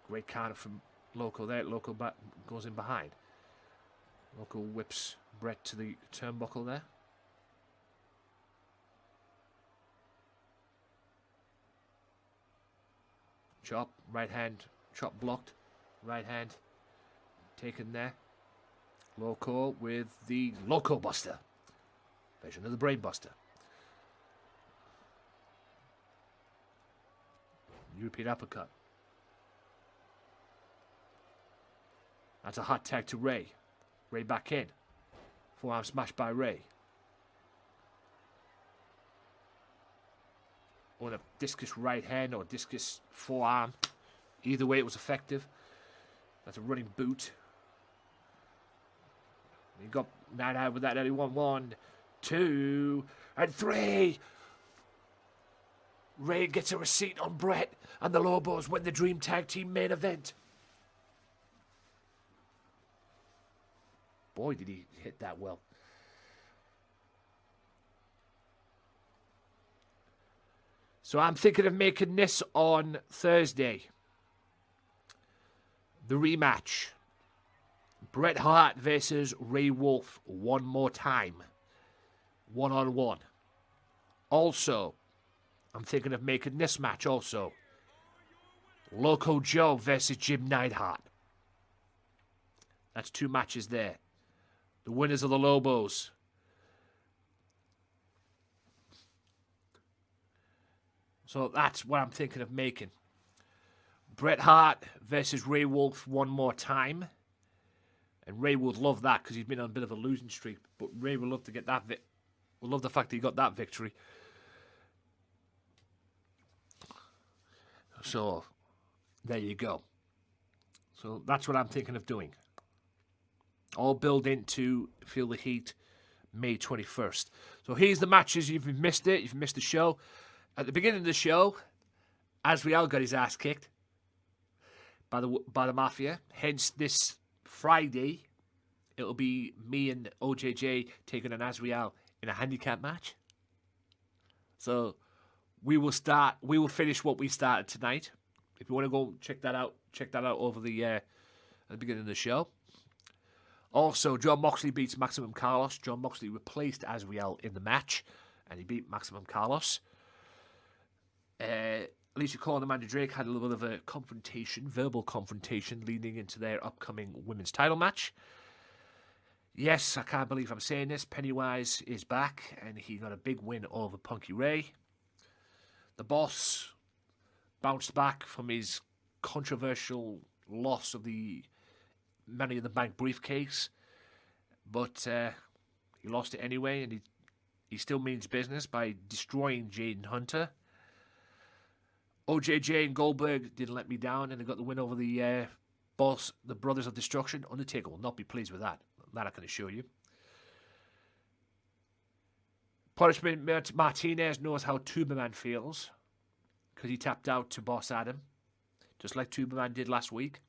Great counter from Loco there. Loco goes in behind. Loco whips Bret to the turnbuckle there. Chop, right hand, chop blocked. Right hand taken there. Loco with the Loco Buster. Version of the Brain Buster. European uppercut. That's a hot tag to Ray. Ray back in. Forearm smash by Ray. Or a discus right hand or discus forearm. Either way, it was effective. That's a running boot. You got 9 out with that early 1, 2, and 3. Ray gets a receipt on Brett, and the Lobos win the Dream Tag Team main event. Boy, did he hit that well. So I'm thinking of making this on Thursday. The rematch. Bret Hart versus Ray Wolf one more time. 1-on-1. Also, I'm thinking of making this match also. Loco Joe versus Jim Neidhart. That's 2 matches there. The winners of the Lobos. So that's what I'm thinking of making. Bret Hart versus Ray Wolf one more time. And Ray would love that because he's been on a bit of a losing streak. But Ray would love to get that. Would love the fact that he got that victory. So, there you go. So that's what I'm thinking of doing. All build into Feel the Heat, May 21st. So here's the matches. If you've missed it, you've missed the show. At the beginning of the show, Azrael got his ass kicked by the Mafia. Hence, this Friday, it'll be me and OJJ taking on Azrael in a handicap match. So we will finish what we started tonight. If you want to go check that out over the at the beginning of the show. Also, John Moxley beats Maximum Carlos. John Moxley replaced Azrael in the match, and he beat Maximum Carlos. Alicia Cole and Amanda Drake had a little bit of a verbal confrontation, leading into their upcoming women's title match. Yes, I can't believe I'm saying this. Pennywise is back, and he got a big win over Punky Ray. The Boss bounced back from his controversial loss of the Money in the Bank briefcase, but he lost it anyway, and he still means business by destroying Jaden Hunter. OJJ and Goldberg didn't let me down, and they got the win over the Boss, the Brothers of Destruction. Undertaker will not be pleased with that. That I can assure you. Punishment Martinez knows how Tuberman feels because he tapped out to Boss Adam, just like Tuberman did last week.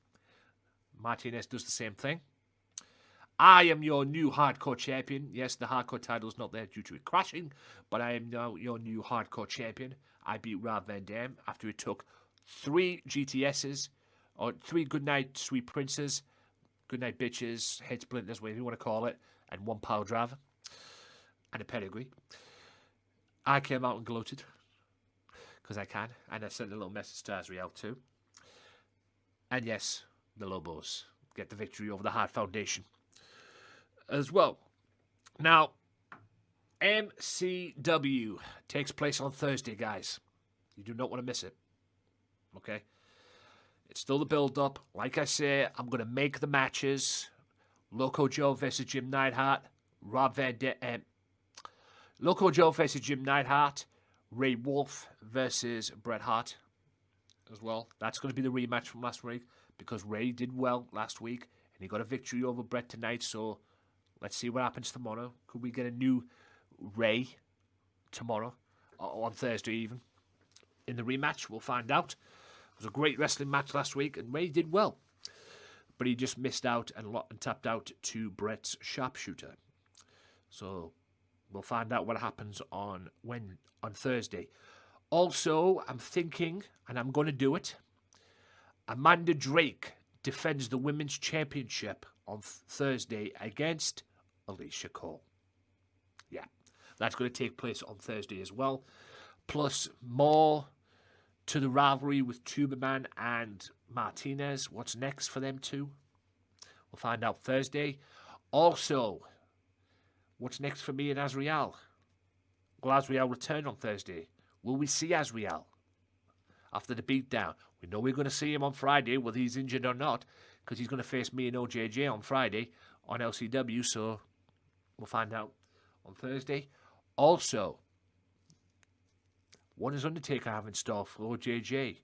Martinez does the same thing. I am your new hardcore champion. Yes, the hardcore title is not there due to it crashing, but I am now your new hardcore champion. I beat Rob Van Dam after it took 3 GTSs, or 3 Goodnight Sweet Princes, Goodnight Bitches, Head Splinters, whatever you want to call it, and 1 Power Driver, and a pedigree. I came out and gloated, because I can, and I sent a little message to Azrael too. And yes, the Lobos get the victory over the Hart Foundation as well. Now, MCW takes place on Thursday, guys. You do not want to miss it. Okay? It's still the build-up. Like I say, I'm going to make the matches. Loco Joe versus Jim Neidhart. Loco Joe versus Jim Neidhart. Ray Wolf versus Bret Hart as well. That's going to be the rematch from last week because Ray did well last week and he got a victory over Bret tonight. So let's see what happens tomorrow. Could we get a new Ray tomorrow or on Thursday even? In the rematch, we'll find out. It was a great wrestling match last week and Ray did well. But he just missed out and tapped out to Bret's sharpshooter. So we'll find out what happens on Thursday. Also, I'm thinking, and I'm going to do it, Amanda Drake defends the Women's Championship on Thursday against Alicia Cole. Yeah, that's going to take place on Thursday as well. Plus, more to the rivalry with Tuberman and Martinez. What's next for them two? We'll find out Thursday. Also, what's next for me and Azrael? Will Azrael return on Thursday? Will we see Azrael? after the beatdown. We know we're going to see him on Friday, whether he's injured or not, because he's going to face me and OJJ on Friday on LCW, so we'll find out on Thursday. Also, what does Undertaker have in store for OJJ?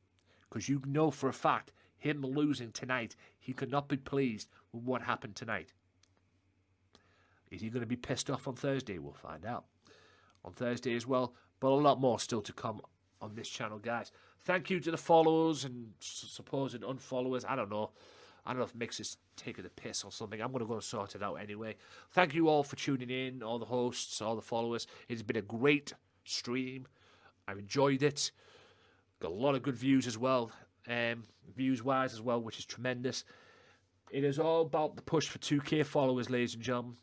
Because you know for a fact, him losing tonight, he could not be pleased with what happened tonight. Is he going to be pissed off on Thursday? We'll find out on Thursday as well. But a lot more still to come on this channel, guys. Thank you to the followers and supposed unfollowers. I don't know if Mix is taking the piss or something. I'm going to go and sort it out anyway. Thank you all for tuning in, all the hosts, all the followers. It's been a great stream. I've enjoyed it. Got a lot of good views as well, views-wise as well, which is tremendous. It is all about the push for 2K followers, ladies and gentlemen.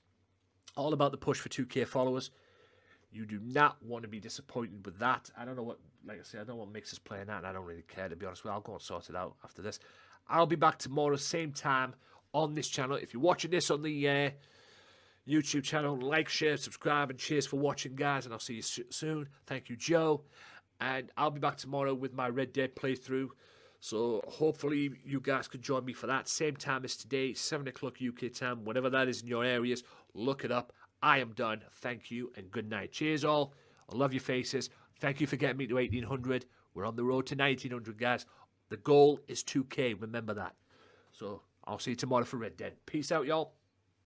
All about the push for 2K followers. You do not want to be disappointed with that. I don't know what, like I said, I don't know what Mix is playing at, and I don't really care, to be honest with you. I'll go and sort it out after this. I'll be back tomorrow, same time, on this channel. If you're watching this on the YouTube channel, like, share, subscribe, and cheers for watching, guys, and I'll see you soon. Thank you, Joe. And I'll be back tomorrow with my Red Dead playthrough. So hopefully you guys can join me for that. Same time as today, 7 o'clock UK time. Whatever that is in your areas, look it up. I am done. Thank you and good night. Cheers all. I love your faces. Thank you for getting me to 1800. We're on the road to 1900, guys. The goal is 2K. Remember that. So I'll see you tomorrow for Red Dead. Peace out, y'all.